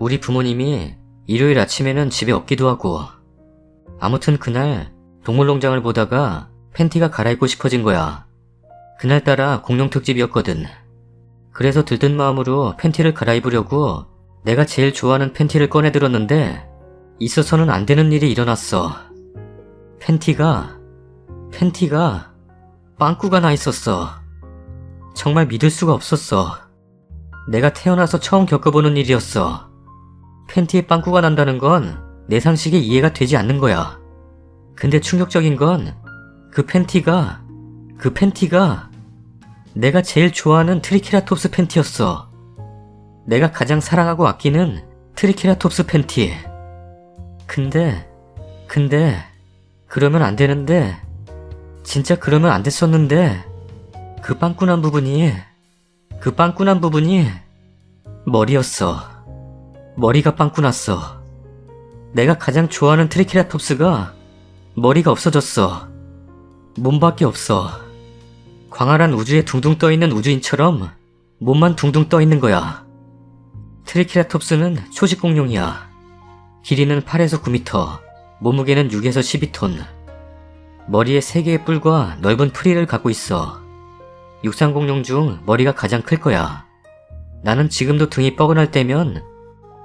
우리 부모님이 일요일 아침에는 집에 없기도 하고. 아무튼 그날 동물농장을 보다가 팬티가 갈아입고 싶어진 거야. 그날따라 공룡 특집이었거든. 그래서 들뜬 마음으로 팬티를 갈아입으려고 내가 제일 좋아하는 팬티를 꺼내 들었는데 있어서는 안 되는 일이 일어났어. 팬티가 빵꾸가 나 있었어. 정말 믿을 수가 없었어. 내가 태어나서 처음 겪어보는 일이었어. 팬티에 빵꾸가 난다는 건 내 상식에 이해가 되지 않는 거야. 근데 충격적인 건 그 팬티가 내가 제일 좋아하는 트리케라톱스 팬티였어. 내가 가장 사랑하고 아끼는 트리케라톱스 팬티. 근데 그러면 안 되는데, 진짜 그러면 안 됐었는데 그 빵꾸난 부분이 머리였어. 머리가 빵꾸났어. 내가 가장 좋아하는 트리케라톱스가 머리가 없어졌어. 몸밖에 없어. 광활한 우주에 둥둥 떠있는 우주인처럼 몸만 둥둥 떠있는 거야. 트리케라톱스는 초식공룡이야. 길이는 8에서 9m, 몸무게는 6에서 12톤. 머리에 3개의 뿔과 넓은 프리를 갖고 있어. 육상공룡 중 머리가 가장 클 거야. 나는 지금도 등이 뻐근할 때면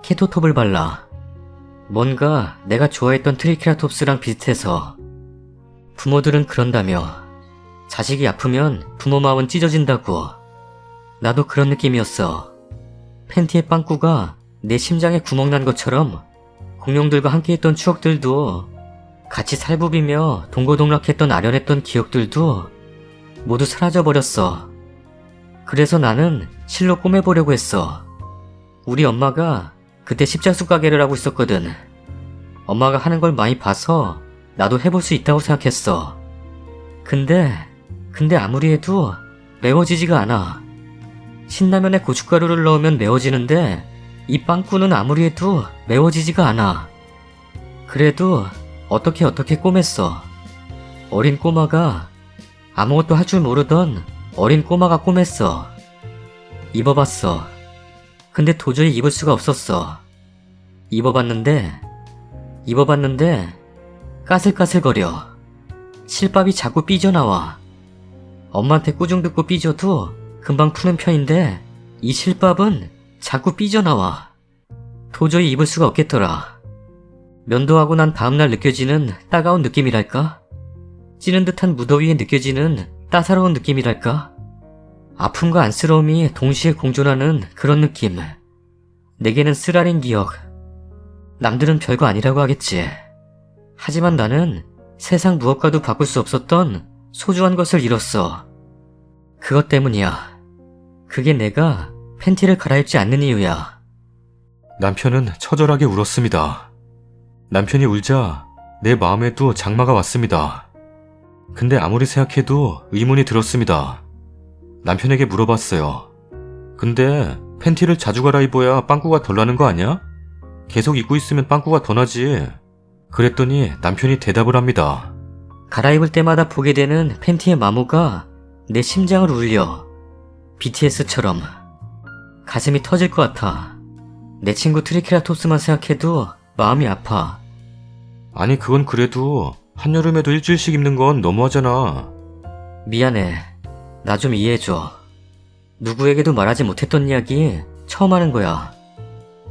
케토톱을 발라. 뭔가 내가 좋아했던 트리케라톱스랑 비슷해서. 부모들은 그런다며. 자식이 아프면 부모 마음은 찢어진다고. 나도 그런 느낌이었어. 팬티의 빵꾸가 내 심장에 구멍 난 것처럼 공룡들과 함께했던 추억들도, 같이 살부비며 동고동락했던 아련했던 기억들도 모두 사라져버렸어. 그래서 나는 실로 꼬매보려고 했어. 우리 엄마가 그때 십자수 가게를 하고 있었거든. 엄마가 하는 걸 많이 봐서 나도 해볼 수 있다고 생각했어. 근데 아무리 해도 매워지지가 않아. 신라면에 고춧가루를 넣으면 매워지는데 이 빵꾸는 아무리 해도 매워지지가 않아. 그래도 어떻게 꼬맸어. 어린 꼬마가, 아무것도 할 줄 모르던 어린 꼬마가 꼬맸어. 입어봤어. 근데 도저히 입을 수가 없었어. 입어봤는데 까슬까슬거려. 실밥이 자꾸 삐져나와. 엄마한테 꾸중 듣고 삐져도 금방 푸는 편인데 이 실밥은 자꾸 삐져나와. 도저히 입을 수가 없겠더라. 면도하고 난 다음날 느껴지는 따가운 느낌이랄까? 찌는 듯한 무더위에 느껴지는 따사로운 느낌이랄까? 아픔과 안쓰러움이 동시에 공존하는 그런 느낌. 내게는 쓰라린 기억. 남들은 별거 아니라고 하겠지. 하지만 나는 세상 무엇과도 바꿀 수 없었던 소중한 것을 잃었어. 그것 때문이야. 그게 내가 팬티를 갈아입지 않는 이유야. 남편은 처절하게 울었습니다. 남편이 울자 내 마음에도 장마가 왔습니다. 근데 아무리 생각해도 의문이 들었습니다. 남편에게 물어봤어요. 근데 팬티를 자주 갈아입어야 빵꾸가 덜 나는 거 아니야? 계속 입고 있으면 빵꾸가 더 나지. 그랬더니 남편이 대답을 합니다. 갈아입을 때마다 보게 되는 팬티의 마모가 내 심장을 울려. BTS처럼. 가슴이 터질 것 같아. 내 친구 트리케라톱스만 생각해도 마음이 아파. 아니 그건 그래도 한여름에도 일주일씩 입는 건 너무하잖아. 미안해. 나 좀 이해해줘. 누구에게도 말하지 못했던 이야기 처음 하는 거야.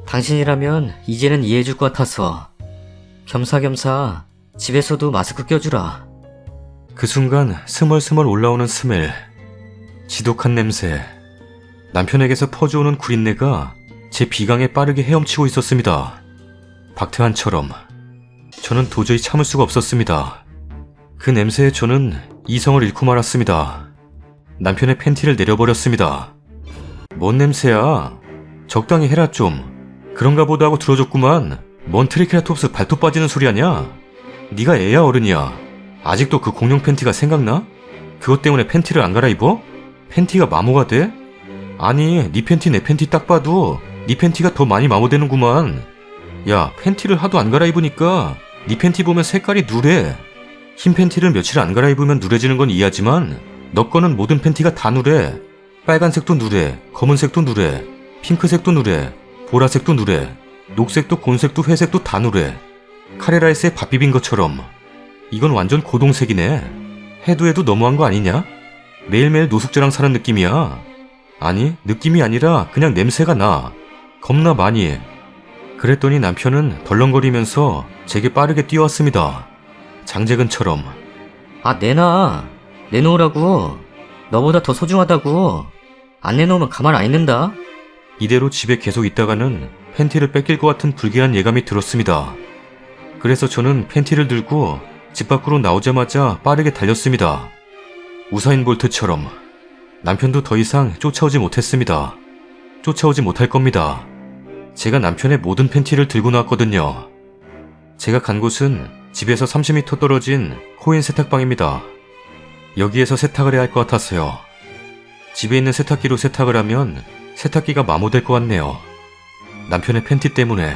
당신이라면 이제는 이해해줄 것 같아서 겸사겸사 집에서도 마스크 껴주라. 그 순간 스멀스멀 올라오는 스멜, 지독한 냄새, 남편에게서 퍼져오는 구린내가 제 비강에 빠르게 헤엄치고 있었습니다. 박태환처럼. 저는 도저히 참을 수가 없었습니다. 그 냄새에 저는 이성을 잃고 말았습니다. 남편의 팬티를 내려버렸습니다. 뭔 냄새야? 적당히 해라 좀. 그런가 보다 하고 들어줬구만. 뭔 트리케라톱스 발톱 빠지는 소리 하냐? 네가 애야 어른이야. 아직도 그 공룡 팬티가 생각나? 그것 때문에 팬티를 안 갈아입어? 팬티가 마모가 돼? 아니 네 팬티 내 팬티 딱 봐도 네 팬티가 더 많이 마모되는구만. 야 팬티를 하도 안 갈아입으니까 네 팬티 보면 색깔이 누래. 흰 팬티를 며칠 안 갈아입으면 누래지는 건 이해하지만 너 거는 모든 팬티가 다 누래. 빨간색도 누래, 검은색도 누래, 핑크색도 누래, 보라색도 누래, 녹색도 곤색도 회색도 다 누래. 카레라이스에 밥 비빈 것처럼. 이건 완전 고동색이네. 해도 해도 너무한 거 아니냐? 매일매일 노숙자랑 사는 느낌이야. 아니 느낌이 아니라 그냥 냄새가 나. 겁나 많이. 그랬더니 남편은 덜렁거리면서 제게 빠르게 뛰어왔습니다. 장재근처럼. 아, 내놔. 내놓으라고. 너보다 더 소중하다고. 안 내놓으면 가만 안 있는다. 이대로 집에 계속 있다가는 팬티를 뺏길 것 같은 불길한 예감이 들었습니다. 그래서 저는 팬티를 들고 집 밖으로 나오자마자 빠르게 달렸습니다. 우사인 볼트처럼. 남편도 더 이상 쫓아오지 못했습니다. 쫓아오지 못할 겁니다. 제가 남편의 모든 팬티를 들고 나왔거든요. 제가 간 곳은 집에서 30m 떨어진 코인 세탁방입니다. 여기에서 세탁을 해야 할 것 같아서요. 집에 있는 세탁기로 세탁을 하면 세탁기가 마모될 것 같네요. 남편의 팬티 때문에.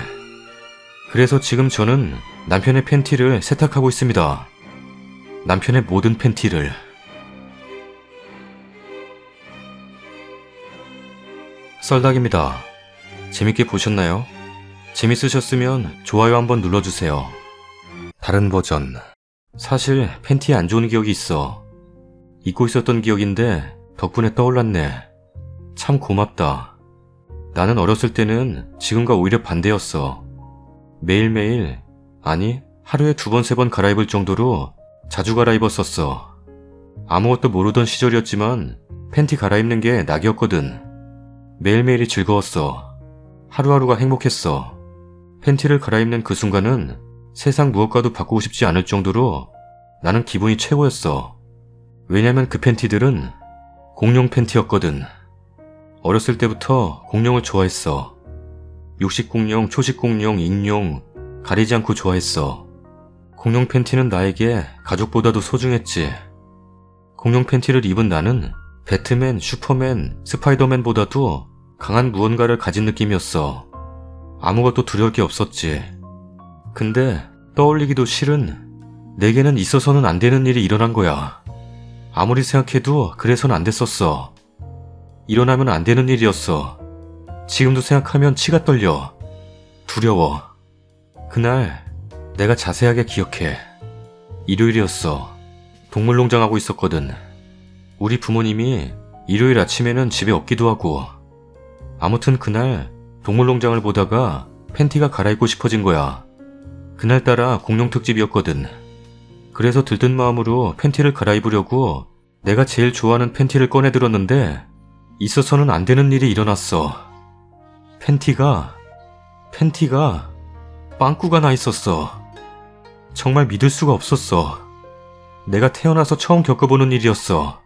그래서 지금 저는 남편의 팬티를 세탁하고 있습니다. 남편의 모든 팬티를. 썰닭입니다. 재밌게 보셨나요? 재밌으셨으면 좋아요 한번 눌러주세요. 다른 버전. 사실 팬티에 안 좋은 기억이 있어. 잊고 있었던 기억인데 덕분에 떠올랐네. 참 고맙다. 나는 어렸을 때는 지금과 오히려 반대였어. 매일매일, 아니 하루에 2번 3번 갈아입을 정도로 자주 갈아입었었어. 아무것도 모르던 시절이었지만 팬티 갈아입는 게 낙이었거든. 매일매일이 즐거웠어. 하루하루가 행복했어. 팬티를 갈아입는 그 순간은 세상 무엇과도 바꾸고 싶지 않을 정도로 나는 기분이 최고였어. 왜냐면 그 팬티들은 공룡 팬티였거든. 어렸을 때부터 공룡을 좋아했어. 육식 공룡, 초식 공룡, 익룡 가리지 않고 좋아했어. 공룡 팬티는 나에게 가족보다도 소중했지. 공룡 팬티를 입은 나는 배트맨, 슈퍼맨, 스파이더맨보다도 강한 무언가를 가진 느낌이었어. 아무것도 두려울 게 없었지. 근데 떠올리기도 싫은, 내게는 있어서는 안 되는 일이 일어난 거야. 아무리 생각해도 그래선 안 됐었어. 일어나면 안 되는 일이었어. 지금도 생각하면 치가 떨려. 두려워. 그날 내가 자세하게 기억해. 일요일이었어. 동물농장 하고 있었거든. 우리 부모님이 일요일 아침에는 집에 없기도 하고. 아무튼 그날 동물농장을 보다가 팬티가 갈아입고 싶어진 거야. 그날따라 공룡 특집이었거든. 그래서 들뜬 마음으로 팬티를 갈아입으려고 내가 제일 좋아하는 팬티를 꺼내 들었는데 있어서는 안 되는 일이 일어났어. 팬티가 빵꾸가 나 있었어. 정말 믿을 수가 없었어. 내가 태어나서 처음 겪어보는 일이었어.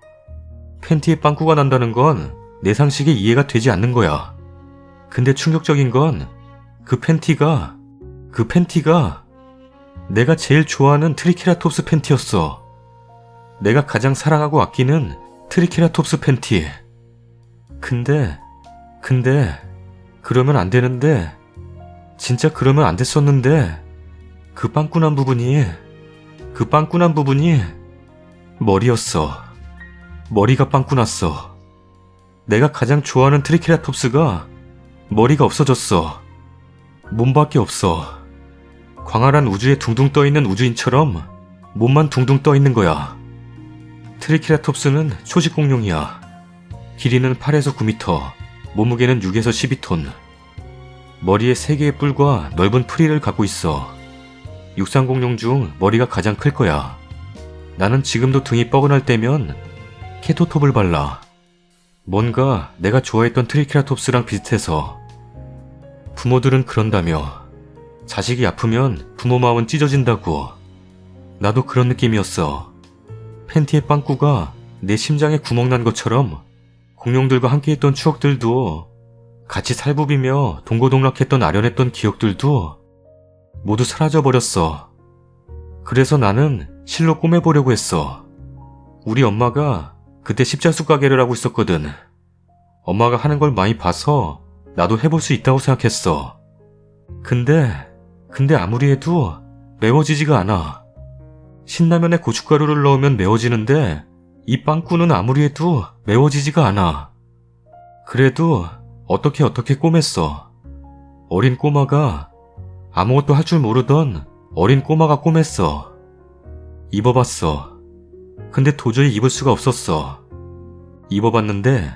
팬티에 빵꾸가 난다는 건 내 상식에 이해가 되지 않는 거야. 근데 충격적인 건 그 팬티가 내가 제일 좋아하는 트리케라톱스 팬티였어. 내가 가장 사랑하고 아끼는 트리케라톱스 팬티. 근데 그러면 안 되는데, 진짜 그러면 안 됐었는데 그 빵꾸 난 부분이 머리였어. 머리가 빵꾸 났어. 내가 가장 좋아하는 트리케라톱스가 머리가 없어졌어. 몸밖에 없어. 광활한 우주에 둥둥 떠있는 우주인처럼 몸만 둥둥 떠있는 거야. 트리케라톱스는 초식 공룡이야. 길이는 8에서 9m, 몸무게는 6에서 12톤. 머리에 3개의 뿔과 넓은 프리를 갖고 있어. 육상 공룡 중 머리가 가장 클 거야. 나는 지금도 등이 뻐근할 때면 케토톱을 발라. 뭔가 내가 좋아했던 트리케라톱스랑 비슷해서. 부모들은 그런다며. 자식이 아프면 부모 마음은 찢어진다고. 나도 그런 느낌이었어. 팬티의 빵꾸가 내 심장에 구멍 난 것처럼 공룡들과 함께했던 추억들도, 같이 살부비며 동고동락했던 아련했던 기억들도 모두 사라져버렸어. 그래서 나는 실로 꼬매보려고 했어. 우리 엄마가 그때 십자수 가게를 하고 있었거든. 엄마가 하는 걸 많이 봐서 나도 해볼 수 있다고 생각했어. 근데 아무리 해도 매워지지가 않아. 신라면에 고춧가루를 넣으면 매워지는데 이 빵꾸는 아무리 해도 매워지지가 않아. 그래도 어떻게 꼬맸어. 어린 꼬마가, 아무것도 할 줄 모르던 어린 꼬마가 꼬맸어. 입어봤어. 근데 도저히 입을 수가 없었어. 입어봤는데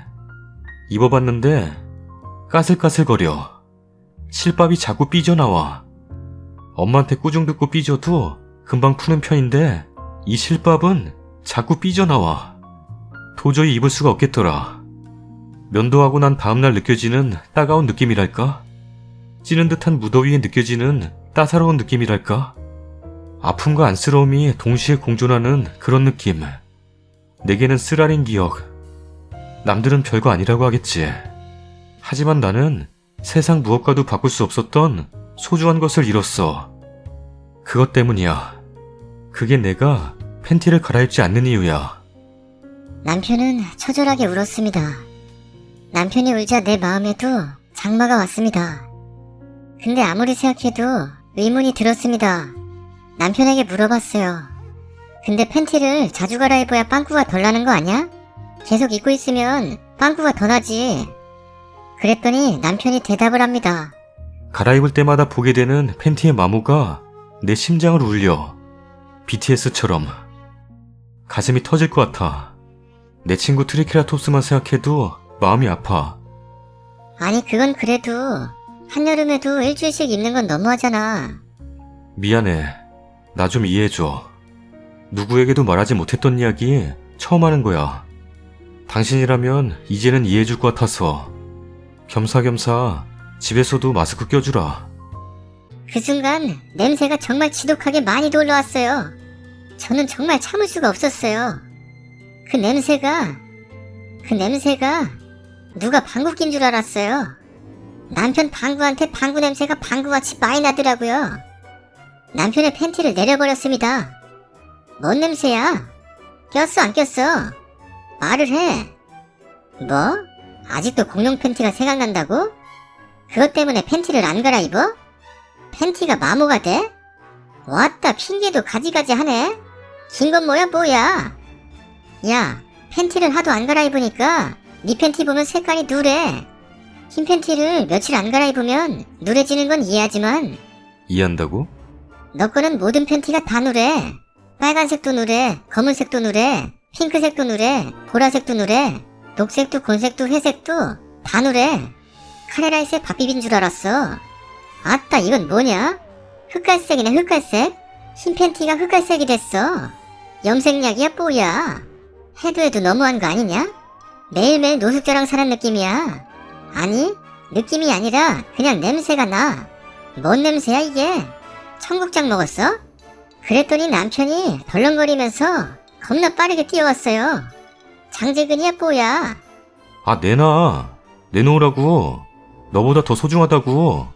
까슬까슬거려. 실밥이 자꾸 삐져나와. 엄마한테 꾸중 듣고 삐져도 금방 푸는 편인데 이 실밥은 자꾸 삐져나와. 도저히 입을 수가 없겠더라. 면도하고 난 다음날 느껴지는 따가운 느낌이랄까? 찌는 듯한 무더위에 느껴지는 따사로운 느낌이랄까? 아픔과 안쓰러움이 동시에 공존하는 그런 느낌. 내게는 쓰라린 기억. 남들은 별거 아니라고 하겠지. 하지만 나는 세상 무엇과도 바꿀 수 없었던 소중한 것을 잃었어. 그것 때문이야. 그게 내가 팬티를 갈아입지 않는 이유야. 남편은 처절하게 울었습니다. 남편이 울자 내 마음에도 장마가 왔습니다. 근데 아무리 생각해도 의문이 들었습니다. 남편에게 물어봤어요. 근데 팬티를 자주 갈아입어야 빵꾸가 덜 나는 거 아냐? 계속 입고 있으면 빵꾸가 더 나지. 그랬더니 남편이 대답을 합니다. 갈아입을 때마다 보게 되는 팬티의 마모가 내 심장을 울려. BTS처럼. 가슴이 터질 것 같아. 내 친구 트리케라톱스만 생각해도 마음이 아파. 아니 그건 그래도 한여름에도 일주일씩 입는 건 너무하잖아. 미안해. 나 좀 이해해줘. 누구에게도 말하지 못했던 이야기 처음 하는 거야. 당신이라면 이제는 이해해줄 것 같아서 겸사겸사 집에서도 마스크 껴주라. 그 순간 냄새가 정말 지독하게 많이 올라왔어요. 저는 정말 참을 수가 없었어요. 그 냄새가 누가 방구 낀 줄 알았어요. 남편 방구한테 방구 냄새가 방구같이 많이 나더라고요. 남편의 팬티를 내려버렸습니다. 뭔 냄새야? 꼈어 안 꼈어? 말을 해. 뭐? 아직도 공룡 팬티가 생각난다고? 그것 때문에 팬티를 안 갈아입어? 팬티가 마모가 돼? 왔다 핑계도 가지가지 하네? 긴 건 뭐야? 야, 팬티를 하도 안 갈아입으니까 네 팬티 보면 색깔이 누래. 흰 팬티를 며칠 안 갈아입으면 누래지는 건 이해하지만 이해한다고? 너 거는 모든 팬티가 다 누래. 빨간색도 누래, 검은색도 누래, 핑크색도 누래, 보라색도 누래, 녹색도 곤색도 회색도 다 누래. 카레라이스에 밥 비빈 줄 알았어. 아따 이건 뭐냐? 흑갈색이네 흑갈색. 흰 팬티가 흑갈색이 됐어. 염색약이야 뭐야? 해도 너무한 거 아니냐? 매일매일 노숙자랑 사는 느낌이야. 아니 느낌이 아니라 그냥 냄새가 나. 뭔 냄새야 이게? 청국장 먹었어? 그랬더니 남편이 덜렁거리면서 겁나 빠르게 뛰어왔어요. 장재근이야 뭐야? 아, 내놓으라고. 너보다 더 소중하다고.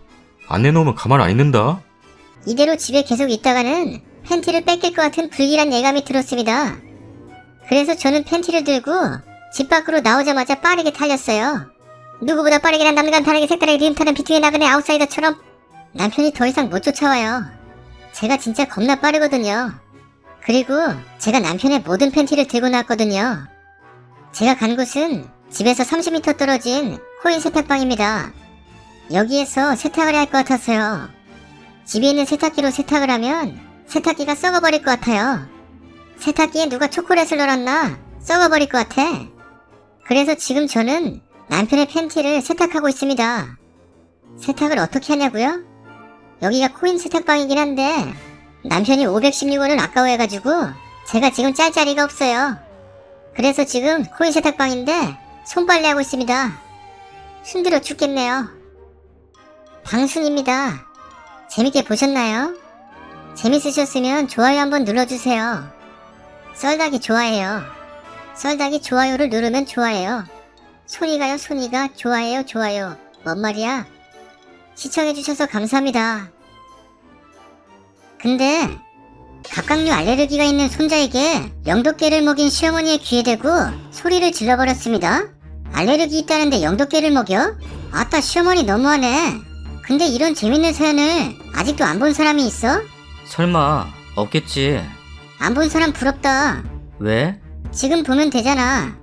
안 내놓으면 가만 안 있는다. 이대로 집에 계속 있다가는 팬티를 뺏길 것 같은 불길한 예감이 들었습니다. 그래서 저는 팬티를 들고 집 밖으로 나오자마자 빠르게 달렸어요. 누구보다 빠르게 난 남간 다르게 색다르게 리듬타는 비트의 나그네 아웃사이더처럼. 남편이 더 이상 못 쫓아와요. 제가 진짜 겁나 빠르거든요. 그리고 제가 남편의 모든 팬티를 들고 나왔거든요. 제가 간 곳은 집에서 30m 떨어진 코인 세탁방입니다. 여기에서 세탁을 해야 할 것 같았어요. 집에 있는 세탁기로 세탁을 하면 세탁기가 썩어버릴 것 같아요. 세탁기에 누가 초콜릿을 넣어놨나 썩어버릴 것 같아. 그래서 지금 저는 남편의 팬티를 세탁하고 있습니다. 세탁을 어떻게 하냐고요? 여기가 코인 세탁방이긴 한데 남편이 516원을 아까워해가지고 제가 지금 짤 자리가 없어요. 그래서 지금 코인 세탁방인데 손빨래 하고 있습니다. 힘들어 죽겠네요. 방순입니다. 재밌게 보셨나요? 재밌으셨으면 좋아요 한번 눌러주세요. 썰닭이 좋아해요. 썰닭이 좋아요를 누르면 좋아해요. 손이가요, 손이가 좋아해요, 좋아요. 뭔 말이야? 시청해주셔서 감사합니다. 근데 갑각류 알레르기가 있는 손자에게 영도깨를 먹인 시어머니의 귀에 대고 소리를 질러버렸습니다. 알레르기 있다는데 영도깨를 먹여? 아따, 시어머니 너무하네. 근데 이런 재밌는 사연을 아직도 안 본 사람이 있어? 설마 없겠지. 안 본 사람 부럽다. 왜? 지금 보면 되잖아.